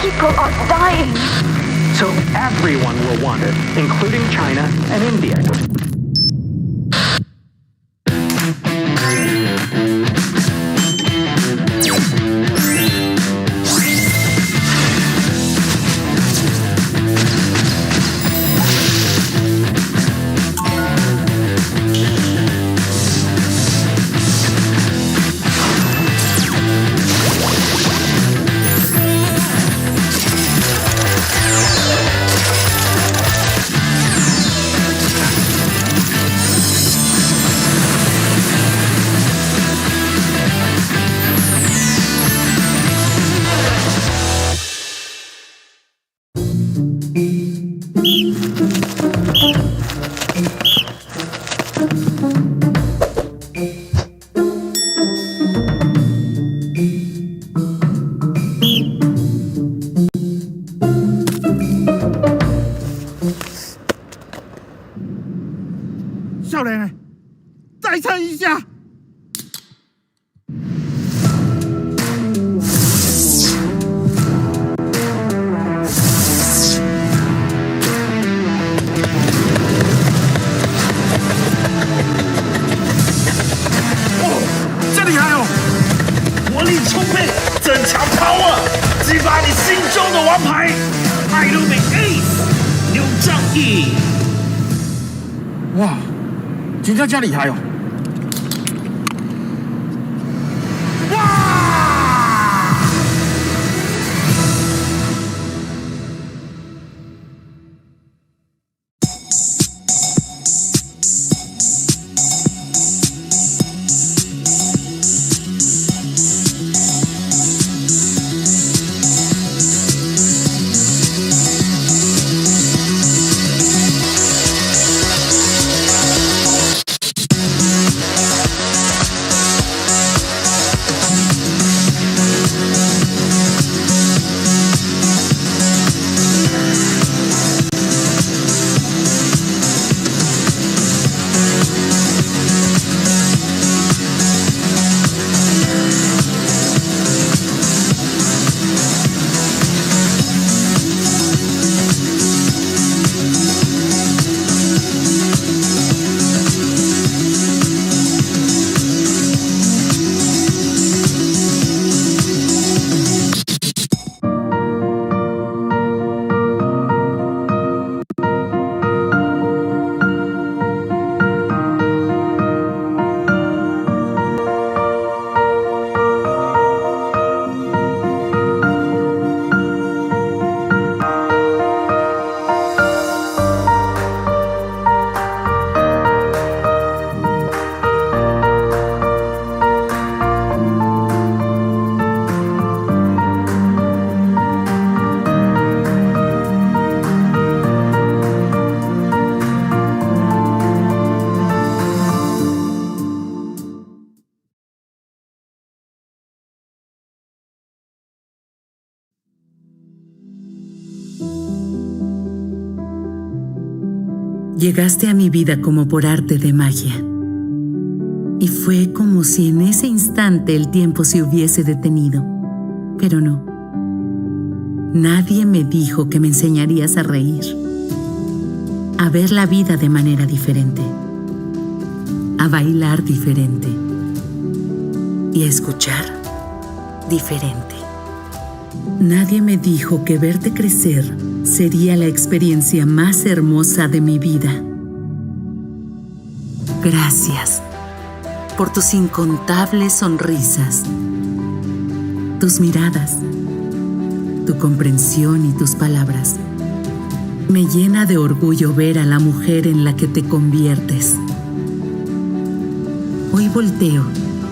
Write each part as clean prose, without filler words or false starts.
People are dying. So everyone will want it, including China and India. Ace 哇，真正真厉害哦！Llegaste a mi vida como por arte de magia. Y fue como si en ese instante el tiempo se hubiese detenido. Pero no. Nadie me dijo que me enseñarías a reír, a ver la vida de manera diferente, a bailar diferente y a escuchar diferente. Nadie me dijo que verte crecer sería la experiencia más hermosa de mi vida. Gracias por tus incontables sonrisas, tus miradas, tu comprensión y tus palabras. Me llena de orgullo ver a la mujer en la que te conviertes. Hoy volteo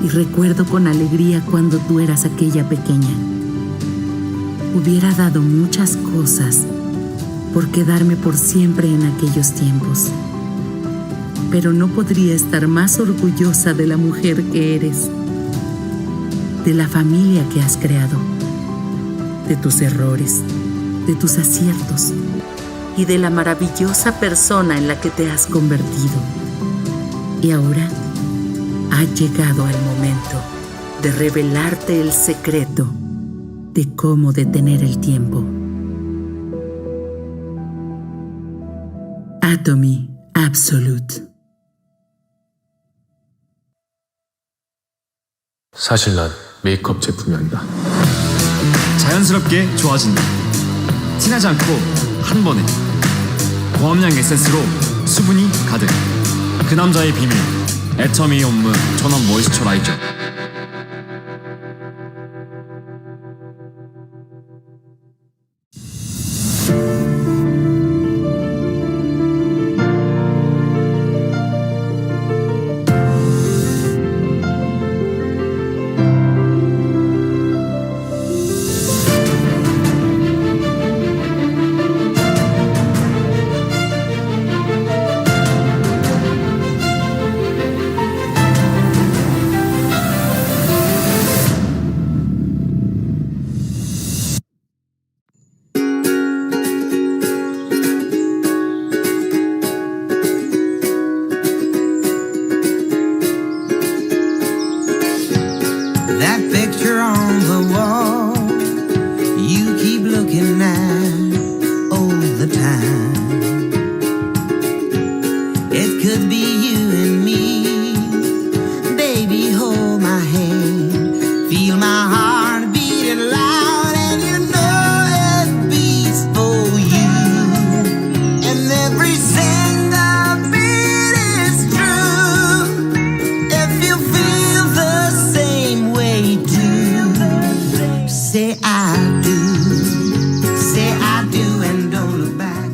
y recuerdo con alegría cuando tú eras aquella pequeña. Hubiera dado muchas cosas por quedarme por siempre en aquellos tiempos. Pero no podría estar más orgullosa de la mujer que eres, de la familia que has creado, de tus errores, de tus aciertos y de la maravillosa persona en la que te has convertido. Y ahora ha llegado el momento de revelarte el secreto de cómo detener el tiempo. Atomy Absolute. 사실 난 메이크업 제품이 아니다. 자연스럽게 좋아진다. 티나지 않고 한 번에 고함량 에센스로 수분이 가득. 그 남자의 비밀. 애터미 온무 전원 모이스처라이저. That picture on the wall, you keep looking at all the time. It could be you and me, baby, hold my hand, feel my heart beating loud, and you know it beats for you, and every single beat is true. If you feel the same way too, say I do, and don't look back.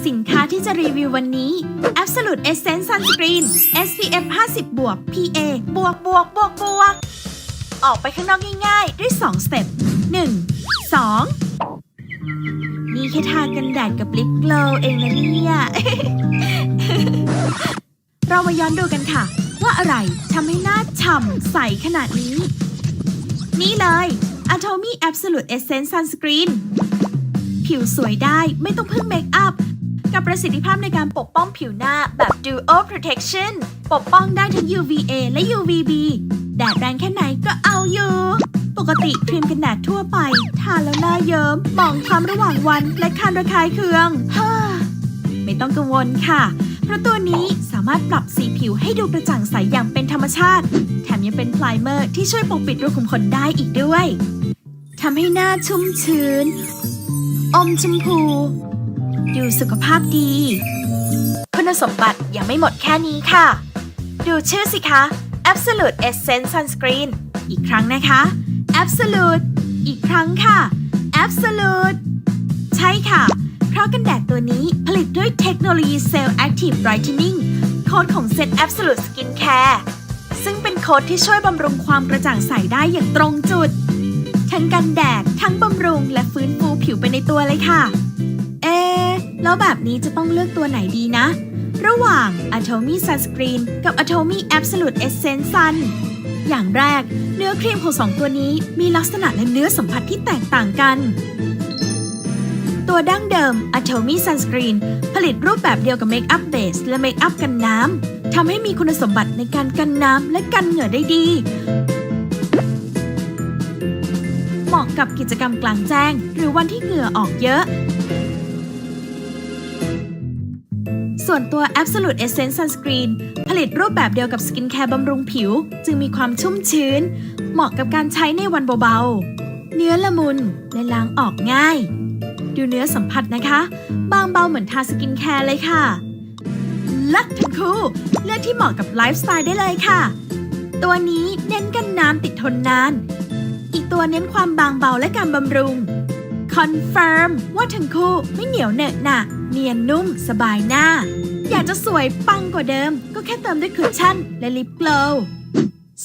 สินค้าที่จะรีวิววันนี้ Absolute Essence Sunscreen SPF 50 บวก PA บวก ออกไปข้างนอกง่ายๆด้วย2สเต็ป1 2นี่แค่ทากันแดดกับลิปโกลว์เองนะเนี่ย เรามาย้อนดูกันค่ะว่าอะไรทำให้หน้าฉ่ำใสขนาดนี้ นี่เลย Atomy Absolute Essence Sunscreen ผิวสวยได้ไม่ต้องพึ่งเมคอัพกับประสิทธิภาพในการปกป้องผิวหน้าแบบ Dual Protection ปกป้องได้ทั้ง UVA และ UVB แดดแรงแค่ไหนก็เอาอยู่ ปกติครีมกันแดดทั่วไปทาแล้วหน้าเยิ้มหมองคล้ำระหว่างวันและคันระคายเคืองไม่ต้องกังวลค่ะเพราะตัวนี้สามารถปรับสีผิวให้ดูกระจ่างใสอย่างเป็นธรรมชาติแถมยังเป็นไพรเมอร์ที่ช่วยปกปิดรูขุมขนได้อีกด้วยทำให้หน้าชุ่มชื้นอมชมพูดูสุขภาพดีคุณสมบัติยังไม่หมดแค่นี้ค่ะดูชื่อสิคะ Absolute Essence Sunscreen อีกครั้งนะคะ Absolute อีกครั้งค่ะ Absolute ใช่ค่ะเพราะกันแดดตัวนี้ผลิตด้วยเทคโนโลยี Cell Active Brightening โค้ดของเซต Absolute Skin Care ซึ่งเป็นโค้ดที่ช่วยบำรุงความกระจ่างใสได้อย่างตรงจุดทั้งกันแดดทั้งบำรุงและฟื้นฟูผิวไปในตัวเลยค่ะแล้วแบบนี้จะต้องเลือกตัวไหนดีนะระหว่าง Atomy Sunscreen กับ Atomy Absolute Essence Sun อย่างแรกเนื้อครีมของ2ตัวนี้มีลักษณะและเนื้อสัมผัสที่แตกต่างกันตัว ตัวดั้งเดิม Atomy Sunscreen ผลิตรูปแบบเดียวกับเมคอัพเบสและเมคอัพกันน้ำทำให้มีคุณสมบัติในการกันน้ำและกันเหงื่อได้ดีเหมาะกับกิจกรรมกลางแจ้งหรือวันที่เหงื่อออกเยอะส่วนตัว Absolute Essence Sunscreen ผลิตรูปแบบเดียวกับสกินแคร์บำรุงผิวจึงมีความชุ่มชื้นเหมาะกับการใช้ในวันเบาๆเนื้อละมุนและล้างออกง่ายดูเนื้อสัมผัสนะคะบางเบาเหมือนทาสกินแคร์เลยค่ะเลิศทั้งคู่เลือกที่เหมาะกับไลฟ์สไตล์ได้เลยค่ะตัวนี้เน้นกันน้ำติดทนนานอีกตัวเน้นความบางเบาและการบำรุงคอนเฟิร์มว่าทั้งคู่ไม่เหนียวเหนอะหนะเนียนนุ่มสบายหน้าอยากจะสวยปังกว่าเดิมก็แค่เติมด้วยคุชชั่นและลิปโกลว์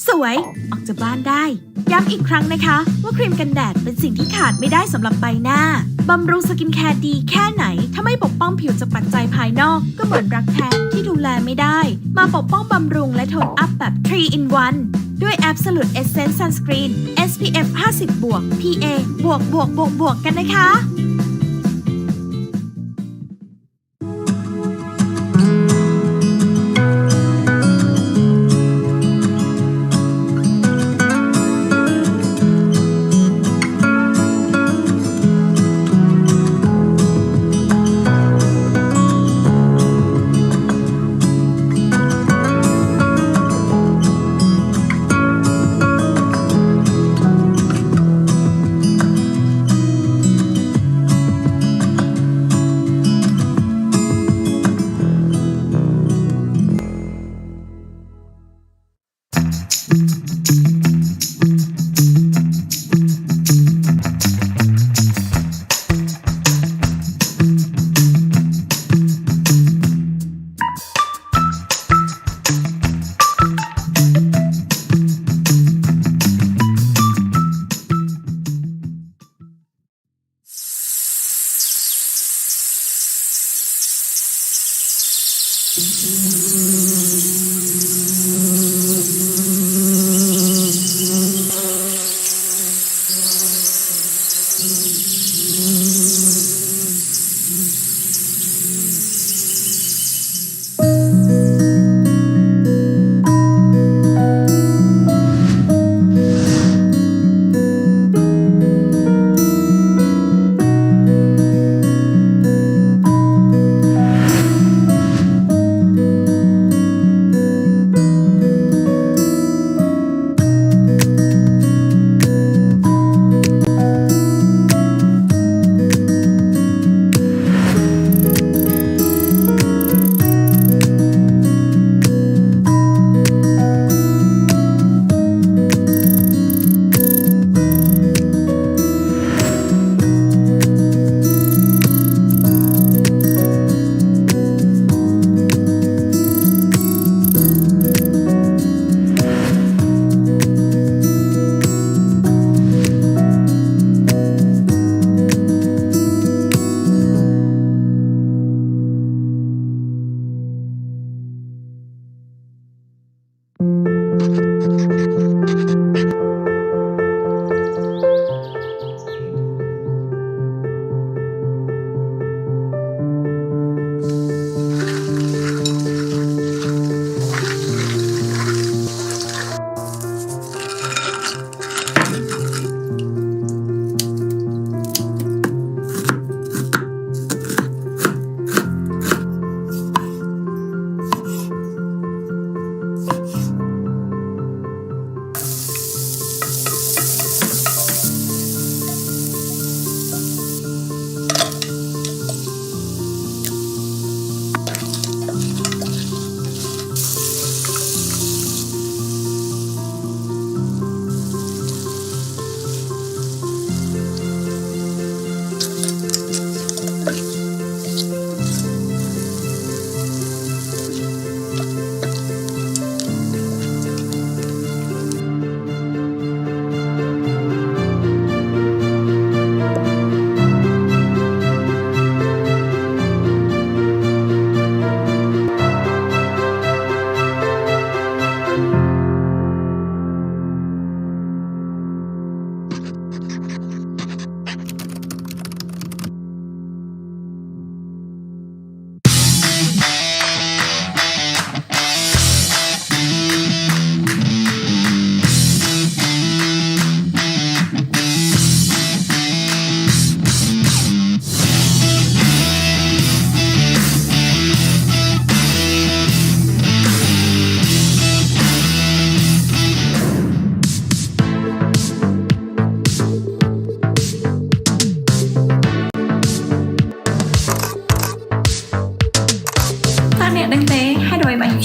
สวยออกจากบ้านได้ย้ำอีกครั้งนะคะว่าครีมกันแดดเป็นสิ่งที่ขาดไม่ได้สำหรับใบหน้าบำรุงสกินแคร์ดีแค่ไหนถ้าไม่ปกป้องผิวจากปัจจัยภายนอกก็เหมือนรักแท้ที่ดูแลไม่ได้มาปกป้องบำรุงและโทนอัพแบบ 3 in 1 ด้วย Absolute Essence Sunscreen SPF 50 PA บวกกันนะคะ 「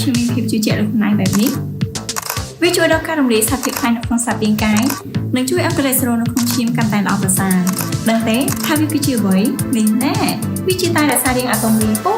ខ្ញុំមានភាពជឿជាក់លើខ្លួនឯងបែបនេះវាជួយដល់ការរំលាយសត្វភាគខ្លាញ់នៅក្នុងសត្វរាងកាយនិងជួយឲ្យកូលេស្តេរ៉ុលនៅក្នុងឈាមកាន់តែល្អប្រសើរដឹងទេថាវាគឺជាអ្វីនេះណែវាជាតែរក្សារាងអាតូមីពូ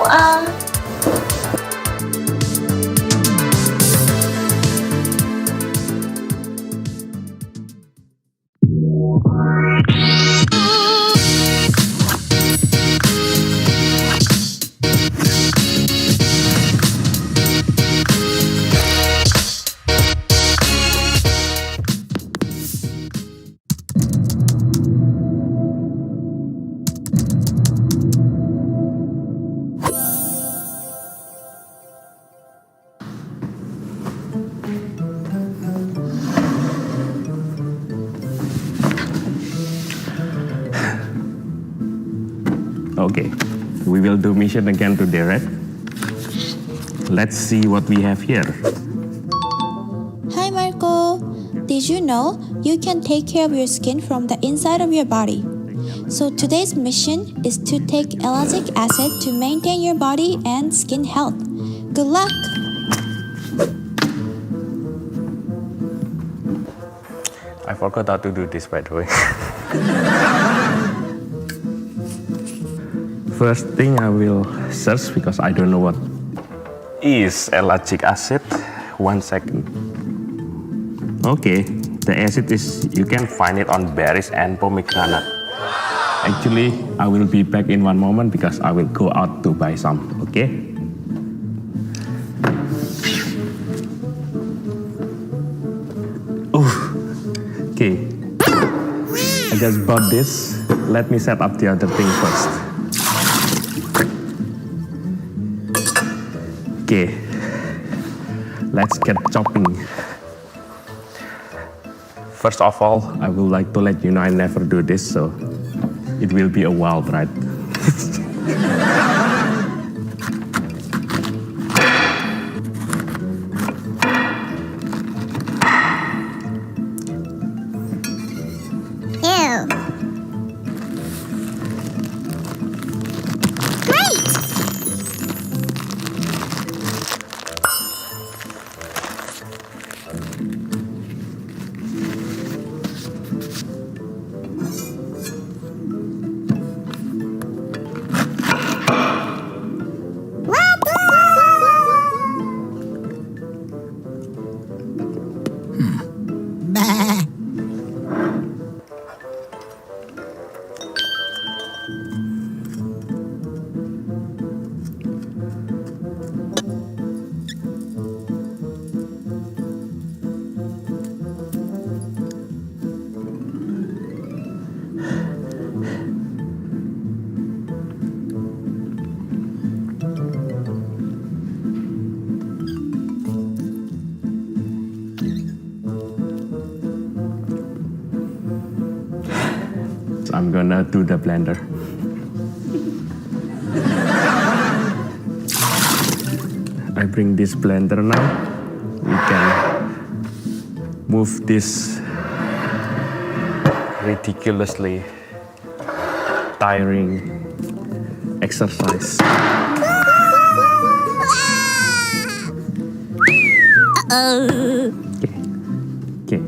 Okay, we will do mission again today, right? Let's see what we have here. Hi Marco! Did you know you can take care of your skin from the inside of your body? So today's mission is to take ellagic acid to maintain your body and skin health. Good luck! I forgot how to do this, by the way. First thing I will search because I don't know what is ellagic acid. 1 second. Okay, the acid is, you can find it on berries and pomegranate. Actually, I will be back in 1 moment because I will go out to buy some, okay? Oh, okay. I just bought this. Let me set up the other thing first. Okay, let's get chopping. First of all, I would like to let you know I never do this, so it will be a wild ride. I'm gonna do the blender. I bring this blender now. We can move this ridiculously tiring exercise. Okay.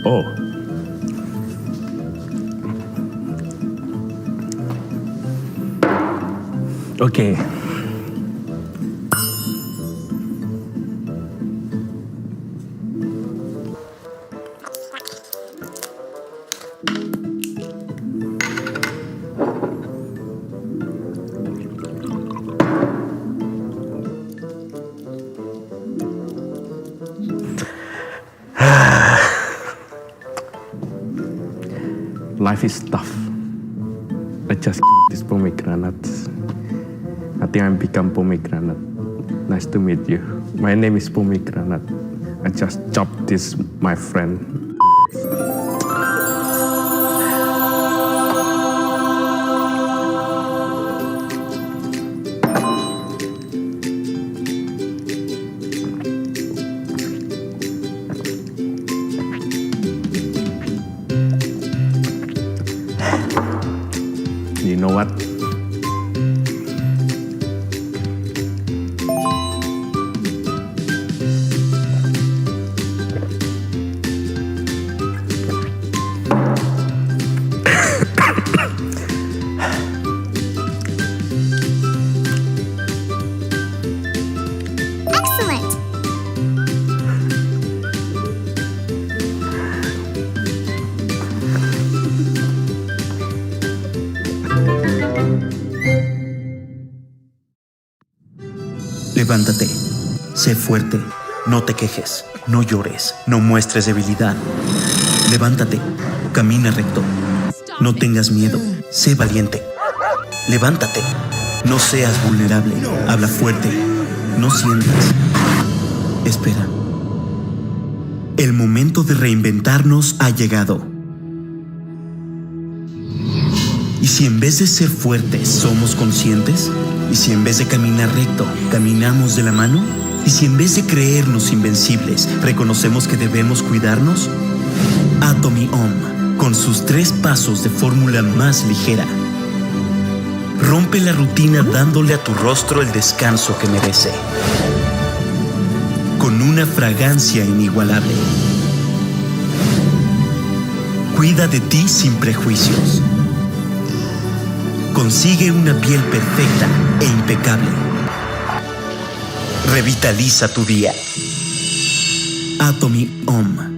Oh. Okay. life is tough. I just this pomegranate. I think I become pomegranate. Nice to meet you. My name is Pomegranate. I just chopped this, my friend. You know what? Excellent! Levántate, sé fuerte, no te quejes, no llores, no muestres debilidad. Levántate, camina recto, no tengas miedo, sé valiente. Levántate, no seas vulnerable, habla fuerte, no sientas. Espera. El momento de reinventarnos ha llegado. ¿Y si en vez de ser fuertes somos conscientes? ¿Y si en vez de caminar recto, caminamos de la mano? ¿Y si en vez de creernos invencibles, reconocemos que debemos cuidarnos? Atomy Om, con sus 3 pasos de fórmula más ligera. Rompe la rutina dándole a tu rostro el descanso que merece. Con una fragancia inigualable. Cuida de ti sin prejuicios. Consigue una piel perfecta e impecable. Revitaliza tu día. Atomy Om.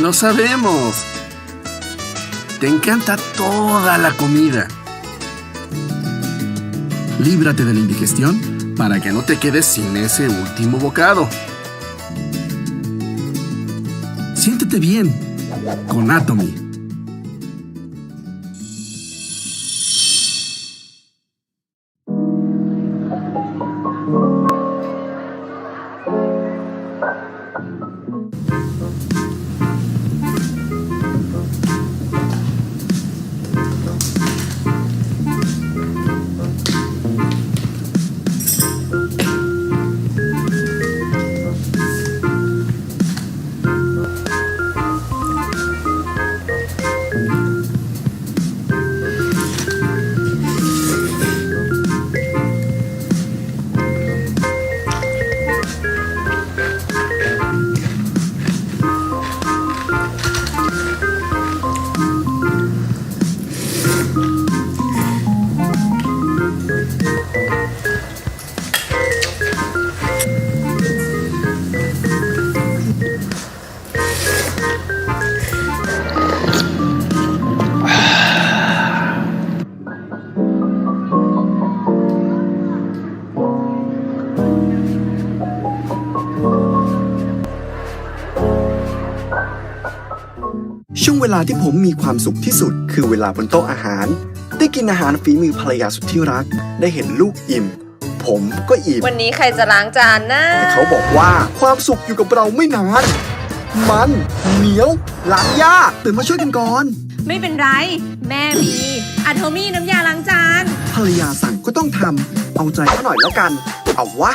Lo sabemos. Te encanta toda la comida. Líbrate de la indigestión para que no te quedes sin ese último bocado. Siéntete bien con Atomy.ช่วงเวลาที่ผมมีความสุขที่สุดคือเวลาบนโต๊ะอาหารได้กินอาหารฝีมือภรรยาสุดที่รักได้เห็นลูกอิ่มผมก็อิ่มวันนี้ใครจะล้างจานนะแต่เขาบอกว่าความสุขอยู่กับเราไม่นานมันเหนียวล้างยากตื่นมาช่วยกันก่อนไม่เป็นไรแม่มี Atomy น้ำยาล้างจานภรรยาสั่งก็ต้องทำ เอาใจเขาหน่อยแล้วกันเอาวะ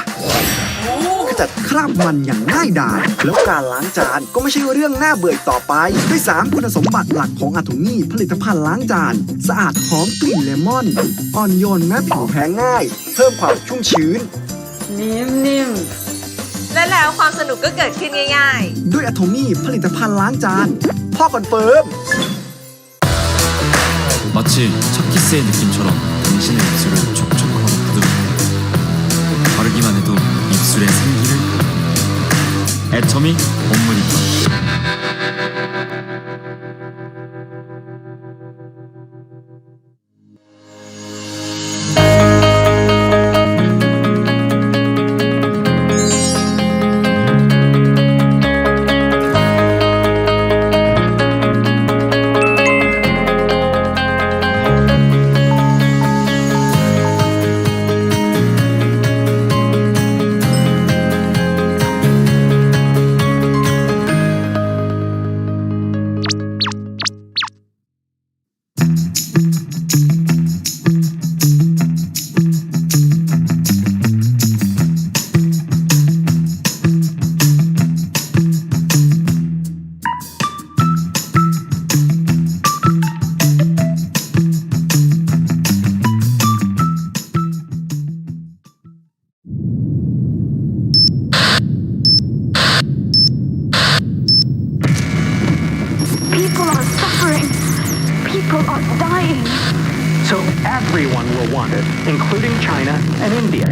ขจัดคราบมันอย่างง่ายดายแล้วการล้างจานก็ไม่ใช่เรื่องน่าเบื่อต่อไปด้วย3คุณสมบัติหลักของAtomyผลิตภัณฑ์ล้างจานสะอาดหอมกลิ่นเลมอนอ่อนโยนแม้ผิวแพ้ง่ายเพิ่มความชุ่มชื้นนิ่มๆและแล้วความสนุกก็เกิดขึ้นง่ายๆด้วยAtomyผลิตภัณฑ์ล้างจานพ่อคอนเฟิร์ม마치 첫 키스의 느낌처럼 당신의 입술을 촉촉하고 부드럽게 바르기만 해도 입술에 생기를 애터미 올립니다. So everyone will want it, including China and India.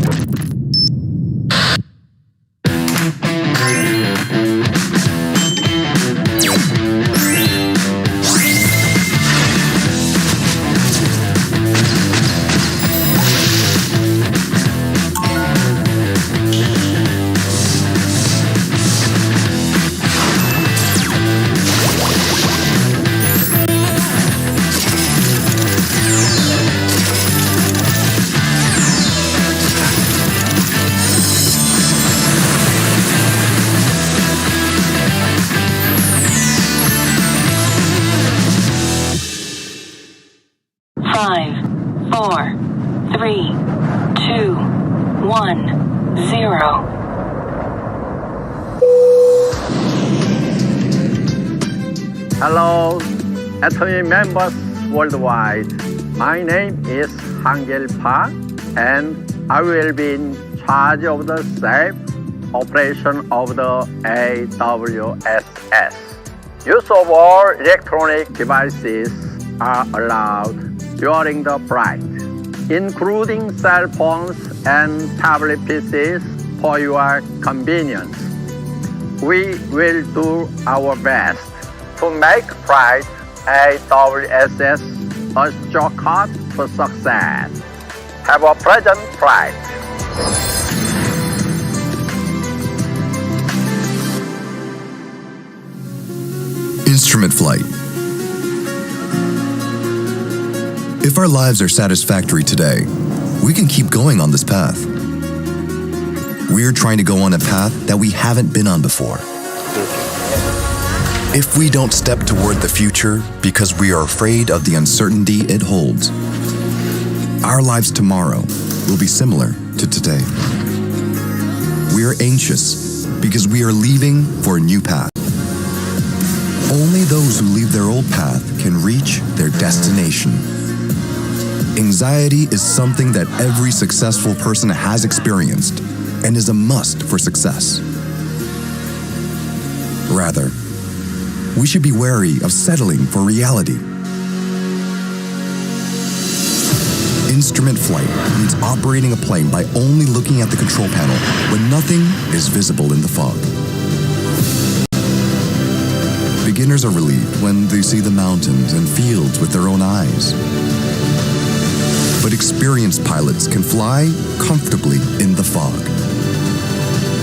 Hello, Atomy members worldwide. My name is Pa, and I will be in charge of the safe operation of the AWSS. Use of all electronic devices are allowed during the flight, including cell phones and tablet PCs for your convenience. We will do our best to make flight AWSS a shortcut to success. Have a pleasant flight. Instrument flight. If our lives are satisfactory today, we can keep going on this path. We're trying to go on a path that we haven't been on before. If we don't step toward the future because we are afraid of the uncertainty it holds, our lives tomorrow will be similar to today. We are anxious because we are leaving for a new path. Only those who leave their old path can reach their destination. Anxiety is something that every successful person has experienced and is a must for success. Rather, we should be wary of settling for reality. Instrument flight means operating a plane by only looking at the control panel when nothing is visible in the fog. Beginners are relieved when they see the mountains and fields with their own eyes. But experienced pilots can fly comfortably in the fog.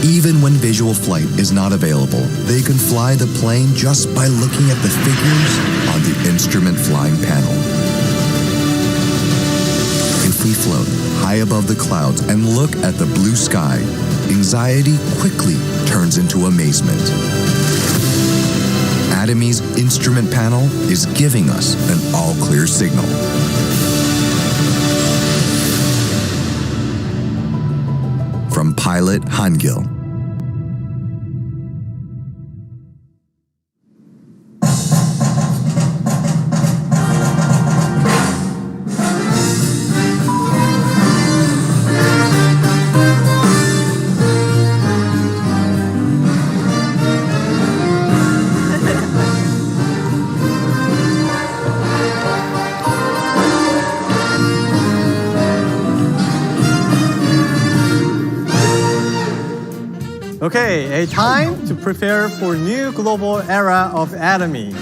Even when visual flight is not available, they can fly the plane just by looking at the figures on the instrument flying panel. If we float high above the clouds and look at the blue sky, anxiety quickly turns into amazement. Atomy's instrument panel is giving us an all-clear signal. Pilot Hangul. Okay, a time to prepare for new global era of Atomy.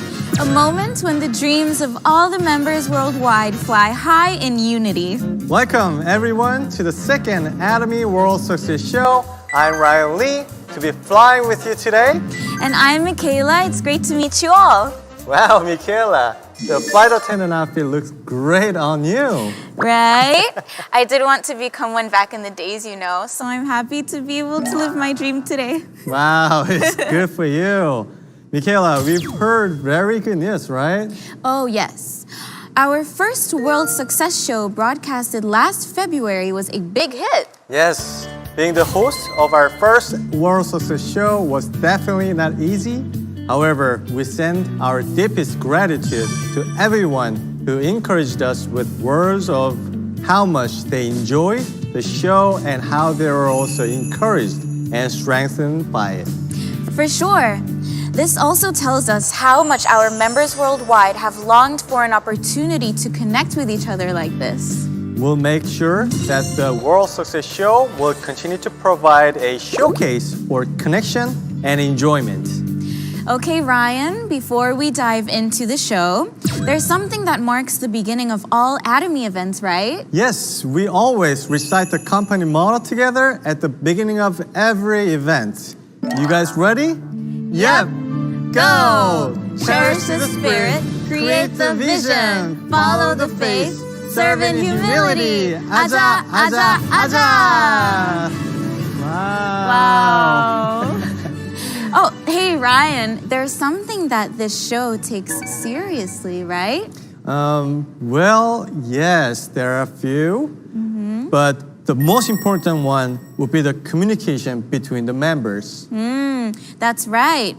A moment when the dreams of all the members worldwide fly high in unity. Welcome everyone to the second Atomy World Success Show. I'm Ryan Lee to be flying with you today. And I'm Michaela. It's great to meet you all. Wow, Michaela, the flight attendant outfit looks great on you. Right? I did want to become one back in the days, you know, so I'm happy to be able to live my dream today. Wow, it's good for you. Michaela, we've heard very good news, right? Oh, yes. Our first World Success Show broadcasted last February was a big hit. Yes, being the host of our first World Success Show was definitely not easy. However, we send our deepest gratitude to everyone who encouraged us with words of how much they enjoyed the show and how they were also encouraged and strengthened by it. For sure. This also tells us how much our members worldwide have longed for an opportunity to connect with each other like this. We'll make sure that the World Success Show will continue to provide a showcase for connection and enjoyment. Okay, Ryan, before we dive into the show, there's something that marks the beginning of all Atomy events, right? Yes, we always recite the company motto together at the beginning of every event. You guys ready? Yep. Go! Cherish the spirit, create the vision, follow the faith, serve in humility. Aja, aja, aja! Wow. Oh, hey, Ryan, there's something that this show takes seriously, right? Well, yes, there are a few. But the most important one would be the communication between the members. That's right.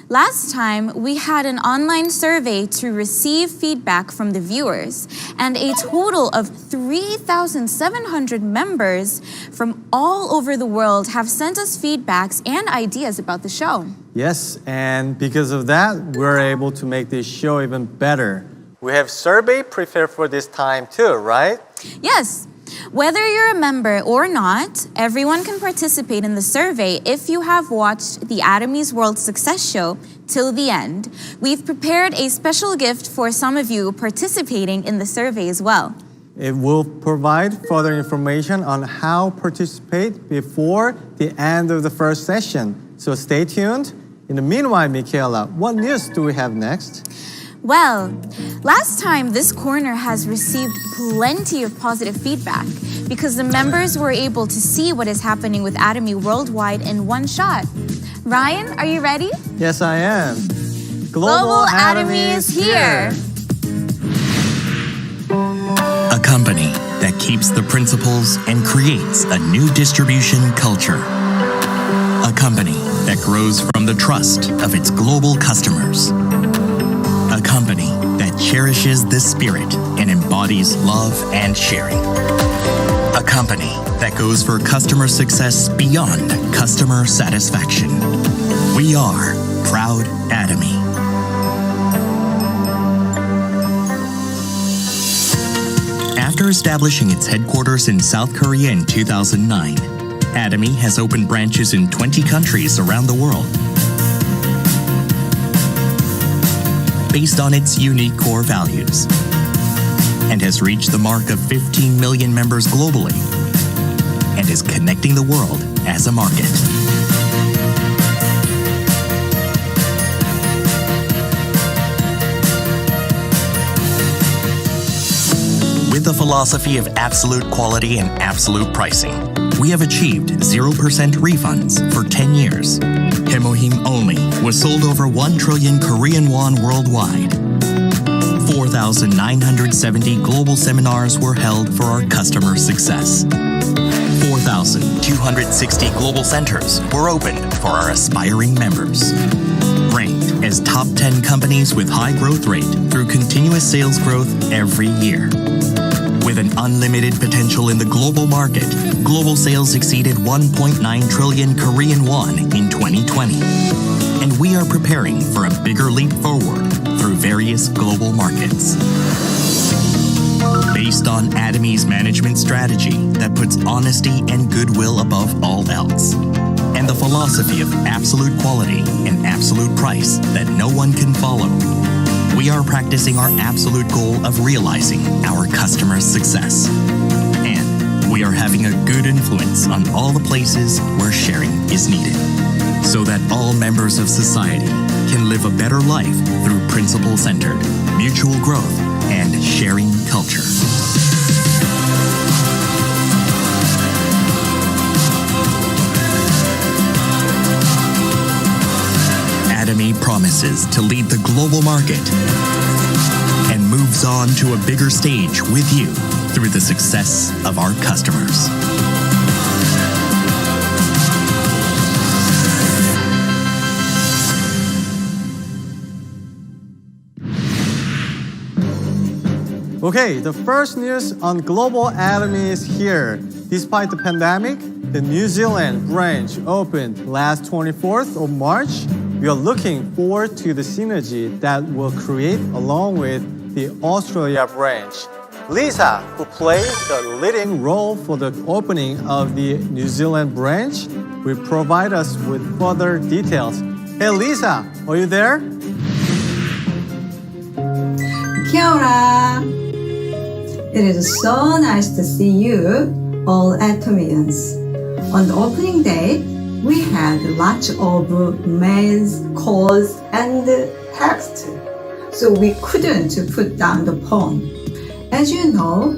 Last time, we had an online survey to receive feedback from the viewers, and a total of 3,700 members from all over the world have sent us feedbacks and ideas about the show. Yes, and because of that, we're able to make this show even better. We have survey prepared for this time too, right? Yes. Whether you're a member or not, everyone can participate in the survey if you have watched the Atomy's World Success Show till the end. We've prepared a special gift for some of you participating in the survey as well. It will provide further information on how to participate before the end of the first session. So stay tuned. In the meanwhile, Michaela, what news do we have next? Well, last time this corner has received plenty of positive feedback because the members were able to see what is happening with Atomy worldwide in one shot. Ryan, are you ready? Yes, I am. Global Atomy is here. A company that keeps the principles and creates a new distribution culture. A company that grows from the trust of its global customers. A company that cherishes the spirit and embodies love and sharing. A company that goes for customer success beyond customer satisfaction. We are Proud Atomy. After establishing its headquarters in South Korea in 2009, Atomy has opened branches in 20 countries around the world. Based on its unique core values, and has reached the mark of 15 million members globally, and is connecting the world as a market. With the philosophy of absolute quality and absolute pricing, we have achieved 0% refunds for 10 years. Hemohim only was sold over 1 trillion Korean won worldwide. 4,970 global seminars were held for our customer success. 4,260 global centers were opened for our aspiring members. Ranked as top 10 companies with high growth rate through continuous sales growth every year. With an unlimited potential in the global market, global sales exceeded 1.9 trillion Korean won in 2020. And we are preparing for a bigger leap forward through various global markets. Based on Atomy's management strategy that puts honesty and goodwill above all else, and the philosophy of absolute quality and absolute price that no one can follow, we are practicing our absolute goal of realizing our customers' success. And we are having a good influence on all the places where sharing is needed, so that all members of society can live a better life through principle-centered, mutual growth, and sharing culture. Atomy promises to lead the global market and moves on to a bigger stage with you through the success of our customers. Okay, the first news on Global Atomy is here. Despite the pandemic, the New Zealand branch opened last 24th of March. We are looking forward to the synergy that will create along with the Australia branch. Lisa, who played the leading role for the opening of the New Zealand branch, will provide us with further details. Hey Lisa, are you there? Kia ora! It is so nice to see you, all Atomians. On the opening day, we had lots of mails, calls, and text, so we couldn't put down the phone. As you know,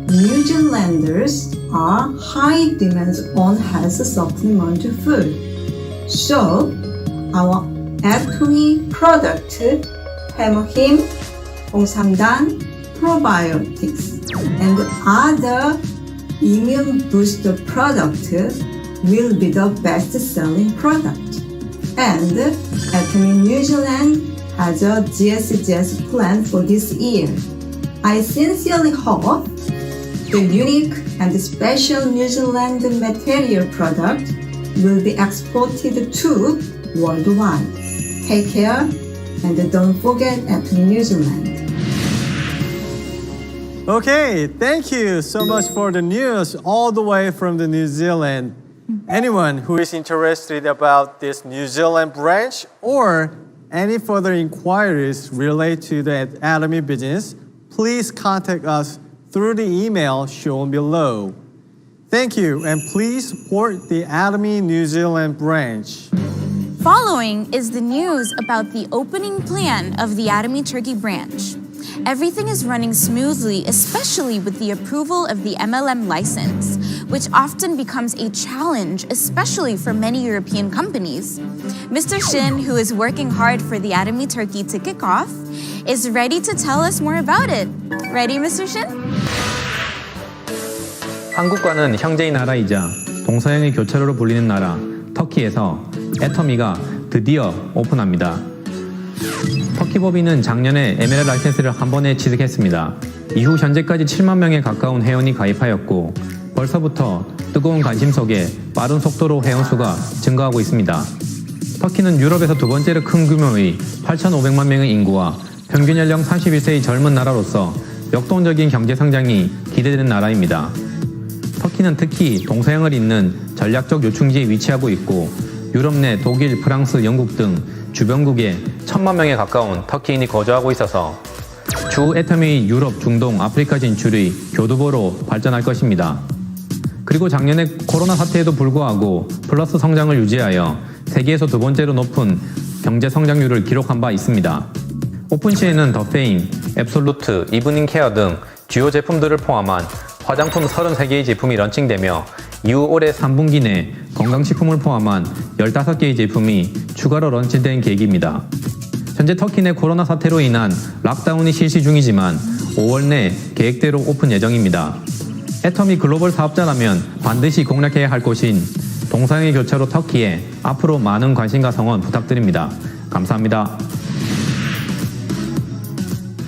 New Zealanders are high demands on health supplement food. So, our Atomy product, Hemohim, 홍삼단, probiotics, and other immune booster product will be the best-selling product. And Atomy New Zealand has a GSGS plan for this year. I sincerely hope the unique and special New Zealand material product will be exported to worldwide. Take care and don't forget Atomy New Zealand. Okay, thank you so much for the news all the way from the New Zealand. Anyone who is interested about this New Zealand branch or any further inquiries related to the Atomy business, please contact us through the email shown below. Thank you, and please support the Atomy New Zealand branch. Following is the news about the opening plan of the Atomy Turkey branch. Everything is running smoothly, especially with the approval of the MLM license, which often becomes a challenge, especially for many European companies. Mr. Shin, who is working hard for the Atomy Turkey to kick off, is ready to tell us more about it. Ready, Mr. Shin? 한국과는 형제의 나라이자 동서양의 교차로로 불리는 나라 터키에서 애터미가 드디어 오픈합니다. 터키법인은 작년에 MLM 라이센스를 한 번에 취득했습니다. 이후 현재까지 7만 명에 가까운 회원이 가입하였고 벌써부터 뜨거운 관심 속에 빠른 속도로 회원 수가 증가하고 있습니다. 터키는 유럽에서 두 번째로 큰 규모의 8,500만 명의 인구와 평균 연령 31세의 젊은 나라로서 역동적인 경제 성장이 기대되는 나라입니다. 터키는 특히 동서양을 잇는 전략적 요충지에 위치하고 있고 유럽 내 독일, 프랑스, 영국 등 주변국에 1,000만 명에 가까운 터키인이 거주하고 있어서 주 애터미 유럽, 중동, 아프리카 진출의 교두보로 발전할 것입니다. 그리고 작년에 코로나 사태에도 불구하고 플러스 성장을 유지하여 세계에서 두 번째로 높은 경제 성장률을 기록한 바 있습니다. 오픈 시에는 더 페임, 앱솔루트, 이브닝 케어 등 주요 제품들을 포함한 화장품 33개의 제품이 런칭되며 이후 올해 3분기 내 건강식품을 포함한 15개의 제품이 추가로 런칭된 계획입니다. 현재 터키 내 코로나 사태로 인한 락다운이 실시 중이지만 5월 내 계획대로 오픈 예정입니다. 애터미 글로벌 사업자라면 반드시 공략해야 할 곳인 동성애 교차로 터키에 앞으로 많은 관심과 성원 부탁드립니다. 감사합니다.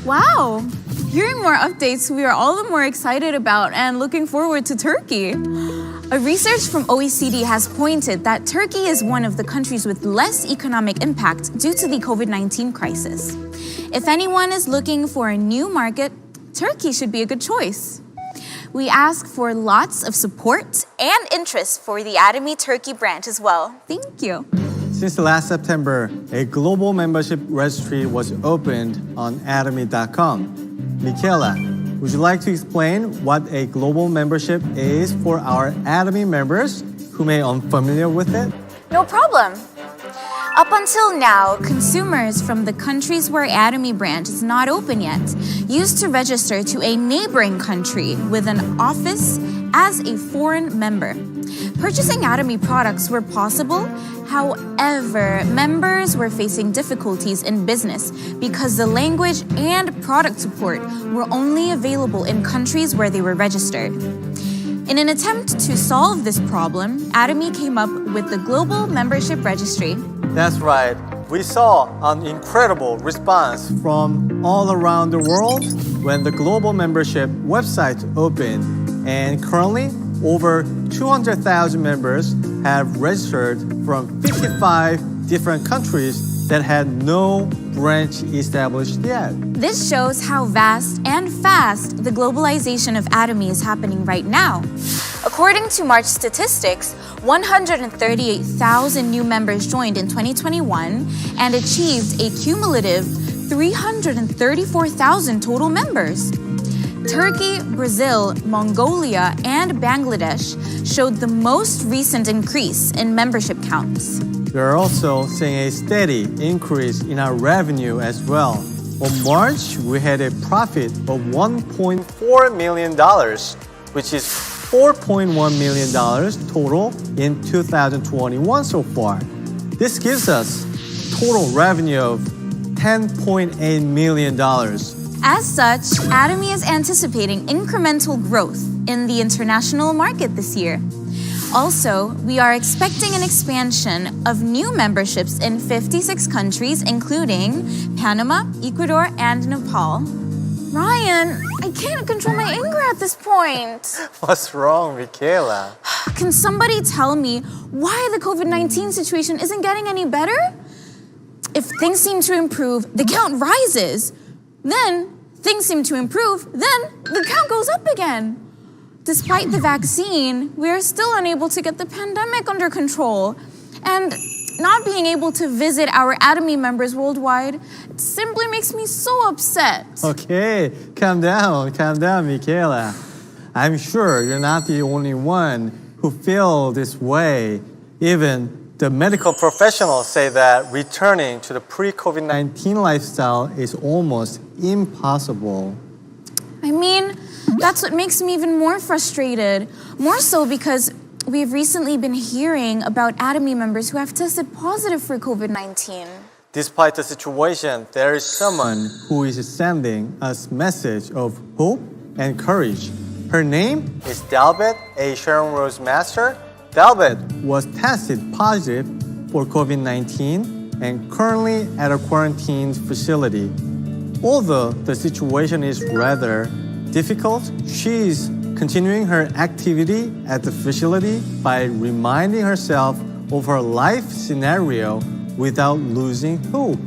Wow! Hearing more updates, we are all the more excited about and looking forward to Turkey. A research from OECD has pointed that Turkey is one of the countries with less economic impact due to the COVID-19 crisis. If anyone is looking for a new market, Turkey should be a good choice. We ask for lots of support and interest for the Atomy Turkey branch as well. Thank you. Since last September, a global membership registry was opened on atomy.com. Michaela, would you like to explain what a global membership is for our Atomy members who may be unfamiliar with it? No problem. Up until now, consumers from the countries where Atomy branch is not open yet used to register to a neighboring country with an office as a foreign member. Purchasing Atomy products were possible. However, members were facing difficulties in business because the language and product support were only available in countries where they were registered. In an attempt to solve this problem, Atomy came up with the Global Membership Registry. That's right. We saw an incredible response from all around the world when the Global Membership website opened, and currently over 200,000 members have registered from 55 different countries that had no branch established yet. This shows how vast and fast the globalization of Atomy is happening right now. According to March statistics, 138,000 new members joined in 2021 and achieved a cumulative 334,000 total members. Turkey, Brazil, Mongolia, and Bangladesh showed the most recent increase in membership counts. We are also seeing a steady increase in our revenue as well. On March, we had a profit of $1.4 million, which is $4.1 million total in 2021 so far. This gives us total revenue of $10.8 million. As such, Atomy is anticipating incremental growth in the international market this year. Also, we are expecting an expansion of new memberships in 56 countries, including Panama, Ecuador, and Nepal. Ryan, I can't control my anger at this point. What's wrong, Michaela? Can somebody tell me why the COVID-19 situation isn't getting any better? If things seem to improve, the count rises. Then things seem to improve, then the count goes up again. Despite the vaccine, we are still unable to get the pandemic under control. And not being able to visit our Atomy members worldwide, it simply makes me so upset. Okay, calm down, Michaela. I'm sure you're not the only one who feels this way. Even the medical professionals say that returning to the pre-COVID-19 lifestyle is almost impossible. I mean, that's what makes me even more frustrated. More so because we've recently been hearing about Atomy members who have tested positive for COVID-19. Despite the situation, there is someone who is sending us a message of hope and courage. Her name is Dalbet A. Sharon Rose Master. Dalbet was tested positive for COVID-19 and currently at a quarantine facility. Although the situation is rather difficult, she is continuing her activity at the facility by reminding herself of her life scenario without losing hope.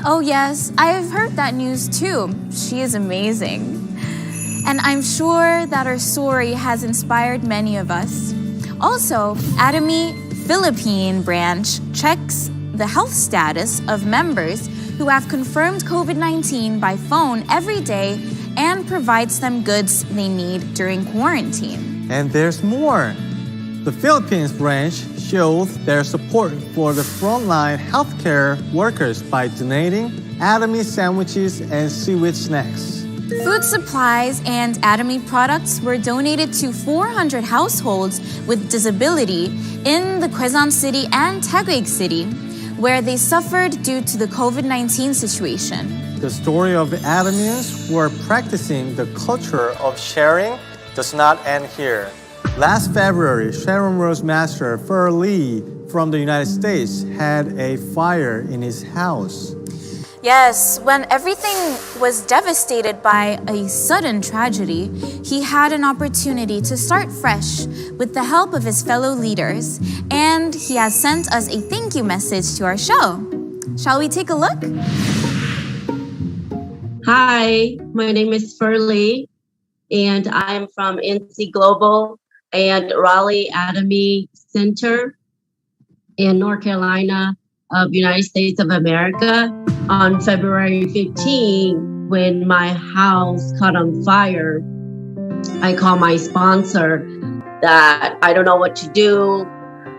Oh yes, I've heard that news too. She is amazing. And I'm sure that her story has inspired many of us. Also, Atomy Philippine branch checks the health status of members who have confirmed COVID-19 by phone every day and provides them goods they need during quarantine. And there's more. The Philippines branch shows their support for the frontline healthcare workers by donating Atomy sandwiches and seaweed snacks. Food supplies and Atomy products were donated to 400 households with disability in the Quezon City and Taguig City, where they suffered due to the COVID-19 situation. The story of Atomians who are practicing the culture of sharing does not end here. Last February, Sharon Rose Master Fer Lee from the United States had a fire in his house. Yes, when everything was devastated by a sudden tragedy, he had an opportunity to start fresh with the help of his fellow leaders, and he has sent us a thank you message to our show. Shall we take a look? Hi, my name is Ferlie, and I'm from NC Global and Raleigh Atomy Center in North Carolina of United States of America. On February 15, when my house caught on fire, I called my sponsor that I don't know what to do.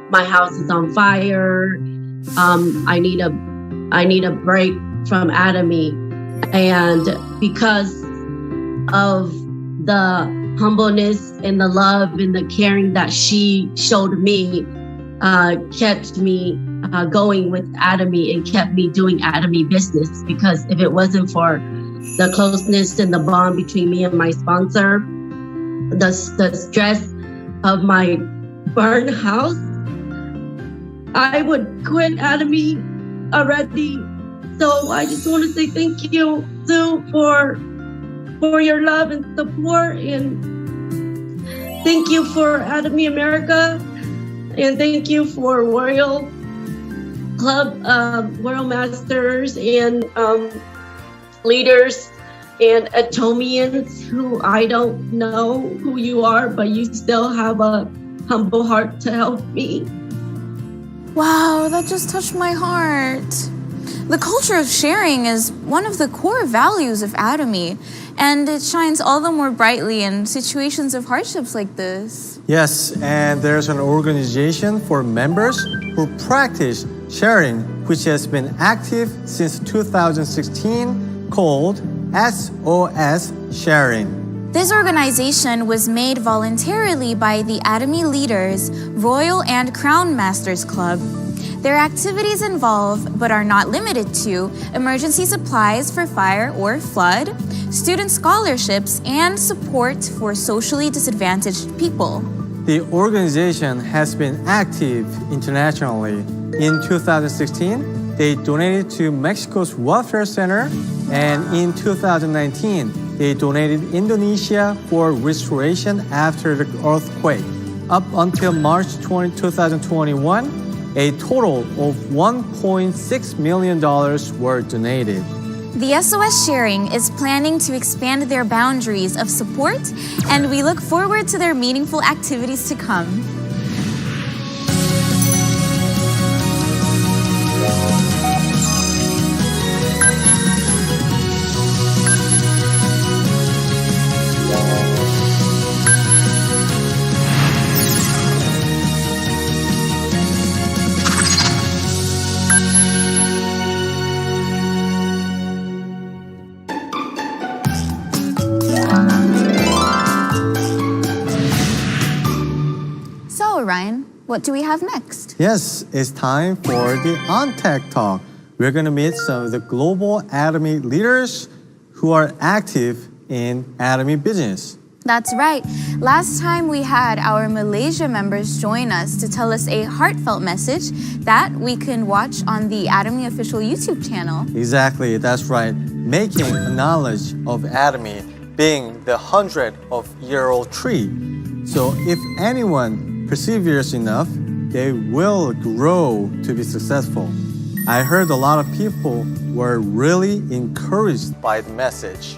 My house is on fire. I need a break from Atomy. And because of the humbleness and the love and the caring that she showed me, kept me going with Atomy and kept me doing Atomy business. Because if it wasn't for the closeness and the bond between me and my sponsor, the stress of my burned house, I would quit Atomy already. So I just want to say thank you, Sue, for your love and support, and thank you for Atomy America, and thank you for Royal Club, Royal Masters, and leaders and Atomians who I don't know who you are, but you still have a humble heart to help me. Wow, that just touched my heart. The culture of sharing is one of the core values of Atomy, and it shines all the more brightly in situations of hardships like this. Yes, and there's an organization for members who practice sharing, which has been active since 2016, called SOS Sharing. This organization was made voluntarily by the Atomy Leaders Royal and Crown Masters Club. Their activities involve, but are not limited to, emergency supplies for fire or flood, student scholarships, and support for socially disadvantaged people. The organization has been active internationally. In 2016, they donated to Mexico's Welfare Center, and in 2019, they donated Indonesia for restoration after the earthquake. Up until March 2021, a total of $1.6 million were donated. The SOS Sharing is planning to expand their boundaries of support, and we look forward to their meaningful activities to come. Ryan, what do we have next? Yes, it's time for the On Tech Talk. We're going to meet some of the global Atomy leaders who are active in Atomy business. That's right. Last time we had our Malaysia members join us to tell us a heartfelt message that we can watch on the Atomy official YouTube channel. Exactly, that's right. Making a knowledge of Atomy being the 100-year-old tree. So if anyone perseveres enough, they will grow to be successful. I heard a lot of people were really encouraged by the message.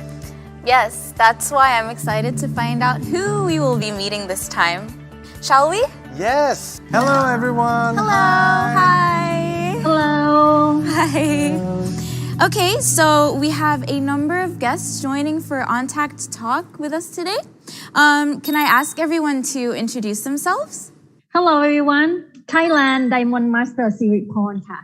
Yes, that's why I'm excited to find out who we will be meeting this time. Shall we? Yes. Hello, everyone. Hello. Hi. Hello. Hi. Okay, so we have a number of guests joining for OnTact Talk with us today. Can I ask everyone to introduce themselves? Hello everyone, Thailand Diamond Master Siriponค่ะ.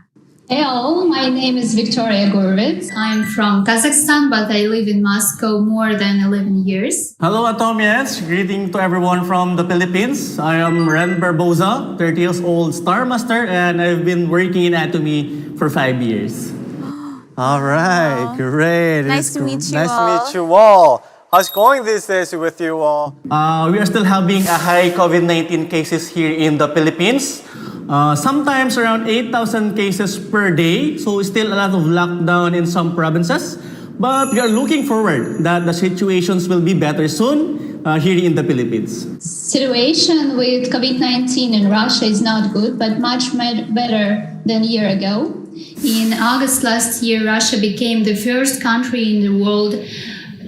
Hello, my name is Victoria Gorovitz. I'm from Kazakhstan, but I live in Moscow more than 11 years. Hello, Atomians. Greeting to everyone from the Philippines. I am Ren Barboza, 30 years old Star Master, and I've been working in Atomy for 5 years. All right, great. Nice to meet you Nice all. to meet you all. How's it going these days with you all? We are still having a high COVID-19 cases here in the Philippines. Sometimes around 8,000 cases per day. So still a lot of lockdown in some provinces. But we are looking forward that the situations will be better soon here in the Philippines. Situation with COVID-19 in Russia is not good, but much better than a year ago. In August last year, Russia became the first country in the world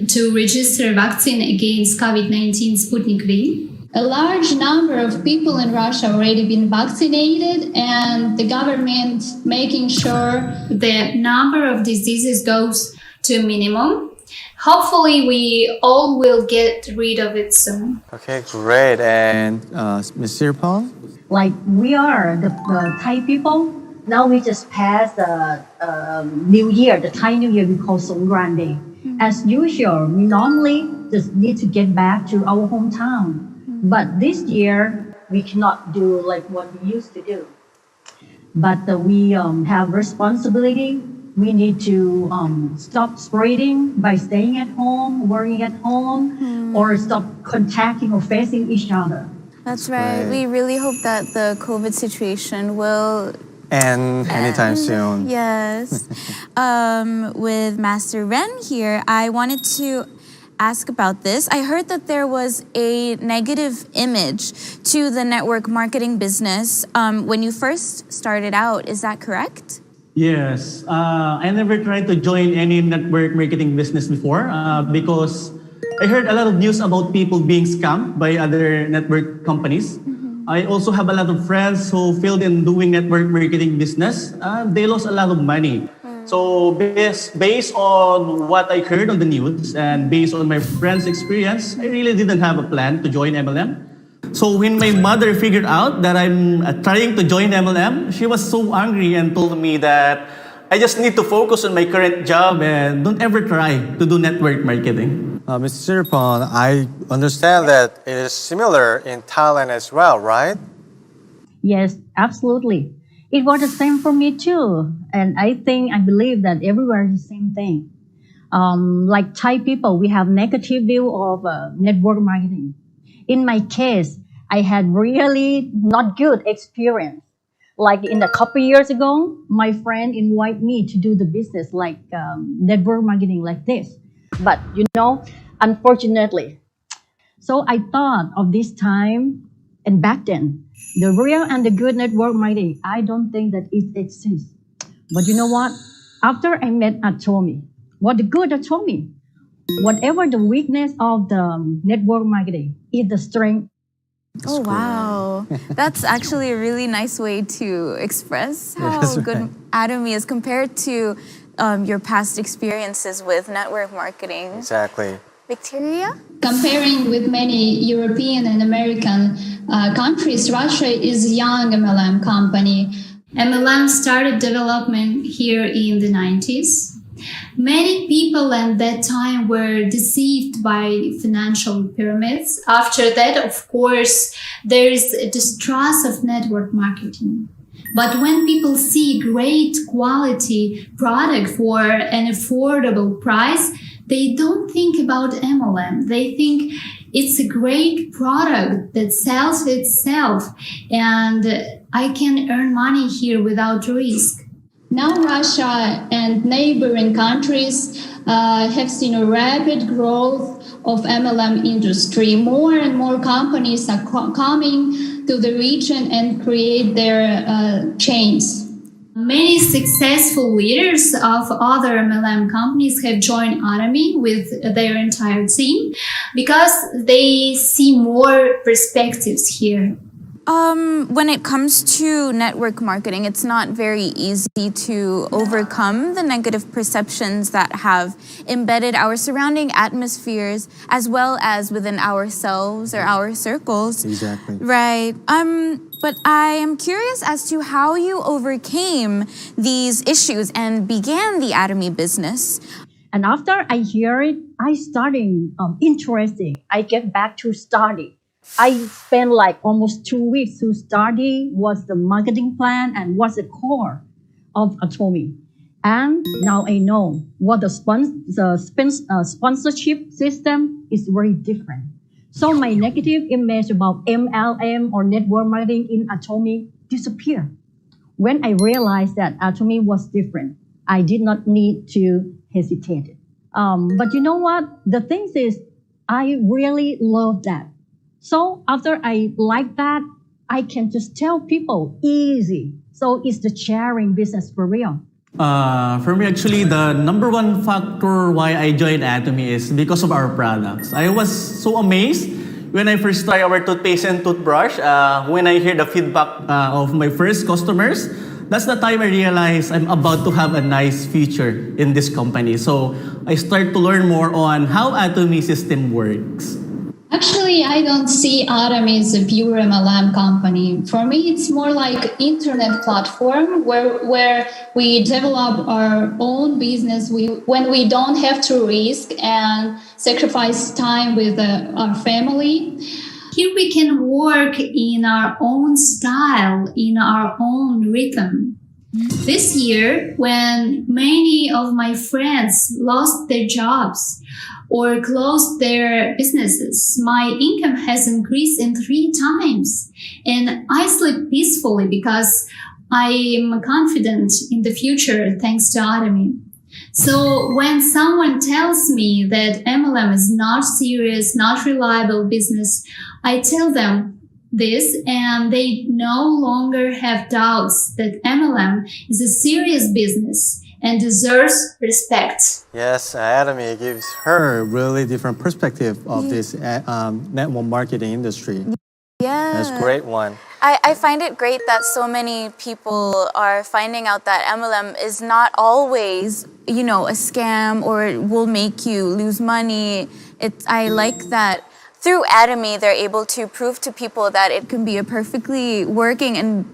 to register vaccine against COVID-19 Sputnik V. A large number of people in Russia already been vaccinated, and the government making sure the number of diseases goes to a minimum. Hopefully, we all will get rid of it soon. Okay, great. And Ms. Sirpal? Like we are the Thai people. Now we just passed the New Year, the Thai New Year we call Songkran Day. As usual, we normally just need to get back to our hometown. But this year, we cannot do like what we used to do. But we have responsibility. We need to stop spreading by staying at home, working at home, or stop contacting or facing each other. That's right. We really hope that the COVID situation will And anytime soon. Yes. With Master Ren here, I wanted to ask about this. I heard that there was a negative image to the network marketing business when you first started out. Is that correct? Yes. I never tried to join any network marketing business before because I heard a lot of news about people being scammed by other network companies. I also have a lot of friends who failed in doing network marketing business. They lost a lot of money. So based on what I heard on the news and based on my friends' experience, I really didn't have a plan to join MLM. So when my mother figured out that I'm trying to join MLM, she was so angry and told me that I just need to focus on my current job and don't ever try to do network marketing. Mr. Sirpon, I understand that it is similar in Thailand as well, right? Yes, absolutely. It was the same for me too. And I believe that everywhere is the same thing. Like Thai people, we have negative view of network marketing. In my case, I had really not good experience. Like in a couple years ago, my friend invited me to do the business like network marketing like this. But unfortunately, so I thought of this time and back then, the real and the good network marketing, I don't think that it exists. But you know what? After I met Atomy, what the good Atomy, whatever the weakness of the network marketing is the strength. Oh, wow. That's actually a really nice way to express how good Atomy is compared to your past experiences with network marketing. Exactly. Victoria? Comparing with many European and American countries, Russia is a young MLM company. MLM started development here in the 90s. Many people at that time were deceived by financial pyramids. After that, of course, there is a distrust of network marketing. But when people see great quality product for an affordable price, they don't think about MLM. They think it's a great product that sells itself and I can earn money here without risk. Now Russia and neighboring countries have seen a rapid growth of MLM industry. More and more companies are coming to the region and create their chains. Many successful leaders of other MLM companies have joined Atomy with their entire team because they see more perspectives here. When it comes to network marketing, it's not very easy to overcome the negative perceptions that have embedded our surrounding atmospheres as well as within ourselves or our circles. Exactly. Right. But I am curious as to how you overcame these issues and began the Atomy business. And after I hear it, I started interesting. I get back to study. I spent like almost 2 weeks to study what's the marketing plan and what's the core of Atomy. And now I know what the sponsorship system is very different. So my negative image about MLM or network marketing in Atomy disappeared. When I realized that Atomy was different, I did not need to hesitate. But you know what? The thing is, I really love that. So after I like that, I can just tell people easy. So it's the sharing business for real. For me, actually, the number one factor why I joined Atomy is because of our products. I was so amazed when I first tried our toothpaste and toothbrush. When I hear the feedback of my first customers, that's the time I realized I'm about to have a nice future in this company. So I start to learn more on how Atomy system works. Actually, I don't see Atomy as a pure MLM company. For me, it's more like internet platform where we develop our own business when we don't have to risk and sacrifice time with our family. Here we can work in our own style, in our own rhythm. This year, when many of my friends lost their jobs or closed their businesses, my income has increased in 3 times. And I sleep peacefully because I am confident in the future thanks to Atomy. So when someone tells me that MLM is not serious, not reliable business, I tell them this and they no longer have doubts that MLM is a serious business and deserves respect. Yes, Atomy gives her a really different perspective of this network marketing industry. Yeah. That's a great one. I find it great that so many people are finding out that MLM is not always, a scam or will make you lose money. I like that through Atomy, they're able to prove to people that it can be a perfectly working and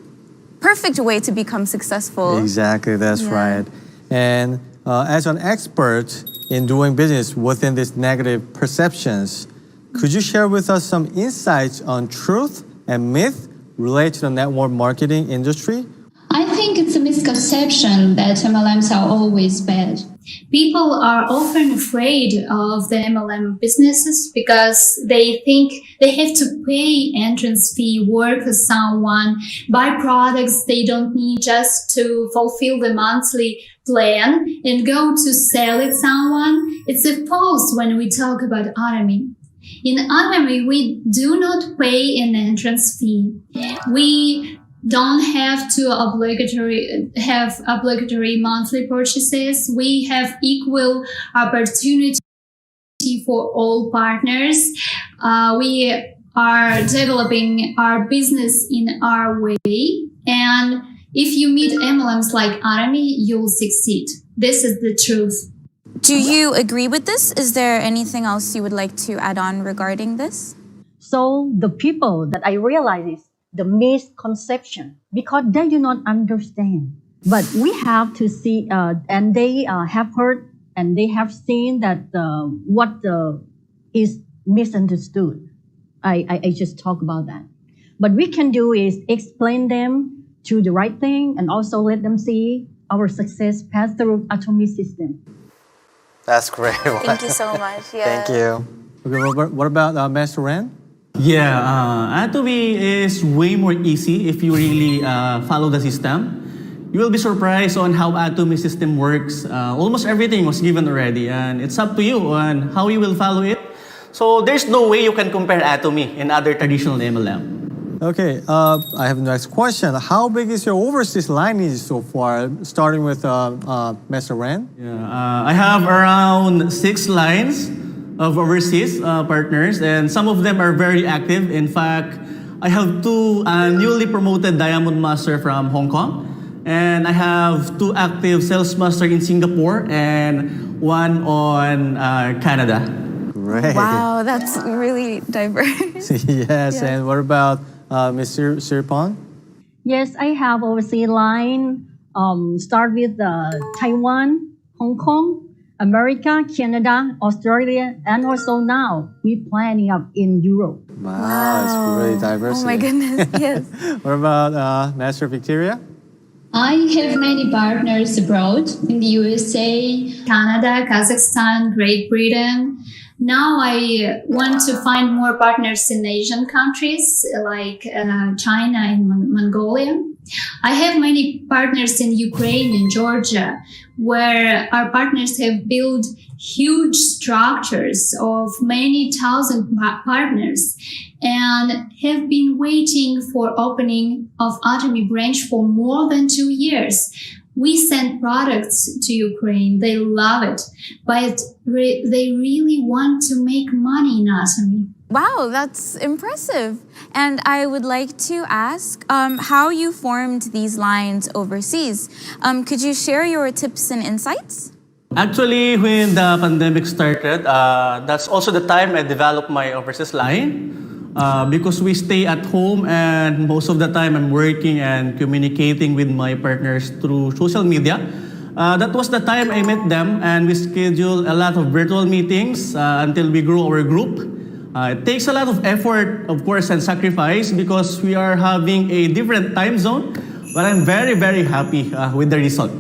perfect way to become successful. Exactly, that's right. And as an expert in doing business within these negative perceptions, could you share with us some insights on truth and myth related to the network marketing industry? I think it's a misconception that MLMs are always bad. People are often afraid of the MLM businesses because they think they have to pay entrance fee, work for someone, buy products they don't need just to fulfill the monthly plan and go to sell it someone. It's a false when we talk about Atomy. In Atomy, we do not pay an entrance fee. We don't have to have obligatory monthly purchases. We have equal opportunity for all partners. We are developing our business in our way. And if you meet MLMs like Atomy, you'll succeed. This is the truth. Do you agree with this? Is there anything else you would like to add on regarding this? So the people that I realize is the misconception because they do not understand. But we have to see, and they have heard and they have seen that what is misunderstood. I just talk about that. What we can do is explain them to the right thing and also let them see our success path through Atomy system. That's great. Thank you so much. Yeah. Thank you. Okay, what about Master Ren? Yeah, Atomy is way more easy if you really follow the system. You will be surprised on how Atomy system works. Almost everything was given already, and it's up to you on how you will follow it. So there's no way you can compare Atomy and other traditional MLM. Okay, I have the next question. How big is your overseas lineage so far, starting with Master Ren? Yeah, I have around 6 lines of overseas partners, and some of them are very active. In fact, I have 2 newly promoted Diamond Master from Hong Kong, and I have 2 active Sales Master in Singapore and 1 on Canada. Great. Wow, that's really diverse. Yes, and what about Mr. Sirpon? Yes, I have overseas line. Start with Taiwan, Hong Kong, America, Canada, Australia, and also now we're planning up in Europe. Wow, it's really diverse. Oh my goodness, yes. What about Master Victoria? I have many partners abroad in the USA, Canada, Kazakhstan, Great Britain. Now I want to find more partners in Asian countries like China and Mongolia. I have many partners in Ukraine and Georgia, where our partners have built huge structures of many thousand partners and have been waiting for opening of Atomy branch for more than 2 years. We send products to Ukraine. They love it, but they really want to make money in Atomy. Wow, that's impressive. And I would like to ask how you formed these lines overseas. Could you share your tips and insights? Actually, when the pandemic started, that's also the time I developed my overseas line. Because we stay at home and most of the time I'm working and communicating with my partners through social media. That was the time I met them and we scheduled a lot of virtual meetings until we grew our group. It takes a lot of effort, of course, and sacrifice because we are having a different time zone, but I'm very, very happy with the result.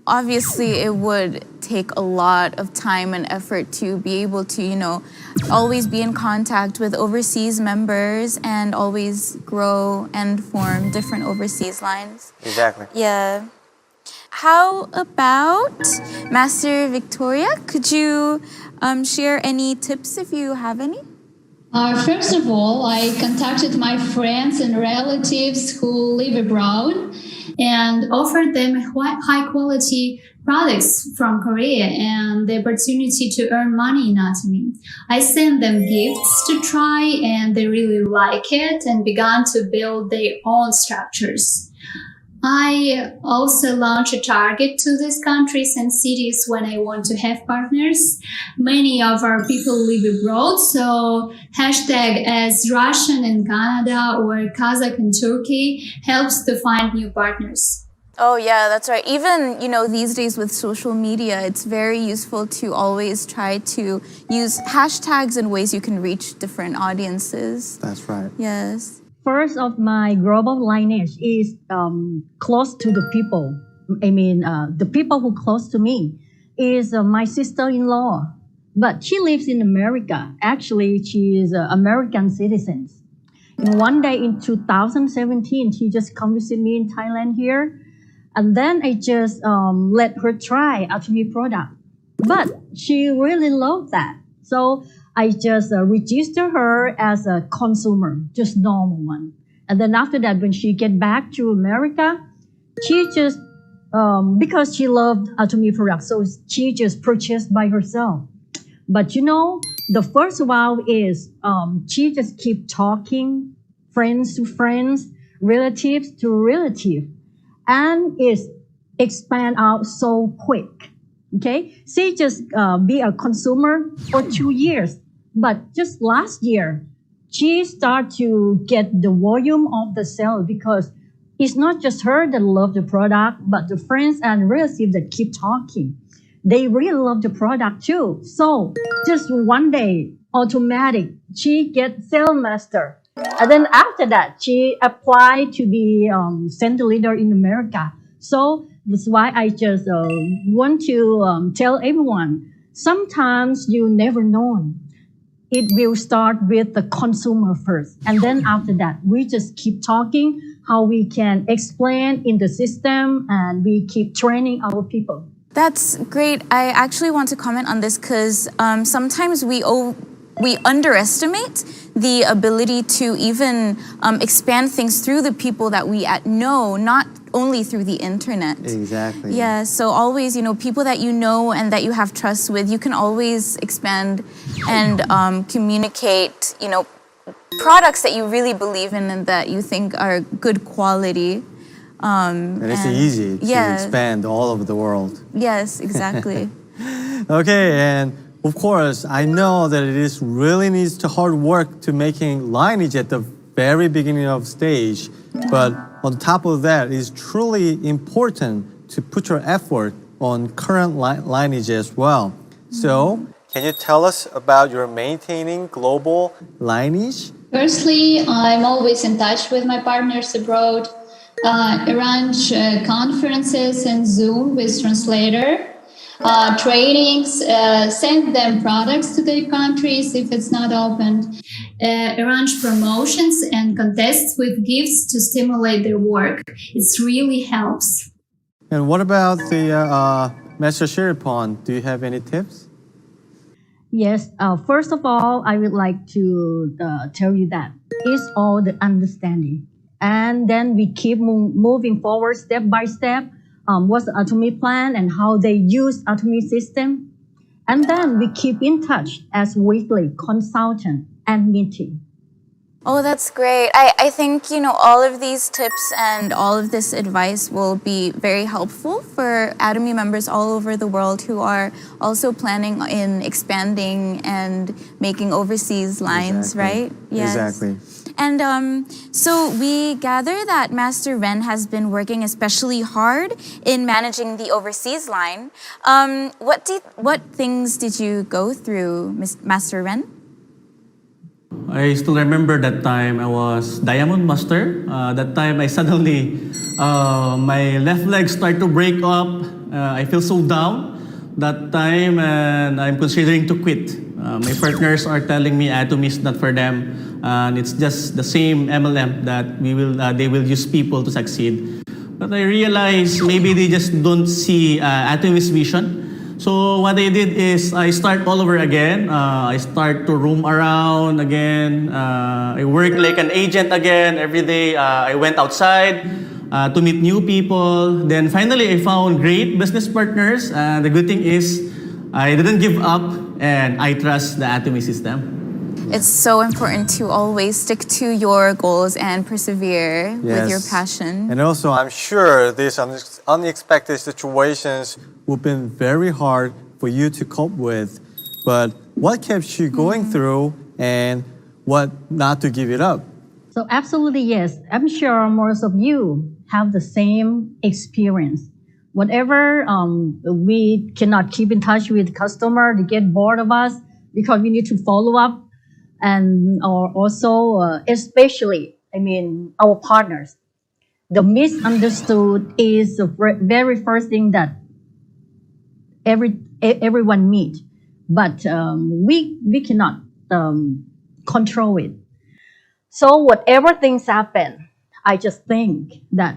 Obviously, it would take a lot of time and effort to be able to, always be in contact with overseas members and always grow and form different overseas lines. Exactly. Yeah. How about Master Victoria? Could you share any tips if you have any? First of all, I contacted my friends and relatives who live abroad and offered them high quality products from Korea and the opportunity to earn money in Atomy. I sent them gifts to try and they really like it and began to build their own structures. I also launch a target to these countries and cities when I want to have partners. Many of our people live abroad, so hashtag as Russian in Canada or Kazakh in Turkey helps to find new partners. Oh yeah, that's right. Even, these days with social media, it's very useful to always try to use hashtags and ways you can reach different audiences. That's right. Yes. First of my global lineage is close to the people. The people who close to me is my sister-in-law, but she lives in America. Actually, she is an American citizen. And one day in 2017, she just come visit me in Thailand here. And then I just let her try Atomy product. But she really loved that. So I just register her as a consumer, just normal one. And then after that, when she get back to America, she just, because she loved Atomy products, so she just purchased by herself. But the first wow is she just keep talking, friends to friends, relatives to relative, and it expand out so quick. Okay, she just be a consumer for 2 years. But just last year, she started to get the volume of the sale because it's not just her that love the product, but the friends and relatives that keep talking. They really love the product too. So just one day, automatic, she gets sale master. And then after that, she applied to be center leader in America. So that's why I just want to tell everyone, sometimes you never know. It will start with the consumer first. And then after that, we just keep talking how we can explain in the system and we keep training our people. That's great. I actually want to comment on this because sometimes we underestimate the ability to even expand things through the people that we know, not only through the internet. Exactly. Yeah, so always, people that you know and that you have trust with, you can always expand and communicate, products that you really believe in and that you think are good quality. And it's easy to expand all over the world. Yes, exactly. Okay, and of course, I know that it really needs to hard work to making lineage at the very beginning of stage, but on top of that, it's truly important to put your effort on current lineage as well. So, can you tell us about your maintaining global lineage? Firstly, I'm always in touch with my partners abroad. arrange conferences and Zoom with translator, trainings, send them products to their countries if it's not opened, arrange promotions and contests with gifts to stimulate their work. It really helps. And what about the Master Shiripon? Do you have any tips? Yes, first of all, I would like to tell you that it's all the understanding. And then we keep moving forward step by step. What's the Atomy plan and how they use Atomy system. And then we keep in touch as weekly consultant and meeting. Oh, that's great. I think, all of these tips and all of this advice will be very helpful for Atomy members all over the world who are also planning in expanding and making overseas lines, right? Yes. Exactly. And so we gather that Master Ren has been working especially hard in managing the overseas line. What things did you go through, Master Ren? I still remember that time I was Diamond Master. That time I suddenly, my left leg started to break up. I feel so down that time and I'm considering to quit. My partners are telling me Atomy is not for them. And it's just the same MLM that they will use people to succeed. But I realized maybe they just don't see Atomy's vision. So what I did is I start all over again. I start to roam around again. I work like an agent again every day. I went outside to meet new people. Then finally I found great business partners. The good thing is I didn't give up and I trust the Atomy system. It's so important to always stick to your goals and persevere with your passion. And also, I'm sure these unexpected situations will be very hard for you to cope with. But what kept you going through and what not to give it up? So absolutely, yes. I'm sure most of you have the same experience. Whatever we cannot keep in touch with the customer, they get bored of us because we need to follow up. And also, especially, our partners. The misunderstood is the very first thing that everyone meet, but we cannot control it. So whatever things happen, I just think that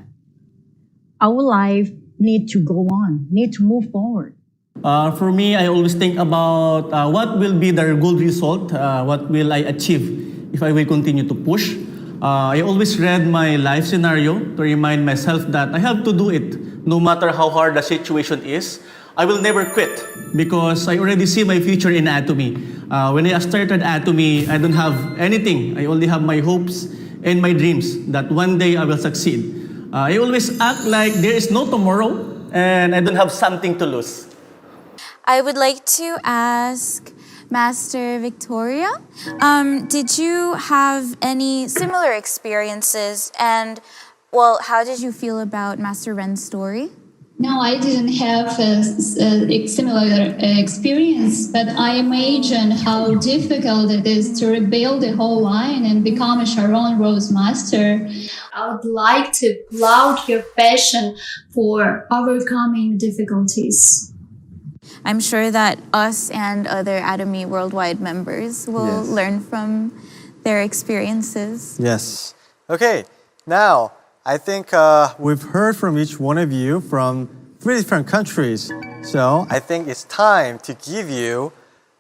our life need to go on, need to move forward. For me, I always think about what will be the good result, what will I achieve if I will continue to push. I always read my life scenario to remind myself that I have to do it no matter how hard the situation is. I will never quit because I already see my future in Atomy. When I started Atomy, I don't have anything. I only have my hopes and my dreams that one day I will succeed. I always act like there is no tomorrow and I don't have something to lose. I would like to ask Master Victoria, did you have any similar experiences? And, how did you feel about Master Ren's story? No, I didn't have a similar experience, but I imagine how difficult it is to rebuild the whole line and become a Sharon Rose Master. I would like to applaud your passion for overcoming difficulties. I'm sure that us and other Atomy Worldwide members will learn from their experiences. Yes. Okay, now I think we've heard from each one of you from 3 different countries. So I think it's time to give you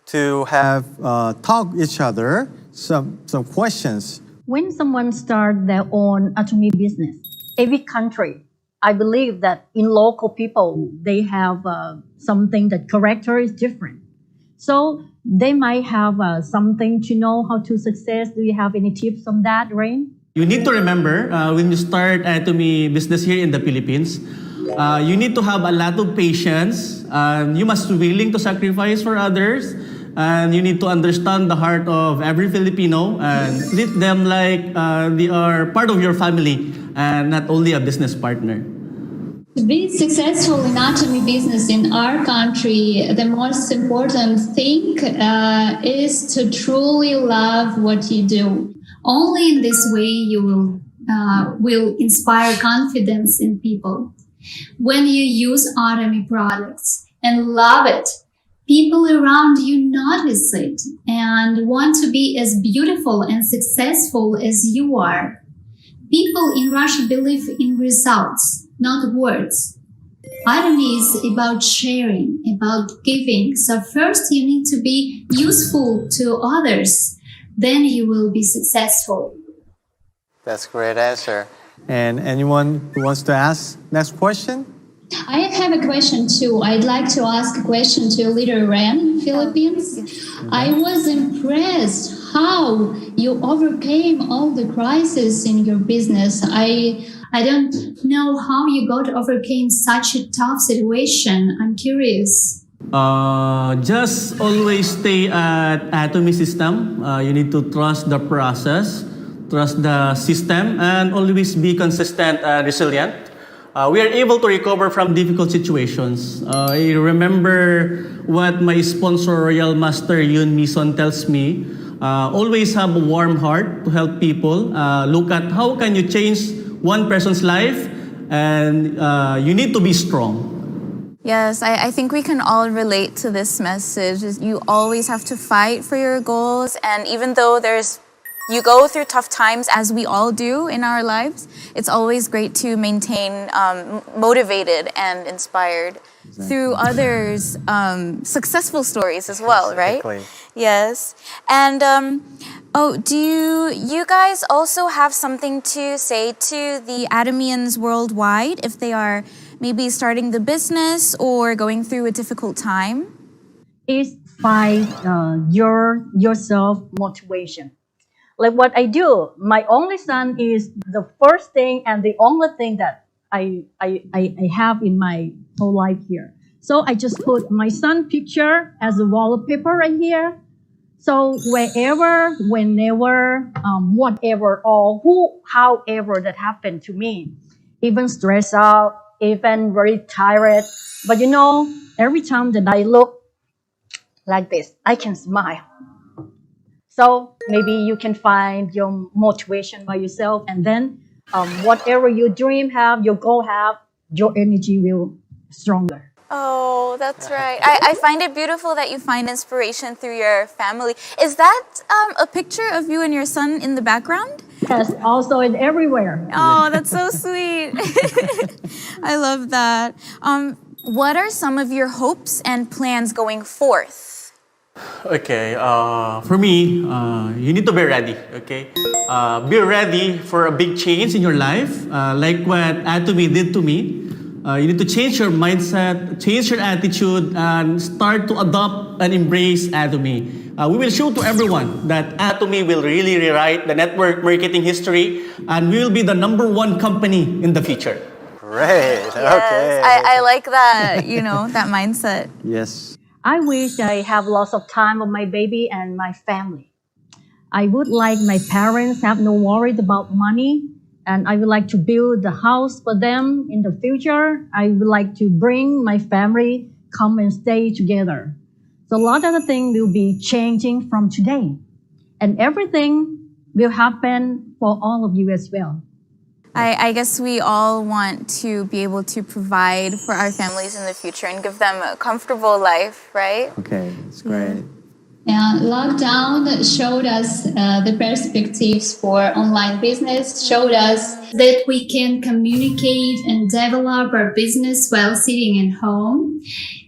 to have talk each other some questions. When someone starts their own Atomy business, every country, I believe that in local people, they have something that character is different. So they might have something to know how to success. Do you have any tips on that, Rain? You need to remember when you start Atomy business here in the Philippines, you need to have a lot of patience. You must be willing to sacrifice for others. And you need to understand the heart of every Filipino and treat them like they are part of your family and not only a business partner. To be successful in Atomy business in our country, the most important thing is to truly love what you do. Only in this way you will will inspire confidence in people. When you use Atomy products and love it, people around you notice it and want to be as beautiful and successful as you are. People in Russia believe in results, not words. Atomy is about sharing, about giving. So first you need to be useful to others. Then you will be successful. That's a great answer. And anyone who wants to ask next question? I have a question too. I'd like to ask a question to Leader Ren, Philippines. I was impressed how you overcame all the crises in your business. I don't know how you got to overcome such a tough situation. I'm curious. Just always stay at Atomy system. You need to trust the process, trust the system, and always be consistent and resilient. We are able to recover from difficult situations. I remember what my sponsor, Royal Master Yun Mison, tells me. Always have a warm heart to help people. Look at how can you change one person's life, and you need to be strong. Yes, I think we can all relate to this message. You always have to fight for your goals, and even though you go through tough times, as we all do in our lives, it's always great to maintain motivated and inspired through others' successful stories as well, right? Exactly. Yes. And do you guys also have something to say to the Atomians worldwide if they are maybe starting the business or going through a difficult time? It's find yourself motivation. Like what I do, my only son is the first thing and the only thing that I have in my whole life here. So I just put my son picture as a wallpaper right here. So wherever, whenever, whatever, or however that happened to me, even stressed out, even very tired. But every time that I look like this, I can smile. So maybe you can find your motivation by yourself, and then whatever your dream have, your goal have, your energy will stronger. Oh, that's right. I find it beautiful that you find inspiration through your family. Is that a picture of you and your son in the background? Yes, also in everywhere. Oh, that's so sweet. I love that. What are some of your hopes and plans going forth? Okay, for me, you need to be ready, okay? Be ready for a big change in your life, like what Atomy did to me. You need to change your mindset, change your attitude, and start to adopt and embrace Atomy. We will show to everyone that Atomy will really rewrite the network marketing history, and we will be the #1 company in the future. Great, Yes, okay. I like that, that mindset. Yes. I wish I have lots of time with my baby and my family. I would like my parents have no worries about money, and I would like to build a house for them in the future. I would like to bring my family, come and stay together. So a lot of the things will be changing from today, and everything will happen for all of you as well. I guess we all want to be able to provide for our families in the future and give them a comfortable life, right? Okay, that's great. Lockdown showed us the perspectives for online business, showed us that we can communicate and develop our business while sitting at home.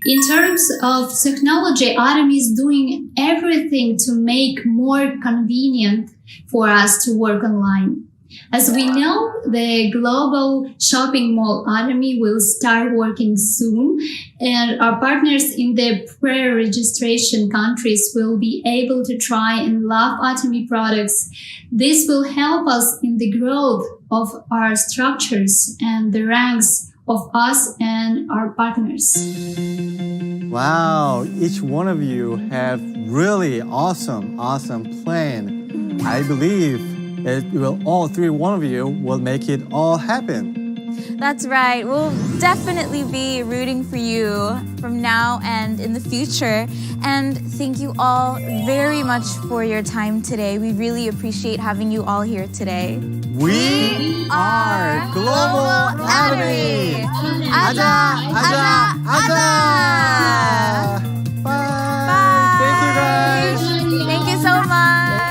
In terms of technology, Atomy is doing everything to make more convenient for us to work online. As we know, the Global Shopping Mall Atomy will start working soon, and our partners in the pre-registration countries will be able to try and love Atomy products. This will help us in the growth of our structures and the ranks of us and our partners. Wow, each one of you have really awesome plan. I believe all three one of you will make it all happen. That's right. We'll definitely be rooting for you from now and in the future. And thank you all very much for your time today. We really appreciate having you all here today. We are Global Atomy. Ada. Bye. Thank you guys. Thank you so much.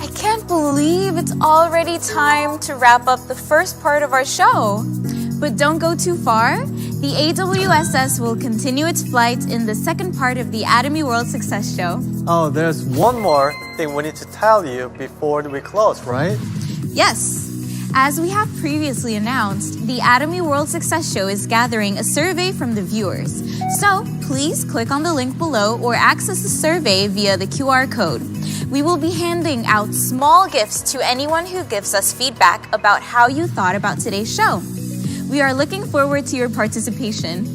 I can't believe it's already time to wrap up the first part of our show. But don't go too far. The AWSS will continue its flight in the second part of the Atomy World Success Show. Oh, there's one more thing we need to tell you before we close, right? Yes. As we have previously announced, the Atomy World Success Show is gathering a survey from the viewers. So please click on the link below or access the survey via the QR code. We will be handing out small gifts to anyone who gives us feedback about how you thought about today's show. We are looking forward to your participation.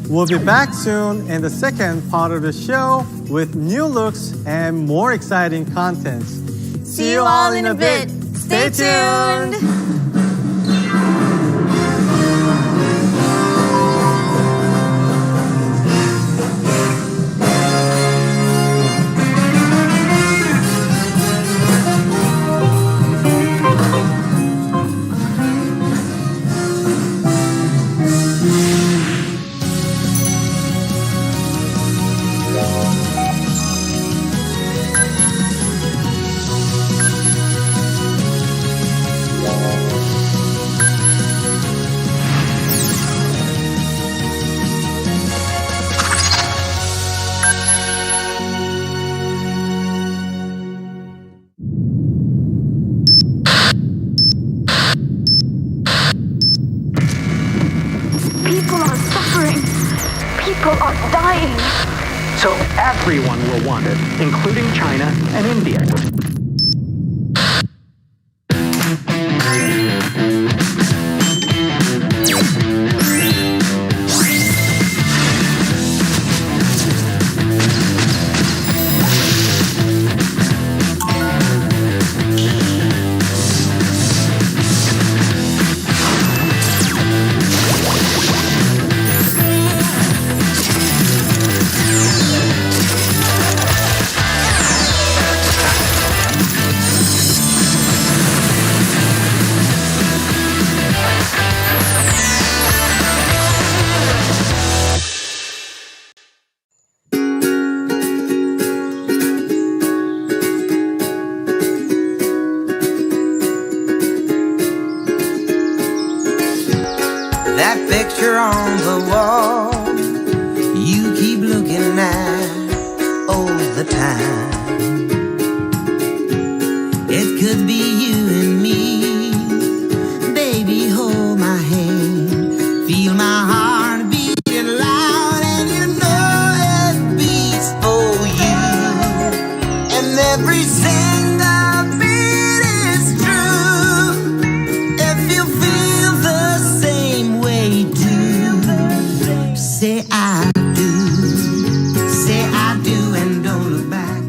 We'll be back soon in the second part of the show with new looks and more exciting content. See you all in a bit. Stay tuned. So everyone will want it, including China and India. That picture on the wall, you keep looking at all the time. It could be you and me, baby, hold my hand, feel my heart beating loud, and you know it beats for you, and every single beat is true. If you feel the same way too, say I do, and don't look back.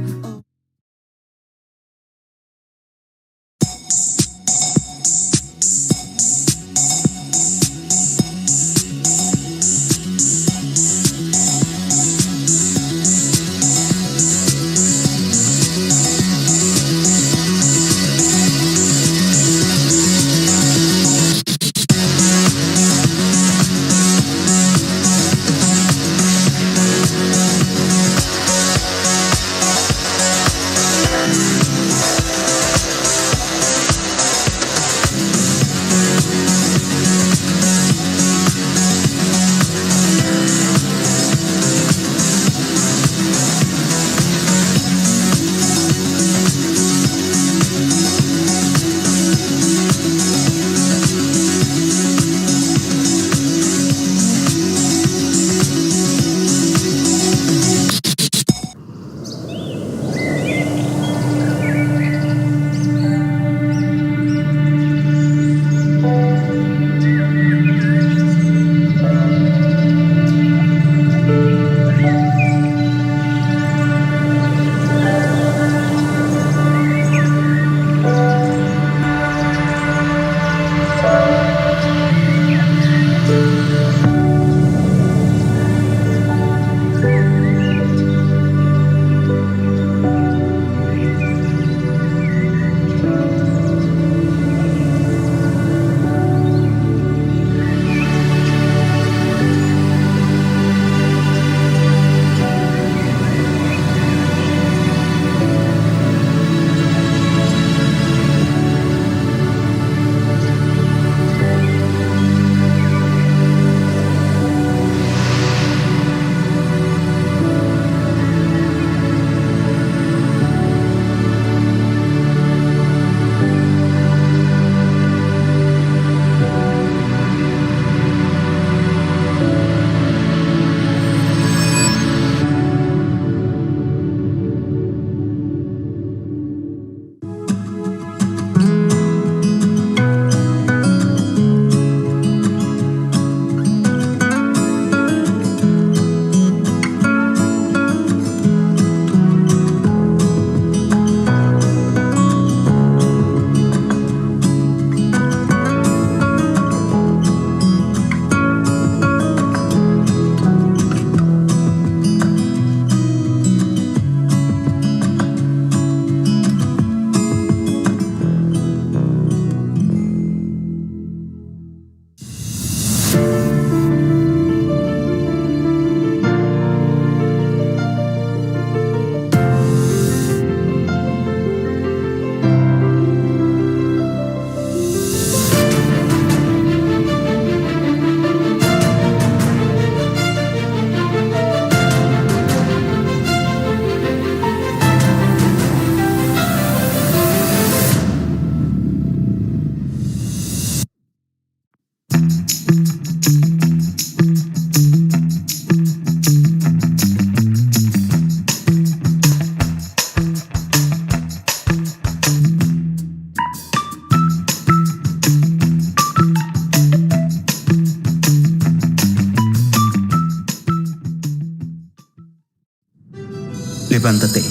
Levántate.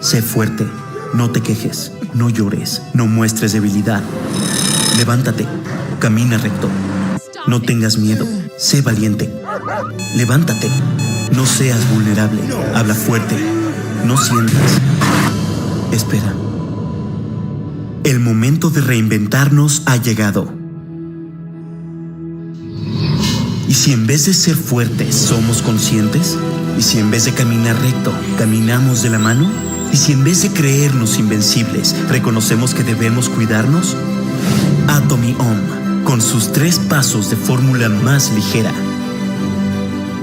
Sé fuerte. No te quejes. No llores. No muestres debilidad. Levántate. Camina recto. No tengas miedo. Sé valiente. Levántate. No seas vulnerable. Habla fuerte. No sientas. Espera. El momento de reinventarnos ha llegado. ¿Y si en vez de ser fuertes somos conscientes? ¿Y si en vez de caminar recto, caminamos de la mano? ¿Y si en vez de creernos invencibles, reconocemos que debemos cuidarnos? Atomy con sus 3 pasos de fórmula más ligera.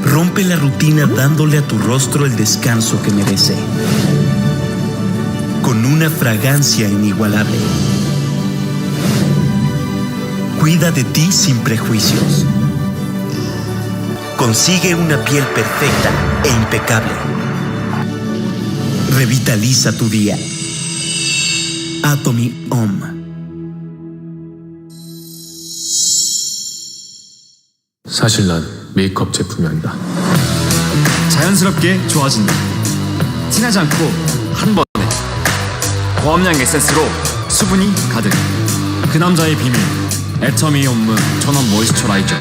Rompe la rutina dándole a tu rostro el descanso que merece. Con una fragancia inigualable. Cuida de ti sin prejuicios. Consigue una piel perfecta e impecable. Revitaliza tu día. Atomy 사실 난 메이크업 제품이 아니다. 자연스럽게 좋아진다. 티나지 않고 한 번에 고함량 에센스로 수분이 가득. 그 남자의 비밀. 애터미 홈 전원 모이스처라이저.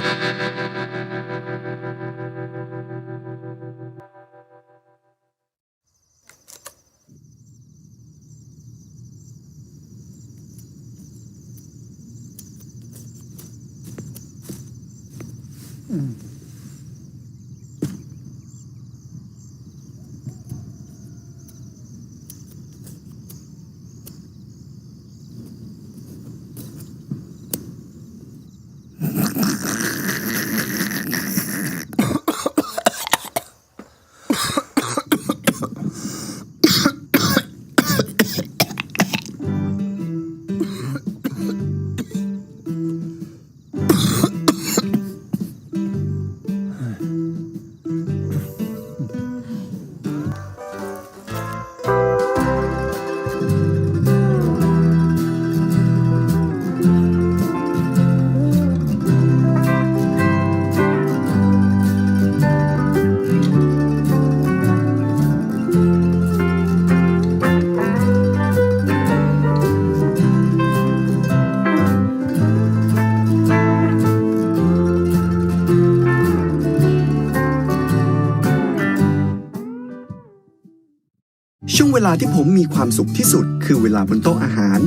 ช่วงเวลาที่ผมมีความสุขที่สุดคือเวลาบนโต๊ะอาหาร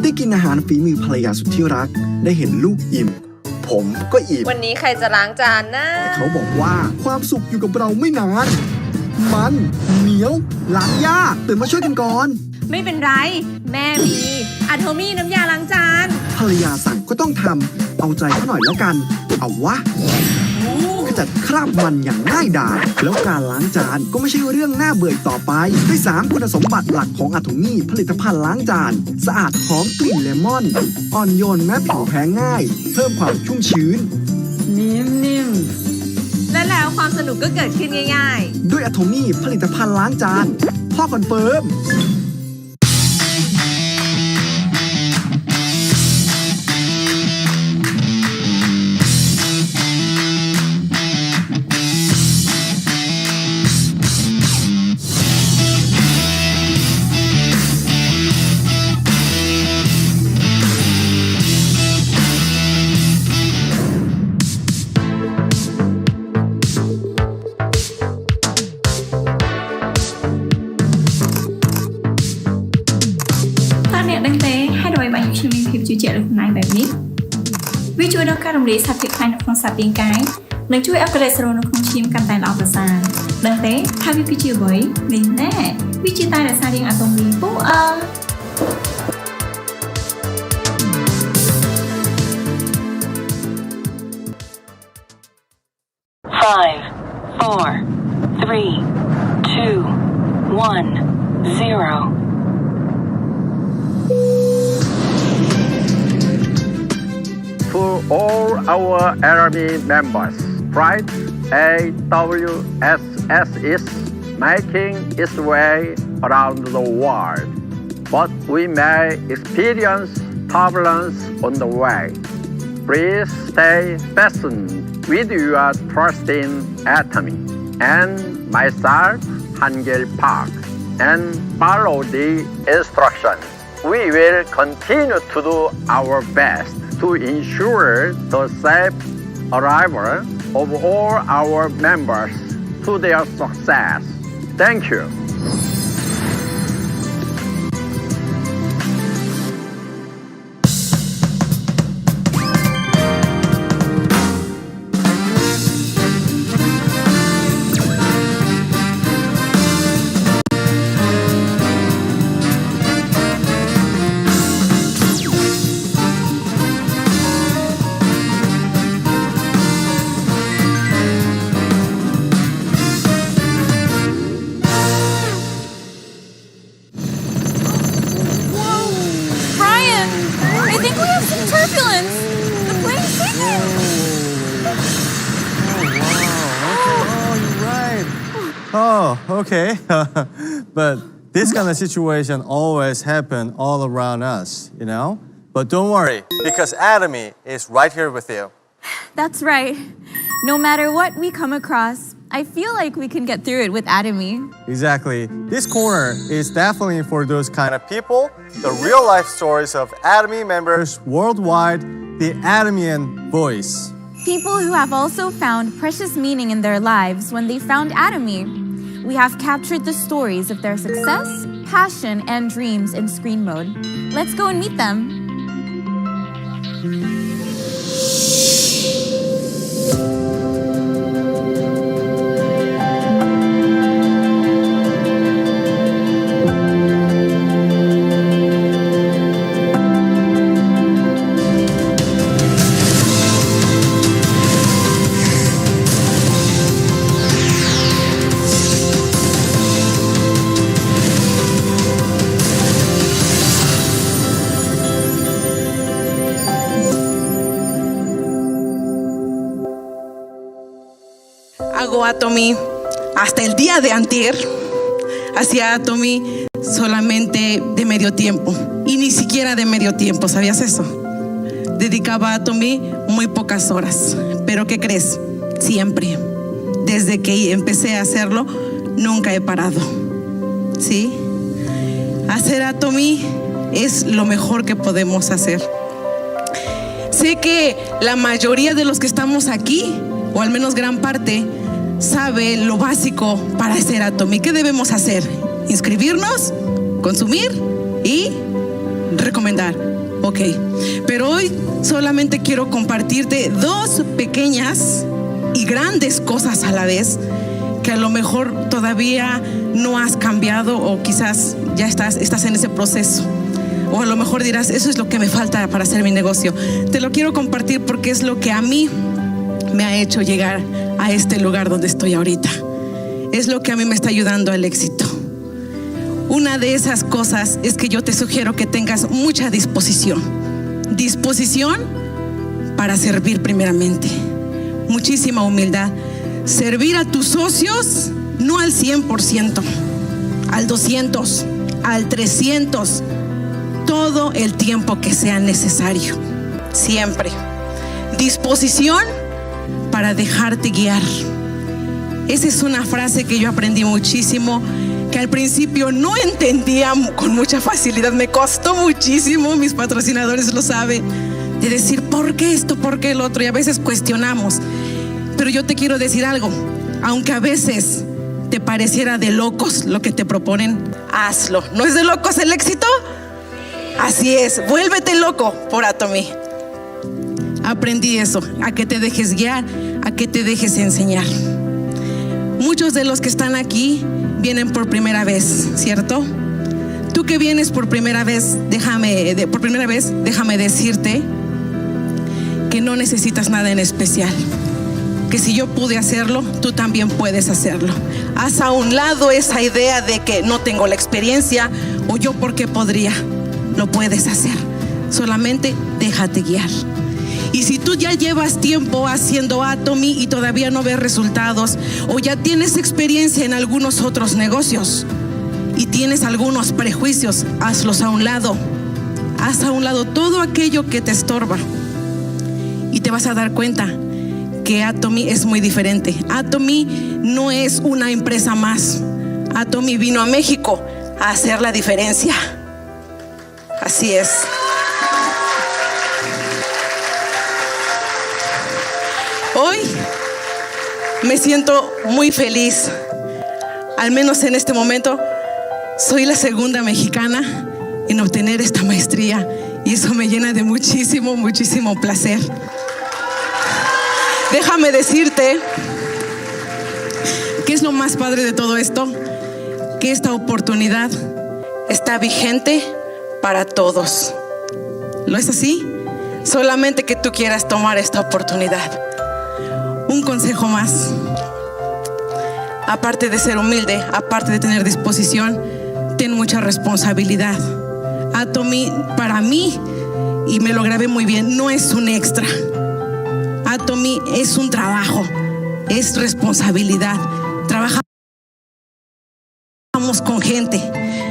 ได้กินอาหารฝีมือภรรยาสุดที่รักได้เห็นลูกอิ่มผมก็อิ่ม วันนี้ใครจะล้างจานนะ แต่เขาบอกว่าความสุขอยู่กับเราไม่นานมันเหนียวล้างยากตื่นมาช่วยกันก่อน ไม่เป็นไรแม่มีAtomyน้ำยาล้างจานภรรยาสั่งก็ต้องทำเอาใจเขาหน่อยแล้วกันเอาวะขจัดคราบมันอย่างง่ายดายแล้วการล้างจานก็ไม่ใช่เรื่องน่าเบื่อต่อไปด้วย3คุณสมบัติหลักของAtomyผลิตภัณฑ์ล้างจานสะอาดหอมกลิ่นเลมอนอ่อนโยนแม้ผิวแพ้ง่ายเพิ่มความชุ่มชื้นนิ่มๆและแล้วความสนุกก็เกิดขึ้นง่ายๆด้วย Atomy ผลิตภัณฑ์ล้างจานพ่อคอนเฟิร์มវាជួយដល់ការរំលាយសត្វភាគខ្លះនៅក្នុងសត្វរាងកាយនិងជួយឲ្យកូលេស្តេរ៉ុលនៅក្នុងឈាមកាន់តែល្អប្រសើរដឹងទេថាវាគឺជាអ្វីនេះណែវាជាតែរក្សារាងAtomyពូអើ 5 4 3 2 1 0 For all our Atomy members, Pride AWSS is making its way around the world, but we may experience turbulence on the way. Please stay fastened with your trust in Atomy and myself, Hangil Park. and follow the instructions. We will continue to do our best to ensure the safe arrival of all our members to their success. Thank you. Oh, okay. But this kind of situation always happen all around us, you know? But don't worry, because Atomy is right here with you. That's right. No matter what we come across, I feel like we can get through it with Atomy. Exactly. This corner is definitely for those kind of people, the real life stories of Atomy members worldwide, the Atomian voice. People who have also found precious meaning in their lives when they found Atomy. We have captured the stories of their success, passion, and dreams in screen mode. Let's go and meet them. Hago Atomy hasta el día de antier. Hacía Atomy solamente de medio tiempo y ni siquiera de medio tiempo, ¿sabías eso? Dedicaba a Atomy muy pocas horas, pero ¿qué crees? Siempre, desde que empecé a hacerlo, nunca he parado, ¿sí? Hacer Atomy es lo mejor que podemos hacer. Sé que la mayoría de los que estamos aquí, o al menos gran parte, sabe lo básico para hacer Atomy. ¿Qué debemos hacer? Inscribirnos, consumir y recomendar. Ok, pero hoy solamente quiero compartirte dos pequeñas y grandes cosas a la vez que a lo mejor todavía no has cambiado o quizás ya estás en ese proceso. O a lo mejor dirás, eso es lo que me falta para hacer mi negocio. Te lo quiero compartir porque es lo que a mí me ha hecho llegar a este lugar donde estoy ahorita. Es lo que a mí me está ayudando al éxito. Una de esas cosas es que yo te sugiero que tengas mucha disposición. Disposición para servir primeramente. Muchísima humildad. Servir a tus socios no al 100%, al 200, al 300, todo el tiempo que sea necesario. Siempre. Disposición para dejarte guiar. Esa es una frase que yo aprendí muchísimo, que al principio no entendía con mucha facilidad. Me costó muchísimo, mis patrocinadores lo saben, de decir ¿por qué esto? ¿Por qué el otro? Y a veces cuestionamos. Pero yo te quiero decir algo, aunque a veces te pareciera de locos lo que te proponen, hazlo. ¿No es de locos el éxito? Así es, vuélvete loco por Atomy. Aprendí eso, a que te dejes guiar, a que te dejes enseñar. Muchos de los que están aquí vienen por primera vez, ¿cierto? Tú que vienes por primera vez, déjame decirte que no necesitas nada en especial. Que si yo pude hacerlo, tú también puedes hacerlo. Haz a un lado esa idea de que no tengo la experiencia o yo por qué podría. Lo puedes hacer, solamente déjate guiar. Y si tú ya llevas tiempo haciendo Atomy y todavía no ves resultados, o ya tienes experiencia en algunos otros negocios y tienes algunos prejuicios, hazlos a un lado. Haz a un lado todo aquello que te estorba y te vas a dar cuenta que Atomy es muy diferente. Atomy no es una empresa más. Atomy vino a México a hacer la diferencia. Así es. Hoy me siento muy feliz. Al menos en este momento, soy la segunda mexicana en obtener esta maestría y eso me llena de muchísimo, muchísimo placer. Déjame decirte ¿qué es lo más padre de todo esto? Que esta oportunidad está vigente para todos. ¿Lo es así? Solamente que tú quieras tomar esta oportunidad. Un consejo más. Aparte de ser humilde, aparte de tener disposición, ten mucha responsabilidad. Atomy, para mí, y me lo grabé muy bien, no es un extra. Atomy es un trabajo, es responsabilidad. Trabajamos con gente.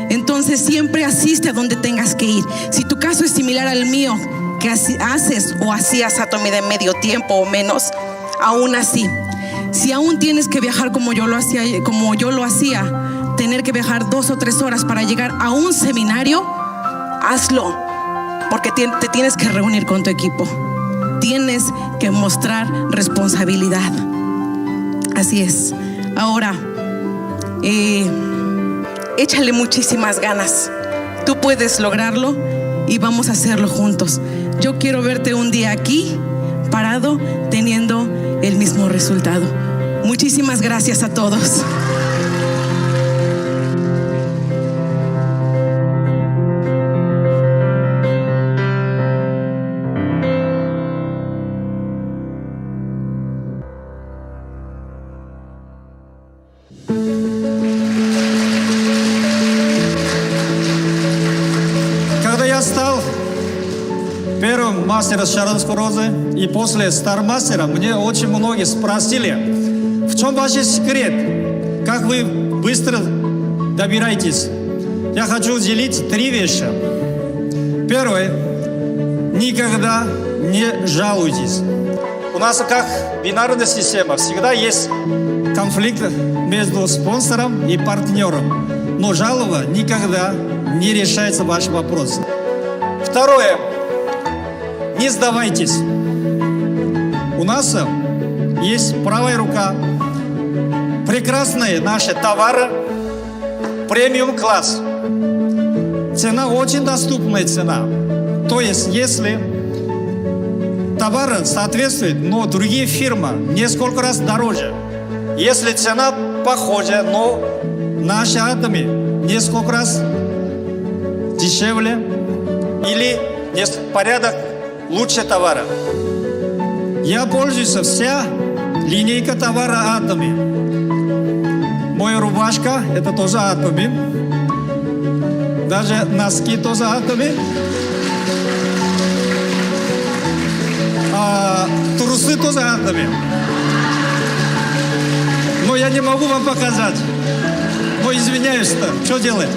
Entonces siempre asiste a donde tengas que ir. Si tu caso es similar al mío, que haces o hacías Atomy de medio tiempo o menos, aún así, si aún tienes que viajar como yo lo hacía, tener que viajar 2 o 3 horas para llegar a un seminario, hazlo, porque te tienes que reunir con tu equipo. Tienes que mostrar responsabilidad. Así es. Ahora, échale muchísimas ganas. Tú puedes lograrlo y vamos a hacerlo juntos. Yo quiero verte un día aquí, parado, teniendo el mismo resultado. Muchísimas gracias a todos. Первым мастером Шаронской розы и после стармастера мне очень многие спросили, в чем ваш секрет, как вы быстро добираетесь. Я хочу уделить 3 вещи. Первое, никогда не жалуйтесь. У нас как бинарная система, всегда есть конфликт между спонсором и партнером, но жалоба никогда не решается ваш вопрос. Второе, не сдавайтесь. У нас есть правая рука, прекрасные наши товары, премиум класс. Цена очень доступная цена. То есть, если товар соответствует, но другие фирмы несколько раз дороже. Если цена похожа, но наши Atomy несколько раз дешевле или порядок лучше товара. Я пользуюсь вся линейка товара Atomy. Моя рубашка – это тоже Atomy. Даже носки тоже Atomy. Трусы тоже Atomy. Но я не могу вам показать. Но извиняюсь-то, что делать?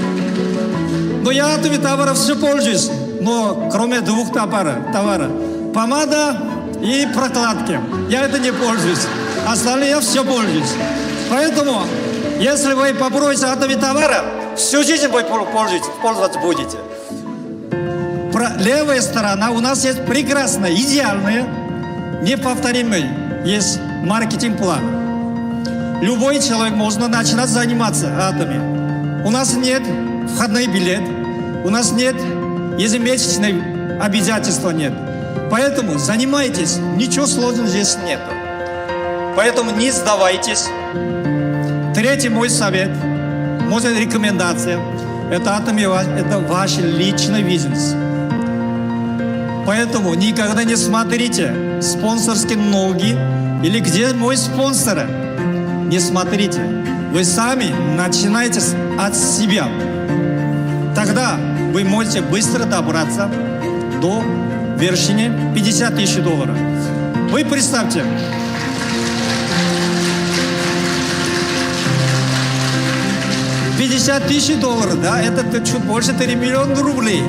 Но я Atomy товаров все пользуюсь. Но кроме 2 товаров. Помада и прокладки. Я это не пользуюсь. Остальные я все пользуюсь. Поэтому, если вы попробуете Atomy товара, всю жизнь вы пользоваться будете. Левая сторона у нас есть прекрасная, идеальная, неповторимый есть маркетинг-план. Любой человек может начинать заниматься Atomy. У нас нет входной билет, у нас нет ежемесячных обязательства нет. Поэтому занимайтесь, ничего сложного здесь нет. Поэтому не сдавайтесь. 3-й мой совет, моя рекомендация, это Atomy, это ваш личный бизнес. Поэтому никогда не смотрите спонсорские ноги или где мой спонсор. Не смотрите. Вы сами начинаете от себя. Тогда вы можете быстро добраться до вершины $50 000. Вы представьте, $50 000, да, это чуть больше 3 миллиона рублей.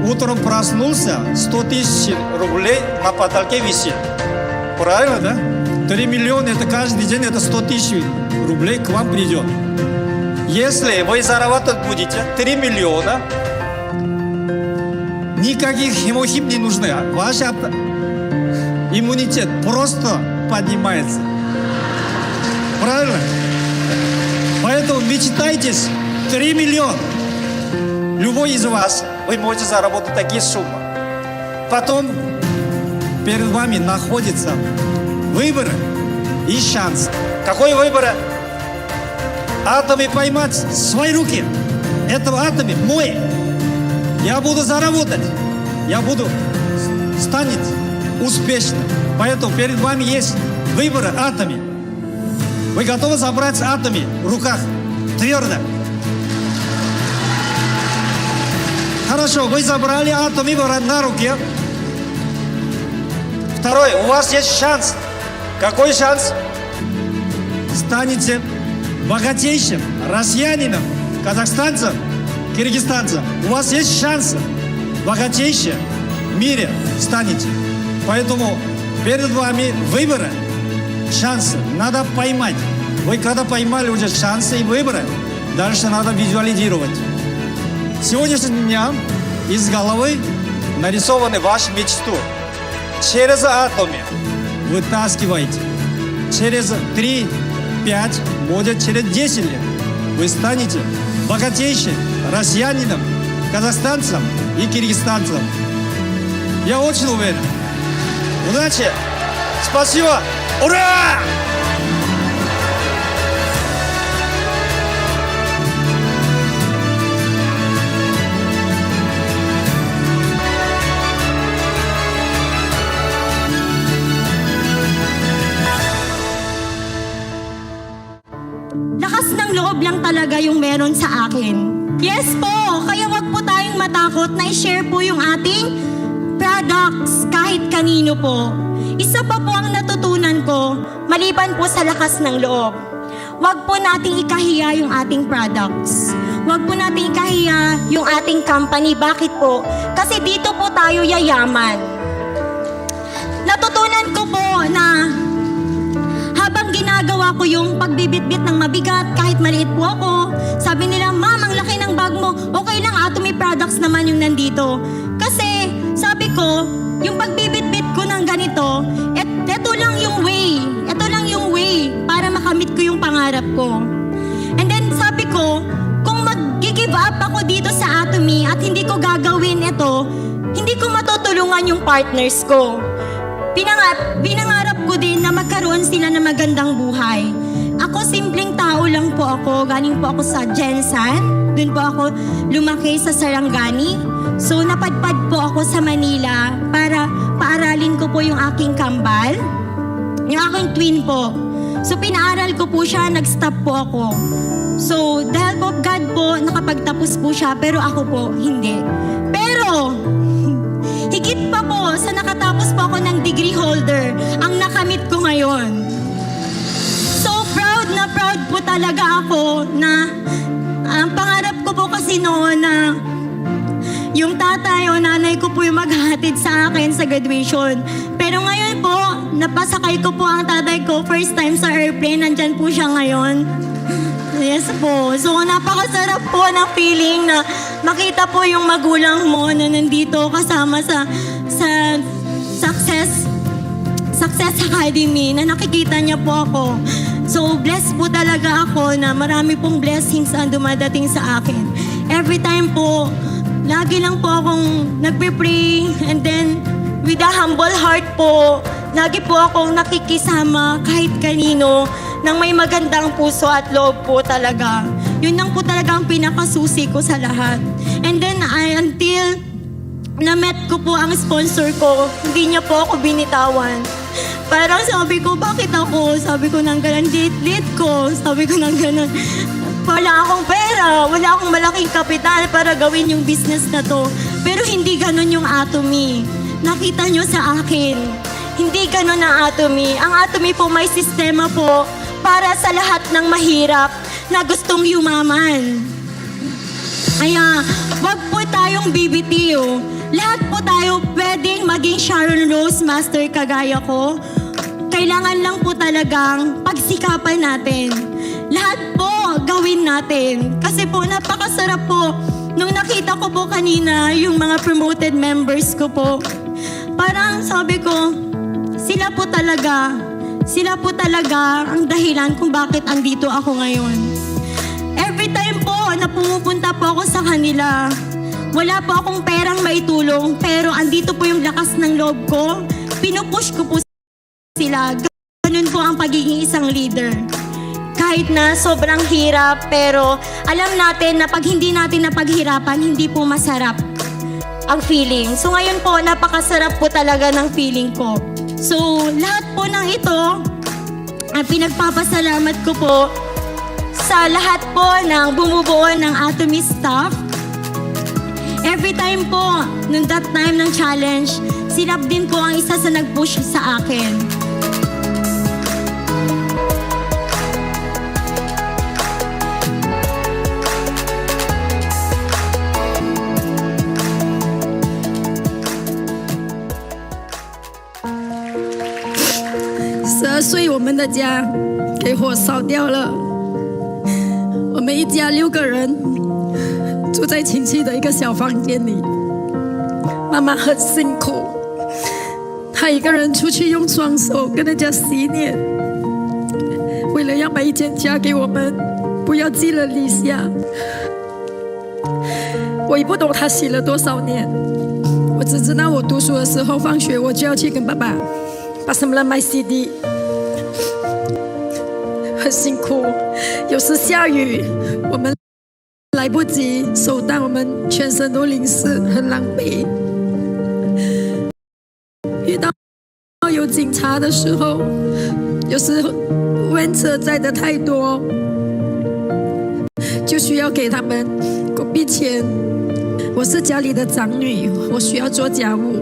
Утром проснулся, 100 000 рублей на потолке висит. Правильно, да? 3 миллиона это каждый день, это 100 тысяч рублей к вам придет. Если вы зарабатывать будете 3 миллиона, никаких химохим не нужны. Ваш иммунитет просто поднимается. Правильно? Поэтому мечтайтесь 3 миллиона. Любой из вас, вы можете заработать такие суммы. Потом перед вами находится выбор и шанс. Какой выбор? Atomy поймать в свои руки. Это Atomy мой. Я буду заработать. Я буду станет успешным. Поэтому перед вами есть выбор Atomy. Вы готовы забрать Atomy в руках? Твердо. Хорошо, вы забрали Atomy на руке. Второй, у вас есть шанс. Какой шанс? Станете богатейшим россиянином, казахстанцем, киргизстанцем. У вас есть шанс богатейшим в мире станете. Поэтому перед вами выборы, шансы. Надо поймать. Вы когда поймали уже шансы и выборы, дальше надо визуализировать. Сегодняшнего дня из головы нарисованы ваши мечты. Через Atomy вытаскивайте. Через 3, 5, может через 10 лет вы станете богатейшим россиянином, казахстанцем и киргизстанцем. Я очень уверен. Удачи! Спасибо! Ура! Lakas ng loob lang talaga yung meron sa akin. Yes po, kaya wag po tayong matakot na i-share po yung ating products kahit kanino po. Isa pa po ang natutunan ko, maliban po sa lakas ng loob. Wag po nating ikahiya yung ating products. Wag po nating ikahiya yung ating company. Bakit po? Kasi dito po tayo yayaman. Natutunan ko po na habang ginagawa ko yung pagbibitbit ng mabigat, kahit maliit po ako, sabi nila, "Ma'am, ang laki ng bag mo." Okay lang, Atomy products naman yung nandito. Kasi, sabi ko, yung pagbibitbit ko ng ganito, eto lang yung way. Eto lang yung way para makamit ko yung pangarap ko. And then, sabi ko, kung mag-give up ako dito sa Atomy at hindi ko gagawin ito, hindi ko matutulungan yung partners ko. Pinangarap ko din na magkaroon sila ng magandang buhay. Ako, simpleng tao lang po ako. Galing po ako sa Jensan. Doon po ako lumaki sa Sarangani. So, napadpad po ako sa Manila para paaralin ko po yung aking kambal. Yung aking twin po. So, pinaaral ko po siya. Nag-stop po ako. So, the help of God po, nakapagtapos po siya. Pero ako po, hindi. Pero, higit pa po sa nakatapos po ako ng degree holder ang nakamit ko ngayon. So proud po talaga ako na ang pangarap ko po kasi noon na yung tatay o nanay ko po yung maghahatid sa akin sa graduation. Pero ngayon po, napasakay ko po ang tatay ko first time sa airplane. Nandyan po siya ngayon. Yes po. So, napakasarap po ng feeling na makita po yung magulang mo na nandito kasama sa Success Academy na nakikita niya po ako. So, blessed po talaga ako na marami pong blessings ang dumadating sa akin. Every time po, lagi lang po akong nagpe-pray and then with a humble heart po, lagi po akong nakikisama kahit kanino nang may magandang puso at loob po talaga. Yun lang po talaga ang pinakasusi ko sa lahat. And then, until na-met ko po ang sponsor ko, hindi niya po ako binitawan. Parang sabi ko, bakit ako? Sabi ko nang ganun, lit ko. Sabi ko nang ganun, wala akong pera, wala akong malaking kapital para gawin yung business na to. Pero hindi ganun yung Atomy. Nakita nyo sa akin, hindi ganun ang Atomy. Ang Atomy po may sistema po para sa lahat ng mahirap na gustong yumaman. Kaya, wag po tayong bibitiw. Lahat po tayo pwedeng maging Sharon Rose Master kagaya ko. Kailangan lang po talagang pagsikapan natin. Lahat po gawin natin. Kasi po napakasarap po. Nung nakita ko po kanina yung mga promoted members ko po, parang sabi ko, sila po talaga ang dahilan kung bakit andito ako ngayon. Every time po na pumupunta po ako sa kanila, wala po akong perang maitulong, pero andito po yung lakas ng loob ko. Pinupush ko po sila. Ganun po ang pagiging isang leader. Kahit na sobrang hirap, pero alam natin na pag hindi natin napaghirapan, hindi po masarap ang feeling. So ngayon po, napakasarap po talaga ng feeling ko. So lahat po ng ito, ang pinagpapasalamat ko po sa lahat po ng bumubuo ng Atomy staff. Every time po, nung that time ng challenge, silap din po ang isa sa nag-push sa akin.12岁，我们的家给火烧掉了。我们一家6个人住在亲戚的一个小房间里，妈妈很辛苦，她一个人出去用双手跟人家洗脸，为了要买一间家给我们，不要寄了篱下。我也不懂她洗了多少年，我只知道我读书的时候，放学我就要去跟爸爸把什么人买 CD。很辛苦，有时下雨，我们来不及收单，我们全身都淋湿，很狼狈。遇到有警察的时候，有时问车载的太多，就需要给他们狗币钱。我是家里的长女，我需要做家务，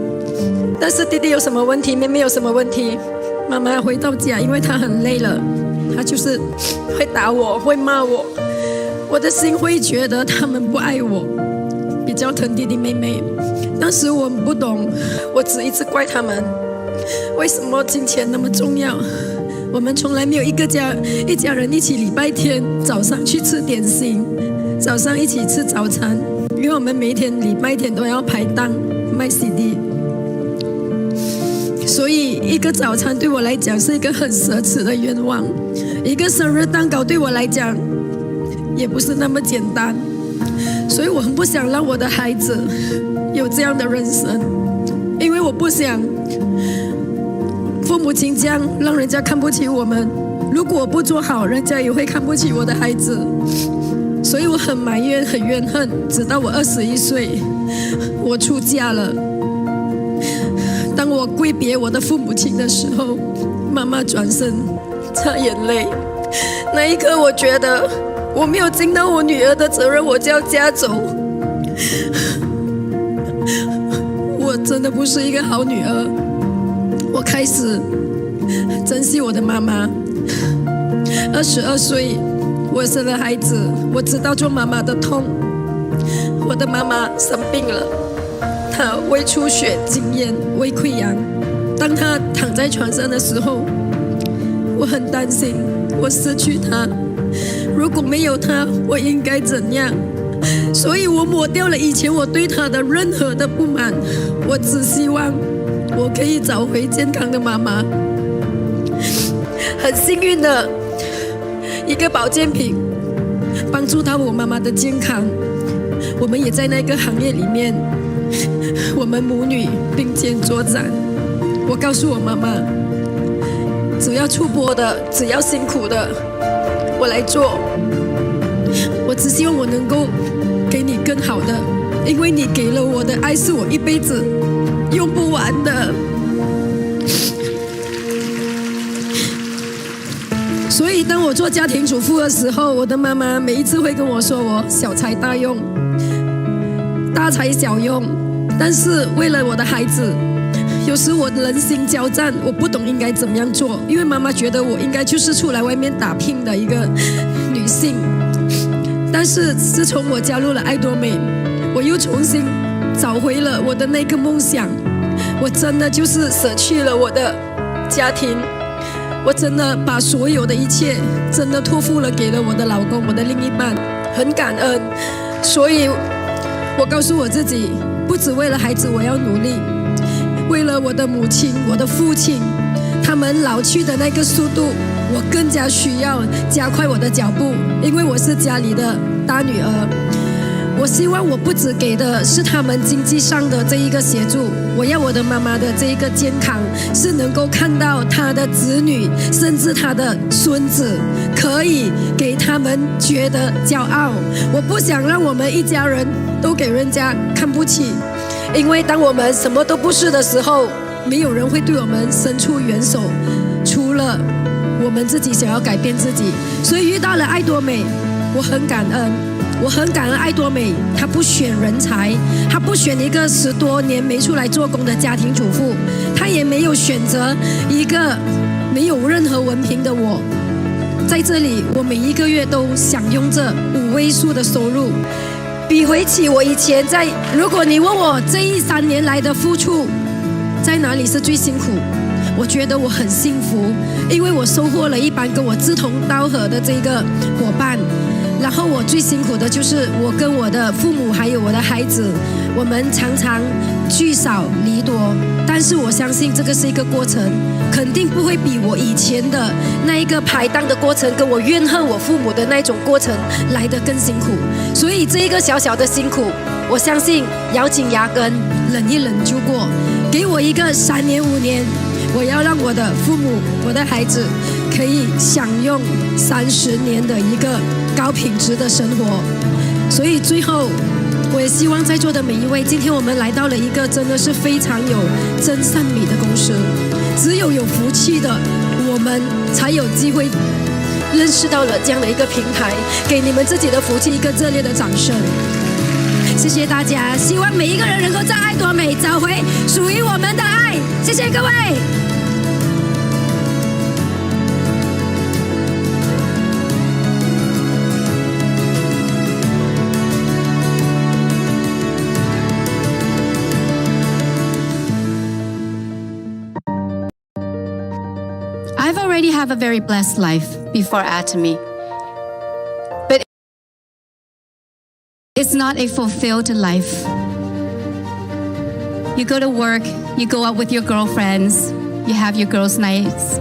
但是弟弟有什么问题，妹妹有什么问题，妈妈回到家，因为她很累了。他就是会打我，会骂我，我的心会觉得他们不爱我，比较疼弟弟妹妹。当时我不懂，我只一直怪他们，为什么金钱那么重要？我们从来没有一家人一起礼拜天早上去吃点心，早上一起吃早餐，因为我们每天礼拜天都要排档卖 CD。所以一个早餐对我来讲是一个很奢侈的愿望，一个生日蛋糕对我来讲也不是那么简单，所以我很不想让我的孩子有这样的人生，因为我不想父母亲这样让人家看不起我们，如果我不做好，人家也会看不起我的孩子，所以我很埋怨很怨恨，直到我21岁我出嫁了。当我跪别我的父母亲的时候，妈妈转身擦眼泪，那一刻我觉得我没有尽到我女儿的责任，我就要嫁走。我真的不是一个好女儿，我开始珍惜我的妈妈。22岁我生了孩子，我知道做妈妈的痛。我的妈妈生病了，她胃出血、经炎、胃溃疡。当她躺在床上的时候，我很担心我失去她。如果没有她，我应该怎样？所以我抹掉了以前我对她的任何的不满。我只希望我可以找回健康的妈妈。很幸运的一个保健品帮助到我妈妈的健康。我们也在那个行业里面，我们母女并肩作战。我告诉我妈妈，只要出播的，只要辛苦的，我来做。我只希望我能够给你更好的，因为你给了我的爱是我一辈子用不完的。所以当我做家庭主妇的时候，我的妈妈每一次会跟我说我小材大用，大材小用，但是为了我的孩子，有时我人心交战，我不懂应该怎么样做，因为妈妈觉得我应该就是出来外面打拼的一个女性。但是自从我加入了爱多美，我又重新找回了我的那个梦想。我真的就是舍去了我的家庭，我真的把所有的一切真的托付了给了我的老公，我的另一半，很感恩。所以我告诉我自己，不只为了孩子我要努力，为了我的母亲我的父亲他们老去的那个速度，我更加需要加快我的脚步，因为我是家里的大女儿。我希望我不只给的是他们经济上的这一个协助，我要我的妈妈的这一个健康是能够看到她的子女甚至她的孙子可以给他们觉得骄傲。我不想让我们一家人都给人家看不起，因为当我们什么都不是的时候，没有人会对我们伸出援手，除了我们自己想要改变自己。所以遇到了爱多美，我很感恩，我很感恩爱多美，她不选人才，她不选一个10多年没出来做工的家庭主妇，她也没有选择一个没有任何文凭的我。在这里，我每一个月都享用着5位数的收入，比回起我以前在，如果你问我这3年来的付出在哪里是最辛苦，我觉得我很幸福，因为我收获了一班跟我志同道合的这个伙伴。然后我最辛苦的就是我跟我的父母还有我的孩子，我们常常聚少离多，但是我相信这个是一个过程，肯定不会比我以前的那一个排档的过程跟我怨恨我父母的那种过程来得更辛苦。所以这一个小小的辛苦，我相信咬紧牙根忍一忍就过。给我一个3年5年，我要让我的父母我的孩子可以享用30年的一个高品质的生活。所以最后我也希望在座的每一位，今天我们来到了一个真的是非常有真善美的公司，只有有福气的我们才有机会认识到了这样的一个平台，给你们自己的福气一个热烈的掌声。谢谢大家，希望每一个人能够在爱多美找回属于我们的爱。谢谢各位。I've already have a very blessed life before Atomy, but it's not a fulfilled life. You go to work, you go out with your girlfriends, you have your girls' nights,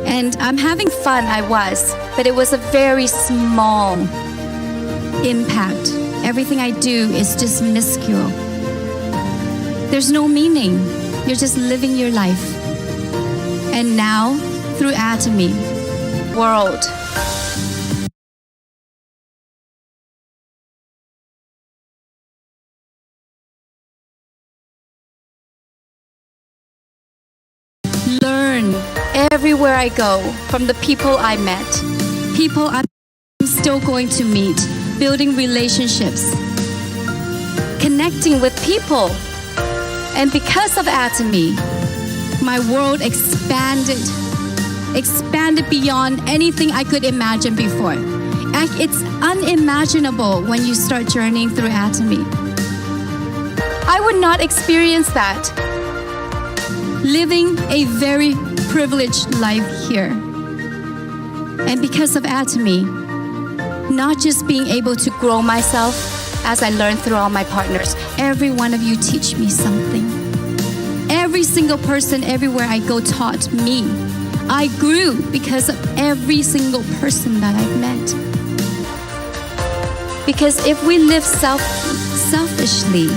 and I'm having fun, I was, but it was a very small impact. Everything I do is just minuscule. There's no meaning. You're just living your life. And now, through Atomy, world. Learn everywhere I go from the people I met, people I'm still going to meet, building relationships, connecting with people. And because of Atomy, my world expanded beyond anything I could imagine before. It's unimaginable when you start journeying through Atomy. I would not experience that living a very privileged life here. And because of Atomy, not just being able to grow myself as I learned through all my partners, every one of you teach me something. Every single person everywhere I go taught me. I grew because of every single person that I've met. Because if we live selfishly,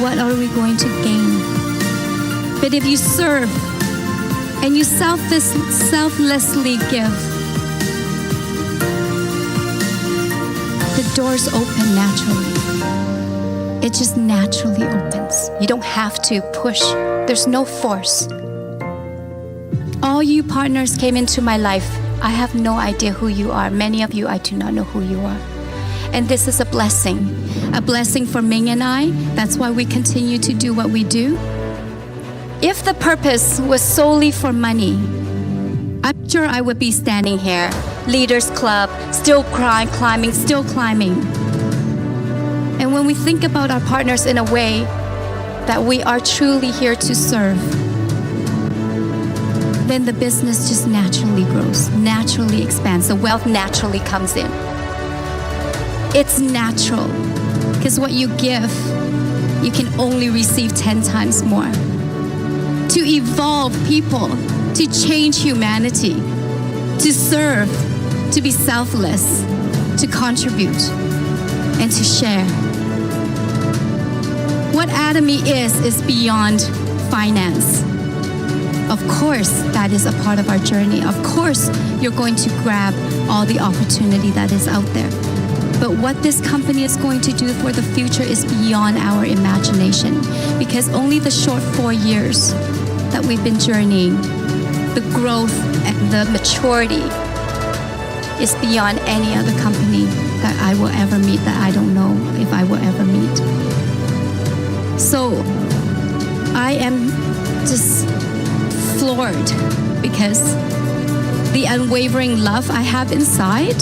what are we going to gain? But if you serve and you selflessly give, the doors open naturally. It just naturally opens. You don't have to push. There's no force. All you partners came into my life. I have no idea who you are. Many of you, I do not know who you are. And this is a blessing for Ming and I. That's why we continue to do what we do. If the purpose was solely for money, I'm sure I would be standing here, Leaders Club, still climbing. And when we think about our partners in a way that we are truly here to serve, then the business just naturally grows, naturally expands. The wealth naturally comes in. It's natural, because what you give, you can only receive 10 times more. To evolve people, to change humanity, to serve, to be selfless, to contribute, and to share. What Atomy is beyond finance. Of course, that is a part of our journey. Of course, you're going to grab all the opportunity that is out there. But what this company is going to do for the future is beyond our imagination, because only the short 4 years that we've been journeying, the growth and the maturity is beyond any other company that I will ever meet, that I don't know if I will ever meet. So I am just floored because the unwavering love I have inside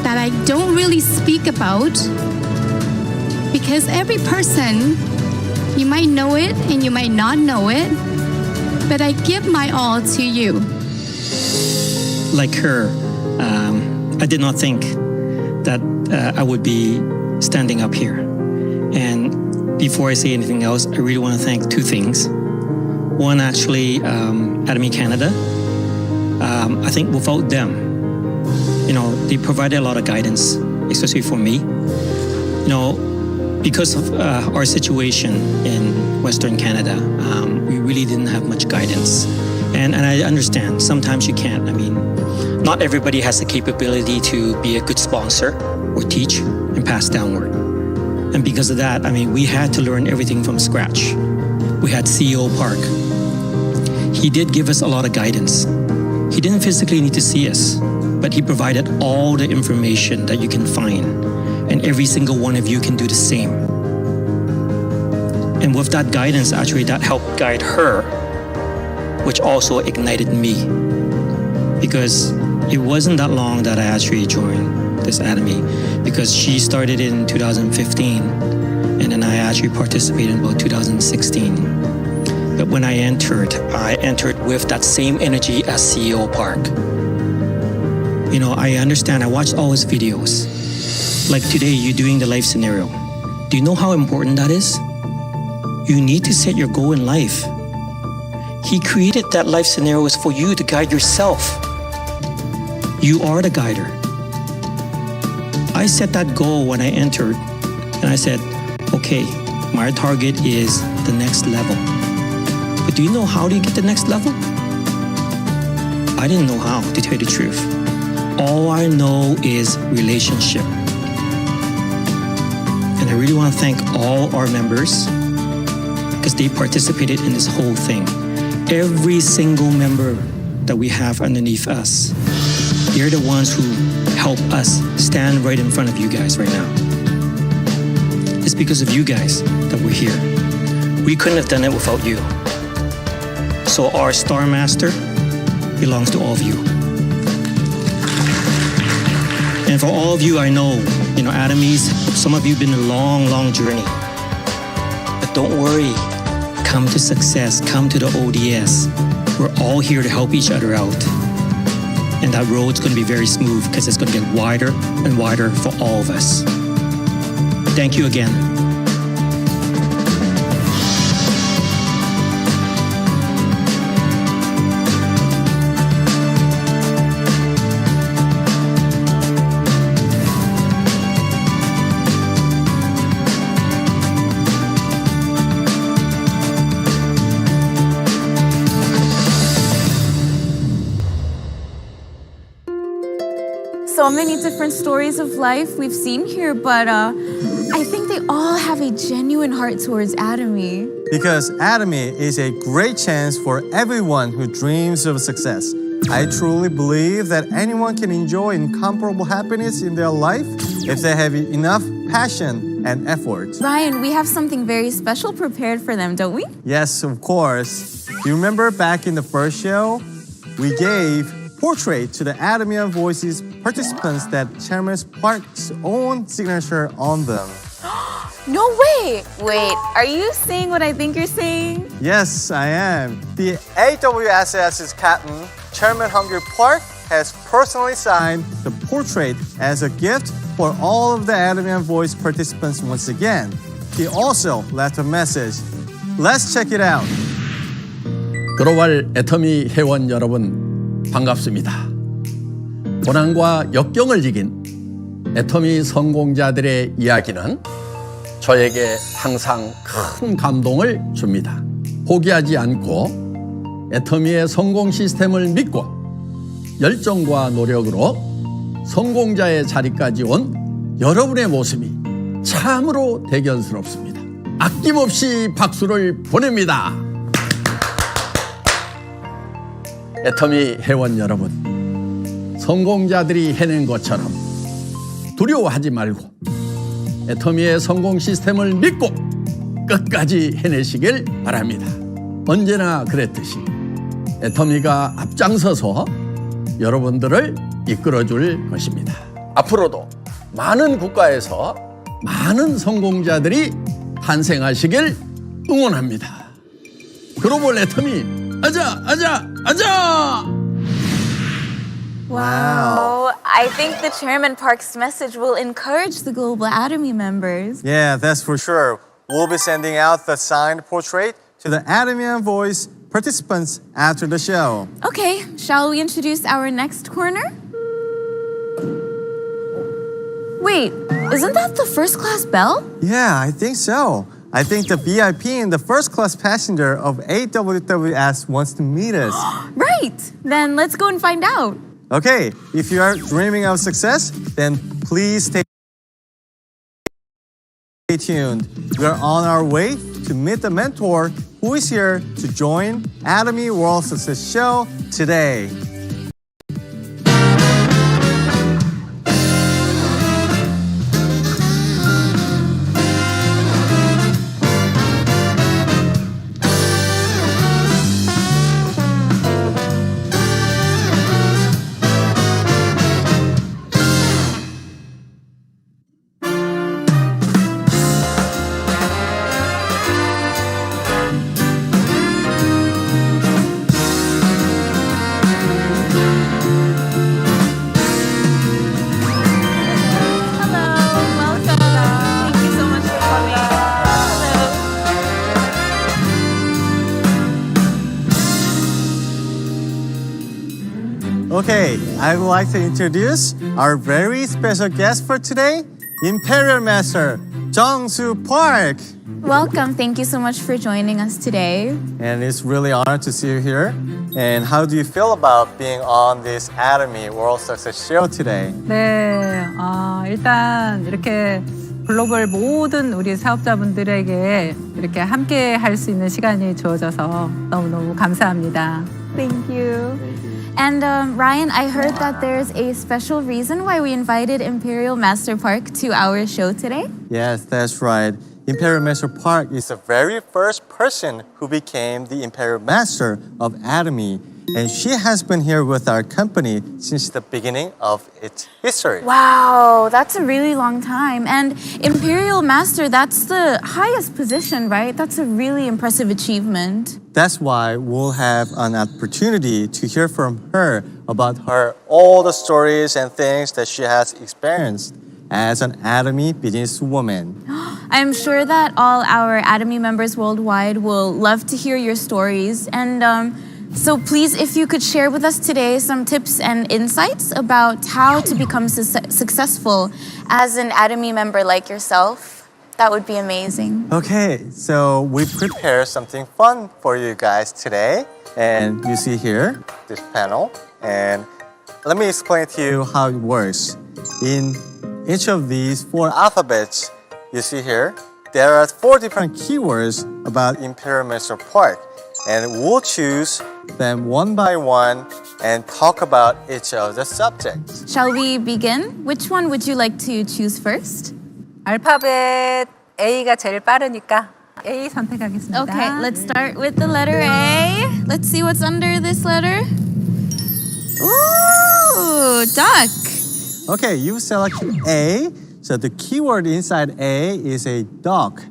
that I don't really speak about, because every person, you might know it and you might not know it, but I give my all to you. Like her, I did not think that I would be standing up here. And before I say anything else, I really want to thank two things. One, actually, Atomy Canada. I think without them, they provided a lot of guidance, especially for me. Because of our situation in Western Canada, we really didn't have much guidance. And I understand, sometimes you can't. Not everybody has the capability to be a good sponsor or teach and pass downward. And because of that, we had to learn everything from scratch. We had CEO Park. He did give us a lot of guidance. He didn't physically need to see us, but he provided all the information that you can find, and every single one of you can do the same. And with that guidance, actually, that helped guide her, which also ignited me. Because it wasn't that long that I actually joined this Atomy, because she started in 2015, and then I actually participated in about 2016. But when I entered with that same energy as CEO Park. I understand, I watched all his videos. Like today, you're doing the life scenario. Do you know how important that is? You need to set your goal in life. He created that life scenarios for you to guide yourself. You are the guider. I set that goal when I entered, and I said, okay, my target is the next level. But do you know how do you get the next level? I didn't know how, to tell you the truth. All I know is relationship. And I really want to thank all our members, because they participated in this whole thing. Every single member that we have underneath us, they're the ones who help us stand right in front of you guys right now. It's because of you guys that we're here. We couldn't have done it without you. So our Star Master belongs to all of you. And for all of you, I know, Atomys, some of you have been a long, long journey. But don't worry. Come to success. Come to the ODS. We're all here to help each other out. And that road's going to be very smooth, because it's going to get wider and wider for all of us. Thank you again. So many different stories of life we've seen here, but I think they all have a genuine heart towards Atomy. Because Atomy is a great chance for everyone who dreams of success. I truly believe that anyone can enjoy incomparable happiness in their life if they have enough passion and effort. Ryan, we have something very special prepared for them, don't we? Yes, of course. You remember back in the first show, we gave portrait to the Atomy of Voices participants that Chairman Park's own signature on them. No way! Wait, are you saying what I think you're saying? Yes, I am. The AWSS's captain, Chairman Hungry Park, has personally signed the portrait as a gift for all of the Atomy Voice participants once again. He also left a message. Let's check it out. 글로벌 애터미 회원 여러분 반갑습니다. 고난과 역경을 이긴 애터미 성공자들의 이야기는 저에게 항상 큰 감동을 줍니다. 포기하지 않고 애터미의 성공 시스템을 믿고 열정과 노력으로 성공자의 자리까지 온 여러분의 모습이 참으로 대견스럽습니다. 아낌없이 박수를 보냅니다. 애터미 회원 여러분, 성공자들이 해낸 것처럼 두려워하지 말고 애터미의 성공 시스템을 믿고 끝까지 해내시길 바랍니다. 언제나 그랬듯이 애터미가 앞장서서 여러분들을 이끌어줄 것입니다. 앞으로도 많은 국가에서 많은 성공자들이 탄생하시길 응원합니다. 글로벌 애터미 아자 아자 아자! Wow. I think the Chairman Park's message will encourage the Global Atomy members. Yeah, that's for sure. We'll be sending out the signed portrait to the Atomy Voice participants after the show. Okay, shall we introduce our next corner? Wait, isn't that the first class bell? Yeah, I think so. I think the VIP and the first class passenger of AWWS wants to meet us. Right! Then let's go and find out. Okay, if you are dreaming of success, then please stay tuned. We are on our way to meet the mentor who is here to join Atomy World Success Show today. Okay, I would like to introduce our very special guest for today, Imperial Master Jung-Soo Park. Welcome. Thank you so much for joining us today. And it's really an honor to see you here. And how do you feel about being on this Atomy World Success Show today? 네, 일단 이렇게 글로벌 모든 우리 사업자분들에게 이렇게 함께 할 수 있는 시간이 주어져서 너무너무 감사합니다. Thank you. And Ryan, I heard that there's a special reason why we invited Imperial Master Park to our show today. Yes, that's right. Imperial Master Park is the very first person who became the Imperial Master of Atomy. And she has been here with our company since the beginning of its history. Wow, that's a really long time. And Imperial Master, that's the highest position, right? That's a really impressive achievement. That's why we'll have an opportunity to hear from her about all the stories and things that she has experienced as an Atomy businesswoman. I'm sure that all our Atomy members worldwide will love to hear your stories. And so please, if you could share with us today some tips and insights about how to become successful as an Atomy member like yourself, that would be amazing. Okay, so we prepared something fun for you guys today. And you see here, this panel. And let me explain to you how it works. In each of these 4 alphabets, you see here, there are 4 different keywords about Imperial Master Park. And we'll choose them one by one and talk about each of the subjects. Shall we begin? Which one would you like to choose first? 알파벳 A가 제일 빠르니까 A 선택하겠습니다. Okay, let's start with the letter A. Let's see what's under this letter. Ooh, duck. Okay, you selected A. So the keyword inside A is a duck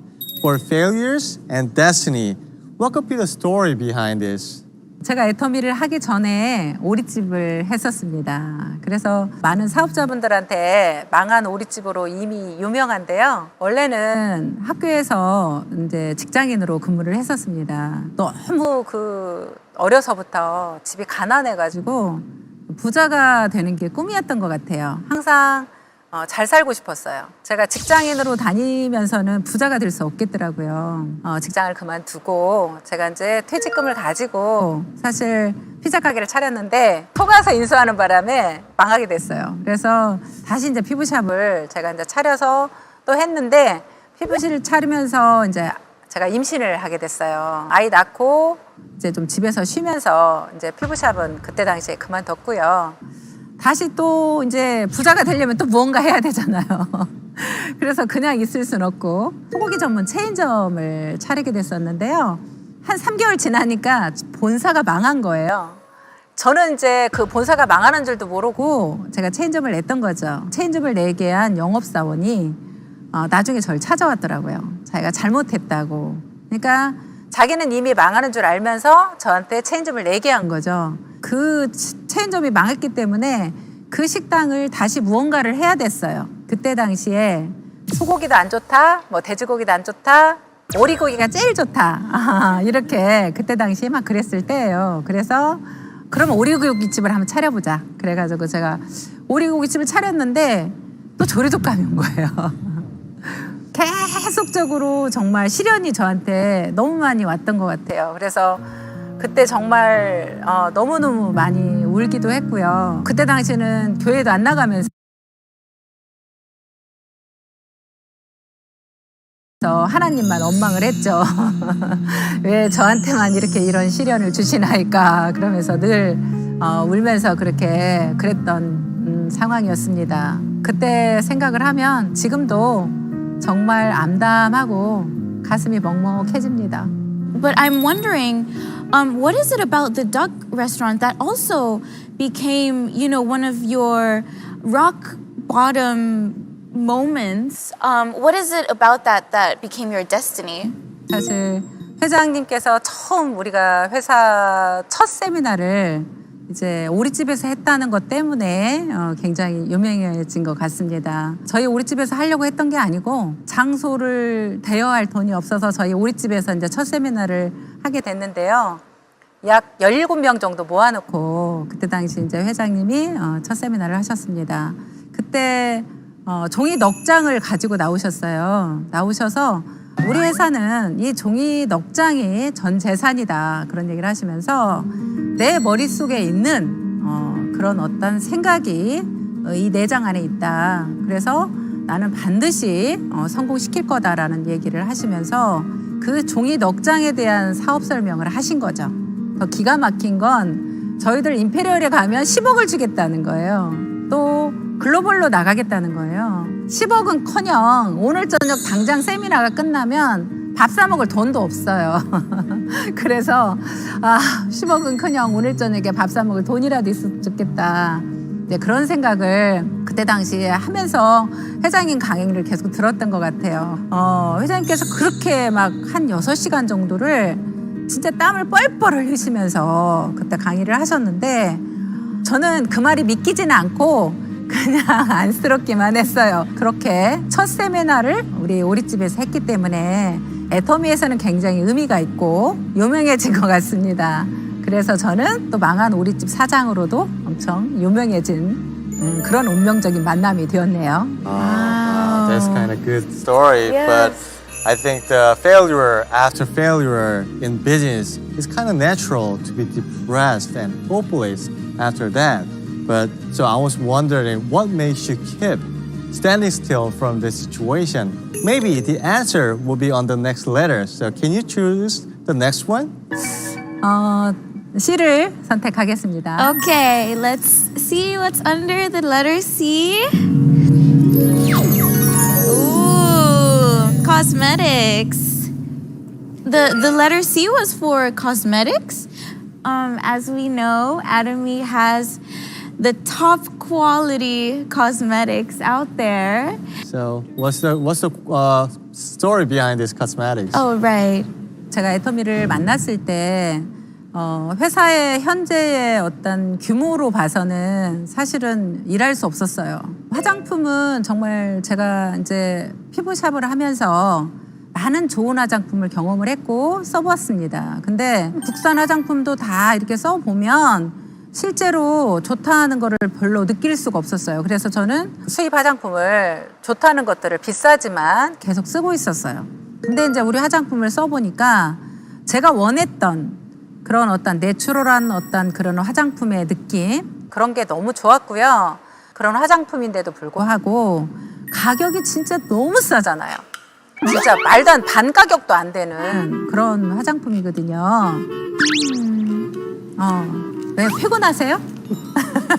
for failures and destiny. What could be the story behind this? 제가 애터미를 하기 전에 오리집을 했었습니다. 그래서 많은 사업자분들한테 망한 오리집으로 이미 유명한데요. 원래는 학교에서 이제 직장인으로 근무를 했었습니다. 너무 어려서부터 집이 가난해가지고 부자가 되는 게 꿈이었던 것 같아요. 항상 잘 살고 싶었어요. 제가 직장인으로 다니면서는 부자가 될 수 없겠더라고요. 직장을 그만두고 제가 이제 퇴직금을 가지고 사실 피자 가게를 차렸는데 속아서 인수하는 바람에 망하게 됐어요. 그래서 다시 이제 피부샵을 제가 이제 차려서 또 했는데 피부실 차리면서 이제 제가 임신을 하게 됐어요. 아이 낳고 이제 좀 집에서 쉬면서 이제 피부샵은 그때 당시에 그만뒀고요. 다시 또 이제 부자가 되려면 또 무언가 해야 되잖아요. 그래서 그냥 있을 순 없고 소고기 전문 체인점을 차리게 됐었는데요. 한 3개월 지나니까 본사가 망한 거예요. 저는 이제 그 본사가 망하는 줄도 모르고 제가 체인점을 냈던 거죠. 체인점을 내게 한 영업사원이 나중에 저를 찾아왔더라고요. 자기가 잘못했다고. 그러니까 자기는 이미 망하는 줄 알면서 저한테 체인점을 내게 한 거죠. 그 체인점이 망했기 때문에 그 식당을 다시 무언가를 해야 됐어요. 그때 당시에 소고기도 안 좋다, 뭐 돼지고기도 안 좋다, 오리고기가 제일 좋다. 이렇게 그때 당시에 막 그랬을 때예요. 그래서 그러면 오리고기집을 한번 차려보자. 그래가지고 제가 오리고기집을 차렸는데 또 조리독감이 온 거예요. 계속적으로 정말 시련이 저한테 너무 많이 왔던 것 같아요. 그래서 그때 정말 너무너무 많이 울기도 했고요. 그때 당시에는 교회도 안 나가면서 하나님만 원망을 했죠. 왜 저한테만 이렇게 이런 시련을 주시나이까 그러면서 늘 울면서 그랬던 상황이었습니다. 그때 생각을 하면 지금도 정말 암담하고 가슴이 먹먹해집니다. But I'm wondering, what is it about the duck restaurant that also became, one of your rock bottom moments? What is it about that became your destiny? 사실 회장님께서 처음 우리가 회사 첫 세미나를 이제 오리집에서 했다는 것 때문에 굉장히 유명해진 것 같습니다. 저희 오리집에서 하려고 했던 게 아니고 장소를 대여할 돈이 없어서 저희 오리집에서 이제 첫 세미나를 하게 됐는데요. 약 17명 정도 모아놓고 그때 당시 이제 회장님이 첫 세미나를 하셨습니다. 그때 종이 넉 장을 가지고 나오셨어요. 나오셔서 우리 회사는 이 종이 넉 장이 전 재산이다 그런 얘기를 하시면서 내 머릿속에 있는 그런 어떤 생각이 이 4장 안에 있다. 그래서 나는 반드시 성공시킬 거다라는 얘기를 하시면서 그 종이 넉 장에 대한 사업 설명을 하신 거죠. 더 기가 막힌 건 저희들 임페리얼에 가면 10억을 주겠다는 거예요. 또 글로벌로 나가겠다는 거예요. 10억은커녕 오늘 저녁 당장 세미나가 끝나면 밥 사 먹을 돈도 없어요. 그래서 10억은커녕 오늘 저녁에 밥 사 먹을 돈이라도 있으면 좋겠다. 이제 그런 생각을 그때 당시에 하면서 회장님 강의를 계속 들었던 것 같아요. 회장님께서 그렇게 막 한 6시간 정도를 진짜 땀을 뻘뻘 흘리시면서 그때 강의를 하셨는데 저는 그 말이 믿기지는 않고 그냥 안쓰럽기만 했어요. 그렇게 첫 세미나를 우리 오리집에서 했기 때문에 애터미에서는 굉장히 의미가 있고 유명해진 것 같습니다. 그래서 저는 또 망한 오리집 사장으로도 엄청 유명해진 그런 운명적인 만남이 되었네요. That's kind of good story, Yes. but I think the failure after failure in business is kind of natural to be depressed and hopeless after that. But so I was wondering what makes you keep standing still from this situation? Maybe the answer will be on the next letter. So can you choose the next one? C를 선택하겠습니다. Okay, let's see what's under the letter C. Ooh, cosmetics. The letter C was for cosmetics. As we know, Atomy has the top quality cosmetics out there. So what's the story behind this cosmetics? Oh, right. 제가 애터미를 만났을 때 회사의 현재의 어떤 규모로 봐서는 사실은 일할 수 없었어요. 화장품은 정말 제가 이제 피부샵을 하면서 많은 좋은 화장품을 경험을 했고 써보았습니다. 근데 국산 화장품도 다 이렇게 써보면 실제로 좋다는 거를 별로 느낄 수가 없었어요. 그래서 저는 수입 화장품을 좋다는 것들을 비싸지만 계속 쓰고 있었어요. 근데 이제 우리 화장품을 써보니까 제가 원했던 그런 어떤 내추럴한 어떤 그런 화장품의 느낌 그런 게 너무 좋았고요. 그런 화장품인데도 불구하고 가격이 진짜 너무 싸잖아요. 진짜 말도 반 가격도 안 되는 그런 화장품이거든요. 왜 피곤하세요?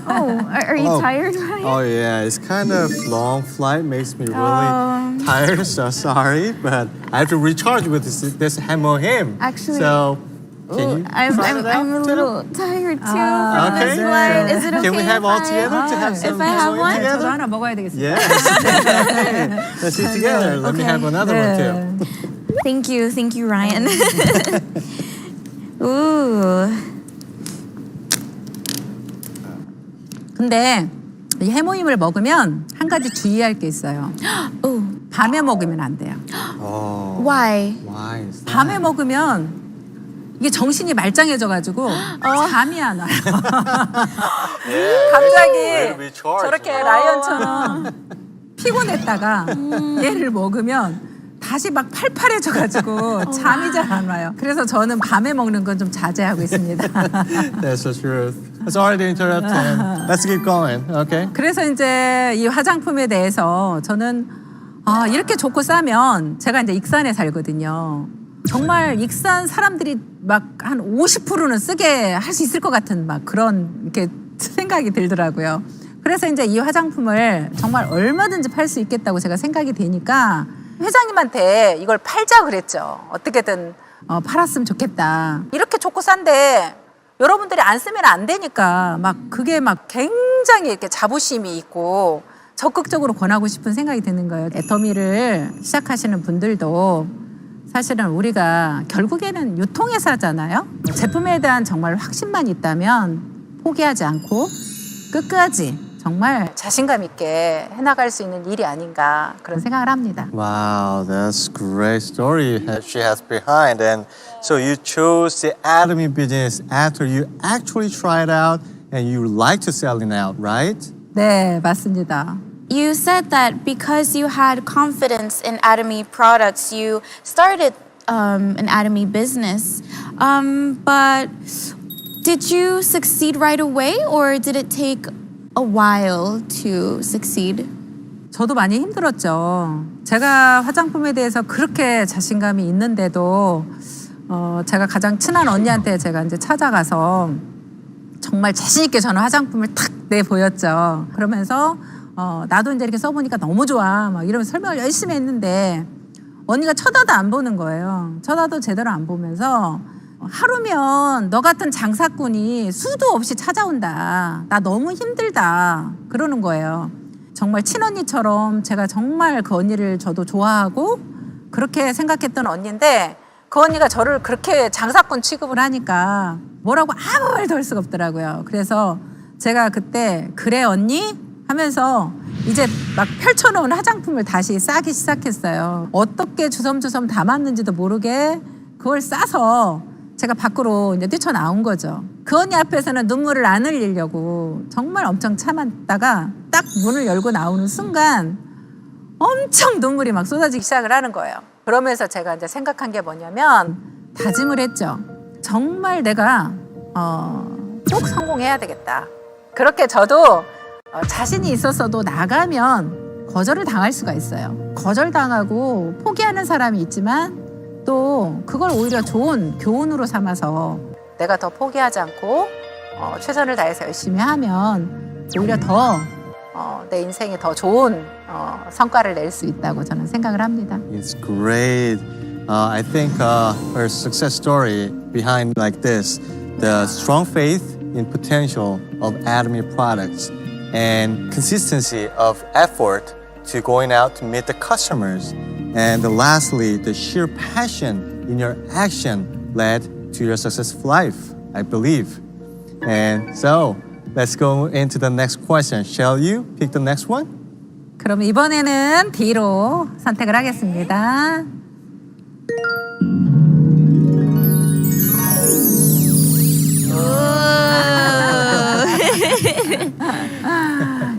Oh, are you tired, Ryan? Oh yeah, it's kind of long flight makes me really tired. So sorry, but I have to recharge with this him. Actually, so can you I'm a little tired too from this flight. Is it okay? Can we have all if together to have some if I have one? together? 저도 하나 먹어야 되겠습니다. Yes. Let's eat together. Let me have another one too. Thank you, Ryan. Ooh. 근데 이 해모임을 먹으면 한 가지 주의할 게 있어요. 밤에 먹으면 안 돼요. Why? Why is that? 밤에 먹으면 이게 정신이 말짱해져가지고 잠이 안 와요. 갑자기 저렇게 라이언처럼 피곤했다가 얘를 먹으면 다시 막 팔팔해져가지고 잠이 잘 안 와요. 그래서 저는 밤에 먹는 건 좀 자제하고 있습니다. That's the truth. Sorry to interrupt. Let's keep going. Okay. 그래서 이제 이 화장품에 대해서 저는 이렇게 좋고 싸면 제가 이제 익산에 살거든요. 정말 익산 사람들이 막 한 50%는 쓰게 할 수 있을 것 같은 막 그런 이렇게 생각이 들더라고요. 그래서 이제 이 화장품을 정말 얼마든지 팔 수 있겠다고 제가 생각이 되니까 회장님한테 이걸 팔자 그랬죠. 어떻게든 팔았으면 좋겠다. 이렇게 좋고 싼데 여러분들이 안 쓰면 안 되니까 막 그게 막 굉장히 이렇게 자부심이 있고 적극적으로 권하고 싶은 생각이 드는 거예요. 애터미를 시작하시는 분들도 사실은 우리가 결국에는 유통회사잖아요. 제품에 대한 정말 확신만 있다면 포기하지 않고 끝까지 정말 자신감 있게 해나갈 수 있는 일이 아닌가 그런 생각을 합니다. Wow, that's great story that she has behind. And so you chose the Atomy business after you actually tried out and you like to sell it out, right? 네, 맞습니다. You said that because you had confidence in Atomy products, you started an Atomy business. But did you succeed right away, or did it take a while to succeed? 저도 많이 힘들었죠. 제가 화장품에 대해서 그렇게 자신감이 있는데도 제가 가장 친한 언니한테 제가 이제 찾아가서 정말 자신 있게 저는 화장품을 탁 내보였죠. 그러면서 나도 이제 이렇게 써보니까 너무 좋아 막 이러면서 설명을 열심히 했는데 언니가 쳐다도 안 보는 거예요. 쳐다도 제대로 안 보면서 하루면 너 같은 장사꾼이 수도 없이 찾아온다. 나 너무 힘들다. 그러는 거예요. 정말 친언니처럼 제가 정말 그 언니를 저도 좋아하고 그렇게 생각했던 언니인데 그 언니가 저를 그렇게 장사꾼 취급을 하니까 뭐라고 아무 말도 할 수가 없더라고요. 그래서 제가 그때 그래 언니? 하면서 이제 막 펼쳐놓은 화장품을 다시 싸기 시작했어요. 어떻게 주섬주섬 담았는지도 모르게 그걸 싸서 제가 밖으로 이제 뛰쳐나온 거죠. 그 언니 앞에서는 눈물을 안 흘리려고 정말 엄청 참았다가 딱 문을 열고 나오는 순간 엄청 눈물이 막 쏟아지기 시작을 하는 거예요. 그러면서 제가 이제 생각한 게 뭐냐면 다짐을 했죠. 정말 내가 꼭 성공해야 되겠다. 그렇게 저도 자신이 있었어도 나가면 거절을 당할 수가 있어요. 거절당하고 포기하는 사람이 있지만 또 그걸 오히려 좋은 교훈으로 삼아서 내가 더 포기하지 않고 최선을 다해서 열심히 하면 오히려 더 내 인생에 더 좋은 성과를 낼 수 있다고 저는 생각을 합니다. It's great. I think her success story behind like this, the strong faith in potential of Atomy products and consistency of effort to going out to meet the customers. And lastly, the sheer passion in your action led to your successful life, I believe. And so, let's go into the next question. Shall you pick the next one? 그럼 이번에는 D로 선택을 하겠습니다.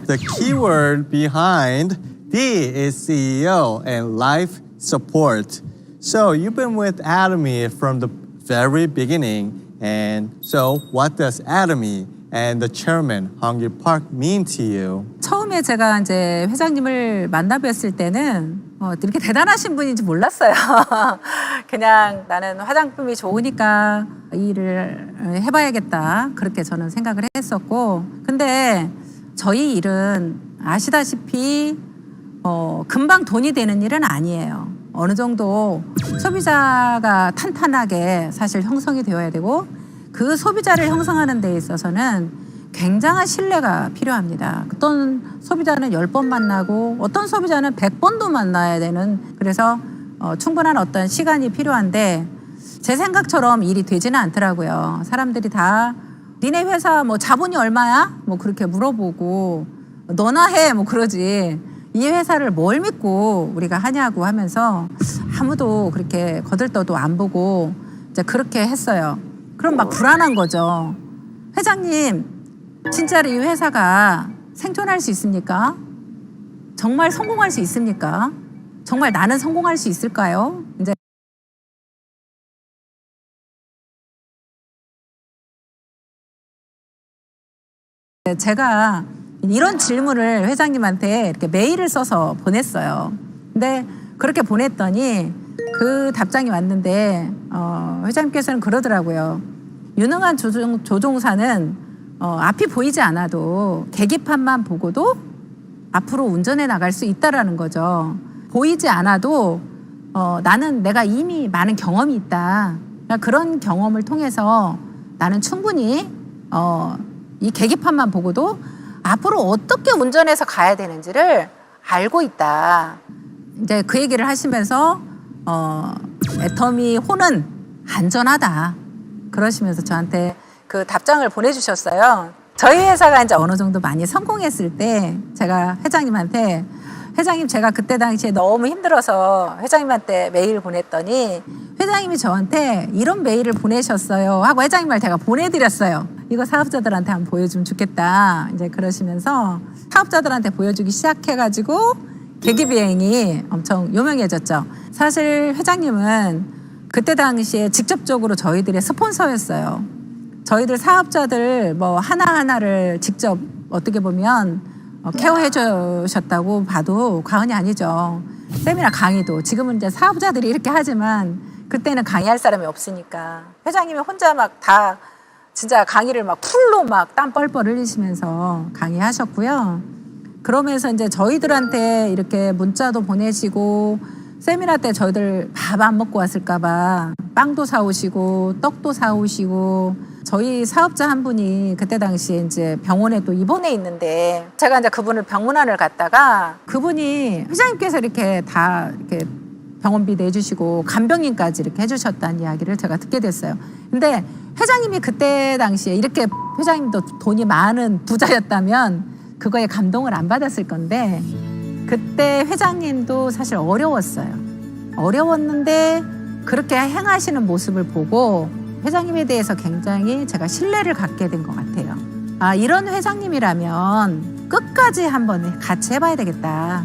The keyword behind D is CEO and life support. So you've been with Atomy from the very beginning. And so what does Atomy and the chairman, Hong Park, mean to you? 처음에 제가 이제 회장님을 만나 뵀을 때는 이렇게 대단하신 분인지 몰랐어요. 그냥 나는 화장품이 좋으니까 이 일을 해봐야겠다. 그렇게 저는 생각을 했었고. 근데 저희 일은 아시다시피 금방 돈이 되는 일은 아니에요. 어느 정도 소비자가 탄탄하게 사실 형성이 되어야 되고 그 소비자를 형성하는 데 있어서는 굉장한 신뢰가 필요합니다. 어떤 소비자는 10번 만나고 어떤 소비자는 100번도 만나야 되는 그래서 충분한 어떤 시간이 필요한데 제 생각처럼 일이 되지는 않더라고요. 사람들이 다 니네 회사 뭐 자본이 얼마야? 뭐 그렇게 물어보고 너나 해 뭐 그러지 이 회사를 뭘 믿고 우리가 하냐고 하면서 아무도 그렇게 거들떠도 안 보고 이제 그렇게 했어요. 그럼 막 불안한 거죠. 회장님, 진짜로 이 회사가 생존할 수 있습니까? 정말 성공할 수 있습니까? 정말 나는 성공할 수 있을까요? 이제 제가 이런 질문을 회장님한테 이렇게 메일을 써서 보냈어요. 근데 그렇게 보냈더니 그 답장이 왔는데 회장님께서는 그러더라고요. 유능한 조종사는 앞이 보이지 않아도 계기판만 보고도 앞으로 운전해 나갈 수 있다라는 거죠. 보이지 않아도 나는 내가 이미 많은 경험이 있다. 그런 경험을 통해서 나는 충분히 이 계기판만 보고도 앞으로 어떻게 운전해서 가야 되는지를 알고 있다. 이제 그 얘기를 하시면서 애터미 호는 안전하다. 그러시면서 저한테 그 답장을 보내주셨어요. 저희 회사가 이제 어느 정도 많이 성공했을 때 제가 회장님한테 회장님 제가 그때 당시에 너무 힘들어서 회장님한테 메일 보냈더니 회장님이 저한테 이런 메일을 보내셨어요 하고 회장님 말 제가 보내드렸어요. 이거 사업자들한테 한번 보여주면 좋겠다. 이제 그러시면서 사업자들한테 보여주기 시작해가지고 계기비행이 엄청 유명해졌죠. 사실 회장님은 그때 당시에 직접적으로 저희들의 스폰서였어요. 저희들 사업자들 뭐 하나하나를 직접 어떻게 보면 케어해 주셨다고 봐도 과언이 아니죠. 세미나 강의도 지금은 이제 사업자들이 이렇게 하지만 그때는 강의할 사람이 없으니까 회장님이 혼자 막 다 진짜 강의를 막 풀로 막 땀 뻘뻘 흘리시면서 강의하셨고요. 그러면서 이제 저희들한테 이렇게 문자도 보내시고 세미나 때 저희들 밥 안 먹고 왔을까 봐 빵도 사오시고 떡도 사오시고 저희 사업자 한 분이 그때 당시에 이제 병원에 또 입원해 있는데 제가 이제 그분을 병문안을 갔다가 그분이 회장님께서 이렇게 다 이렇게 병원비 내주시고 간병인까지 이렇게 해주셨다는 이야기를 제가 듣게 됐어요. 근데 회장님이 그때 당시에 이렇게 회장님도 돈이 많은 부자였다면 그거에 감동을 안 받았을 건데 그때 회장님도 사실 어려웠어요. 어려웠는데 그렇게 행하시는 모습을 보고 회장님에 대해서 굉장히 제가 신뢰를 갖게 된 것 같아요. 아, 이런 회장님이라면 끝까지 한번 같이 해봐야 되겠다.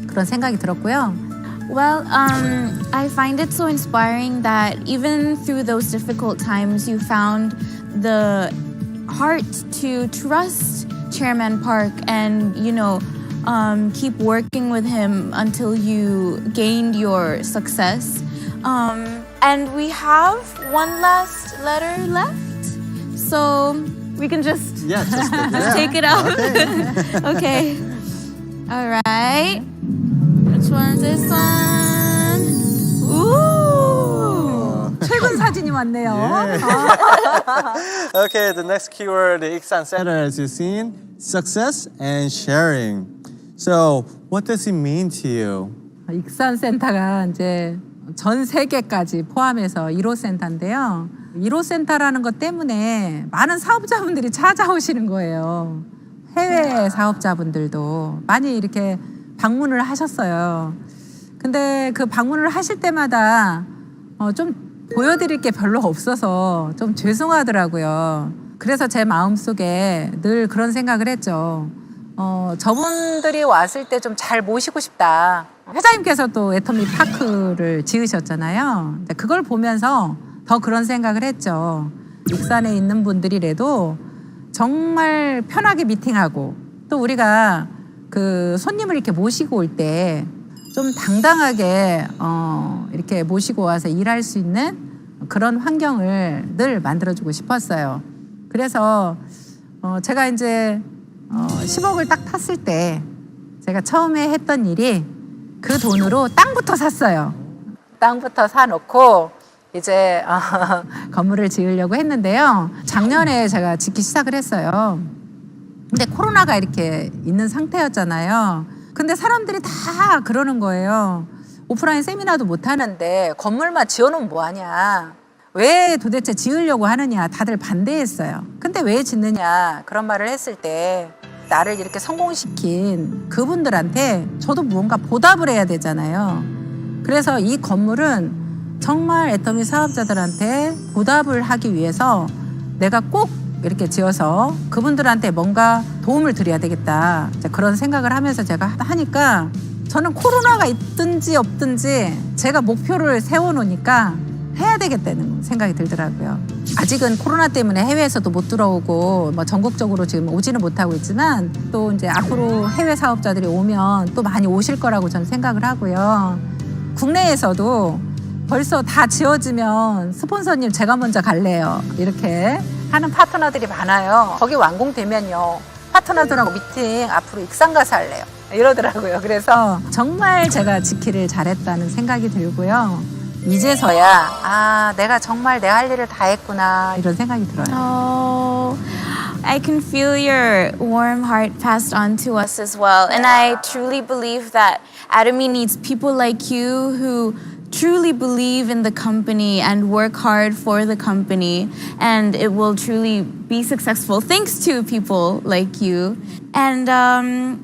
그런 생각이 들었고요. Well, I find it so inspiring that even through those difficult times, you found the heart to trust Chairman Park and, you know, keep working with him until you gained your success. And we have one last letter left, so we can just, take it out. Okay. All right. Which one's this one? Ooh. 최근 사진이 왔네요. Okay, the next keyword, the 익산 center, as you've seen, success and sharing. So, what does it mean to you? 익산센터가 이제 전 세계까지 포함해서 1호 센터인데요. 1호 센터라는 것 때문에 많은 사업자분들이 찾아오시는 거예요. 해외 사업자분들도 많이 이렇게 방문을 하셨어요. 근데 그 방문을 하실 때마다 좀 보여드릴 게 별로 없어서 좀 죄송하더라고요. 그래서 제 마음속에 늘 그런 생각을 했죠. 저분들이 왔을 때 좀 잘 모시고 싶다. 회장님께서 또 애터미 파크를 지으셨잖아요. 그걸 보면서 더 그런 생각을 했죠. 익산에 있는 분들이라도 정말 편하게 미팅하고 또 우리가 그 손님을 이렇게 모시고 올 때 좀 당당하게 이렇게 모시고 와서 일할 수 있는 그런 환경을 늘 만들어주고 싶었어요. 그래서 제가 이제 10억을 딱 탔을 때 제가 처음에 했던 일이 그 돈으로 땅부터 샀어요. 땅부터 사놓고 이제 건물을 지으려고 했는데요. 작년에 제가 짓기 시작을 했어요. 근데 코로나가 이렇게 있는 상태였잖아요. 근데 사람들이 다 그러는 거예요. 오프라인 세미나도 못 하는데 건물만 지어놓으면 뭐하냐. 왜 도대체 지으려고 하느냐. 다들 반대했어요. 근데 왜 짓느냐. 그런 말을 했을 때 나를 이렇게 성공시킨 그분들한테 저도 무언가 보답을 해야 되잖아요. 그래서 이 건물은 정말 애터미 사업자들한테 보답을 하기 위해서 내가 꼭 이렇게 지어서 그분들한테 뭔가 도움을 드려야 되겠다. 그런 생각을 하면서 제가 하니까 저는 코로나가 있든지 없든지 제가 목표를 세워놓으니까 해야 되겠다는 생각이 들더라고요. 아직은 코로나 때문에 해외에서도 못 들어오고 뭐 전국적으로 지금 오지는 못하고 있지만 또 이제 앞으로 해외 사업자들이 오면 또 많이 오실 거라고 저는 생각을 하고요. 국내에서도 벌써 다 지어지면 스폰서님 제가 먼저 갈래요. 이렇게 하는 파트너들이 많아요. 거기 완공되면요. 파트너들하고 미팅 앞으로 익산 가서 할래요. 이러더라고요. 그래서 정말 제가 지키를 잘했다는 생각이 들고요. 이제서야 내가 정말 내 할 일을 다 했구나 이런 생각이 들어요. I can feel your warm heart passed on to us as well. And I truly believe that Atomy needs people like you who truly believe in the company and work hard for the company, and it will truly be successful thanks to people like you. And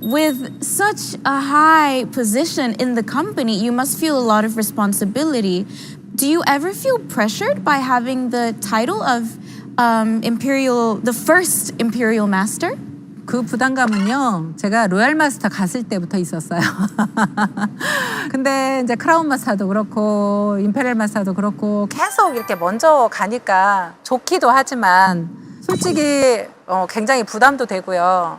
with such a high position in the company, you must feel a lot of responsibility. Do you ever feel pressured by having the title of the first Imperial Master? 그 부담감은요, 제가 로얄 마스터 갔을 때부터 있었어요. 근데 이제 크라운 마스터도 그렇고, 임페리얼 마스터도 그렇고, 계속 이렇게 먼저 가니까 좋기도 하지만, 솔직히 굉장히 부담도 되고요.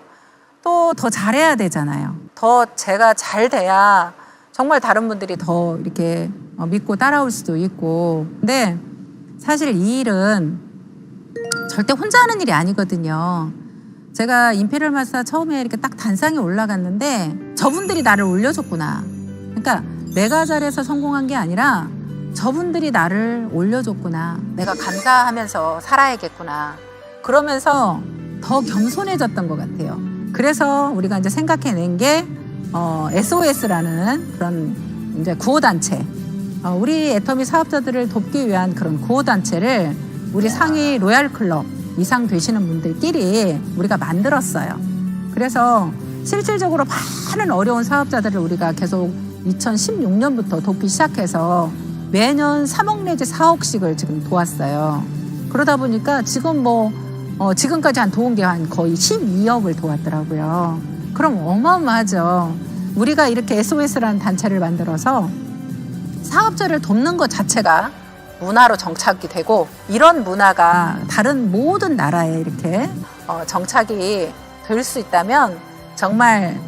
또 더 잘해야 되잖아요. 더 제가 잘 돼야 정말 다른 분들이 더 이렇게 믿고 따라올 수도 있고. 근데 사실 이 일은 절대 혼자 하는 일이 아니거든요. 제가 임페리얼 마스터 처음에 이렇게 딱 단상에 올라갔는데 저분들이 나를 올려줬구나. 그러니까 내가 잘해서 성공한 게 아니라 저분들이 나를 올려줬구나. 내가 감사하면서 살아야겠구나. 그러면서 더 겸손해졌던 것 같아요. 그래서 우리가 이제 생각해낸 게 SOS라는 그런 이제 구호단체. 우리 애터미 사업자들을 돕기 위한 그런 구호단체를 우리 상위 로얄 클럽 이상 되시는 분들끼리 우리가 만들었어요. 그래서 실질적으로 많은 어려운 사업자들을 우리가 계속 2016년부터 돕기 시작해서 매년 3억 내지 4억씩을 지금 도왔어요. 그러다 보니까 지금 지금까지 도운 게 한 거의 12억을 도왔더라고요. 그럼 어마어마하죠. 우리가 이렇게 SOS라는 단체를 만들어서 사업자를 돕는 것 자체가 문화로 정착이 되고 이런 문화가 다른 모든 나라에 이렇게 정착이 될 수 있다면 정말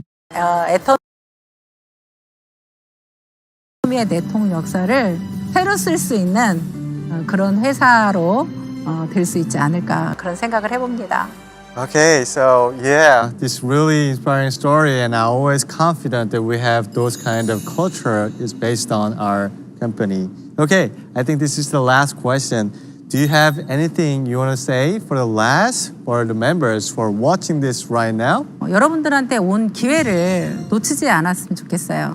애터미의 내통 역사를 새로 쓸 수 있는 그런 회사로 될 수 있지 않을까 그런 생각을 해봅니다. Okay, so yeah, this really inspiring story, and I'm always confident that we have those kind of culture is based on our company. Okay, I think this is the last question. Do you have anything you want to say for the last or the members who are watching this right now? 여러분들한테 온 기회를 놓치지 않았으면 좋겠어요.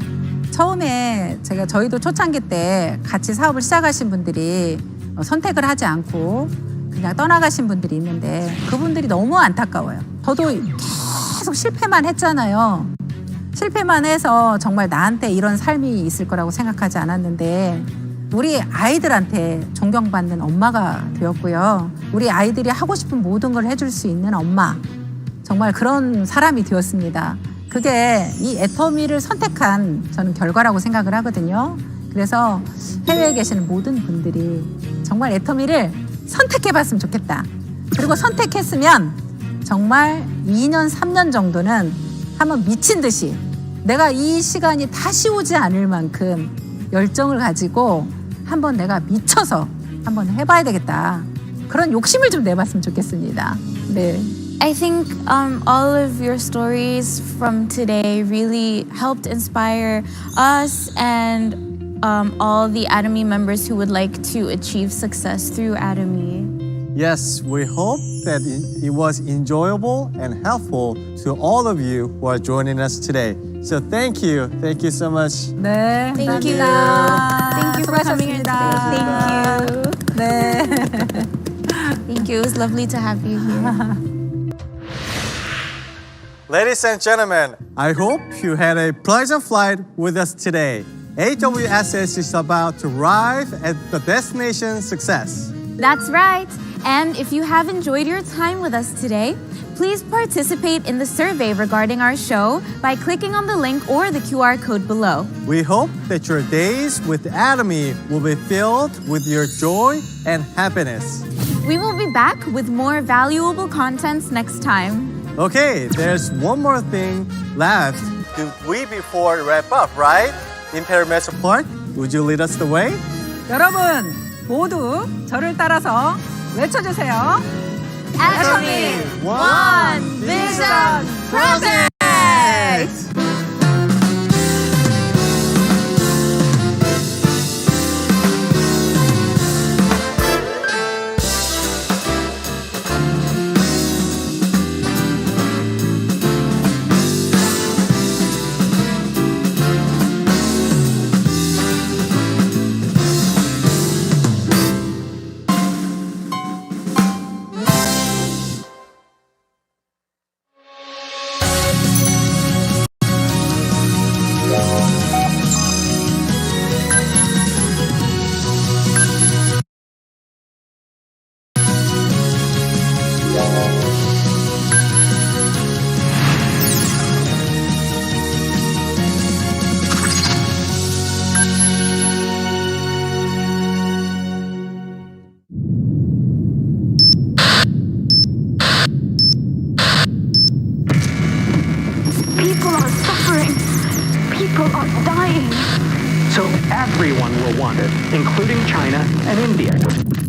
처음에 저희도 초창기 때 같이 사업을 시작하신 분들이 선택을 하지 않고 그냥 떠나가신 분들이 있는데 그분들이 너무 안타까워요. 저도 계속 실패만 했잖아요. 실패만 해서 정말 나한테 이런 삶이 있을 거라고 생각하지 않았는데 우리 아이들한테 존경받는 엄마가 되었고요. 우리 아이들이 하고 싶은 모든 걸 해줄 수 있는 엄마. 정말 그런 사람이 되었습니다. 그게 이 애터미를 선택한 저는 결과라고 생각을 하거든요. 그래서 해외에 계시는 모든 분들이 정말 애터미를 선택해봤으면 좋겠다. 그리고 선택했으면 정말 2년, 3년 정도는 한번 미친 듯이 내가 이 시간이 다시 오지 않을 만큼 열정을 가지고 한번 내가 미쳐서 한번 해봐야 되겠다. 그런 욕심을 좀 내봤으면 좋겠습니다. 네. I think all of your stories from today really helped inspire us and all the Atomy members who would like to achieve success through Atomy. Yes, we hope that it was enjoyable and helpful to all of you who are joining us today. So thank you so much. 네, Thank you. 감사합니다. Thank you for coming here today. Thank you. 네. Thank you. It was lovely to have you here. Ladies and gentlemen, I hope you had a pleasant flight with us today. AWSS is about to arrive at the destination success. That's right. And if you have enjoyed your time with us today, please participate in the survey regarding our show by clicking on the link or the QR code below. We hope that your days with Atomy will be filled with your joy and happiness. We will be back with more valuable contents next time. Okay, there's one more thing left before we wrap up, right? Imperial Park, would you lead us the way? 여러분 모두 저를 따라서 외쳐주세요. Atomy, one vision project! People are suffering. People are dying. So everyone will want it, including China and India.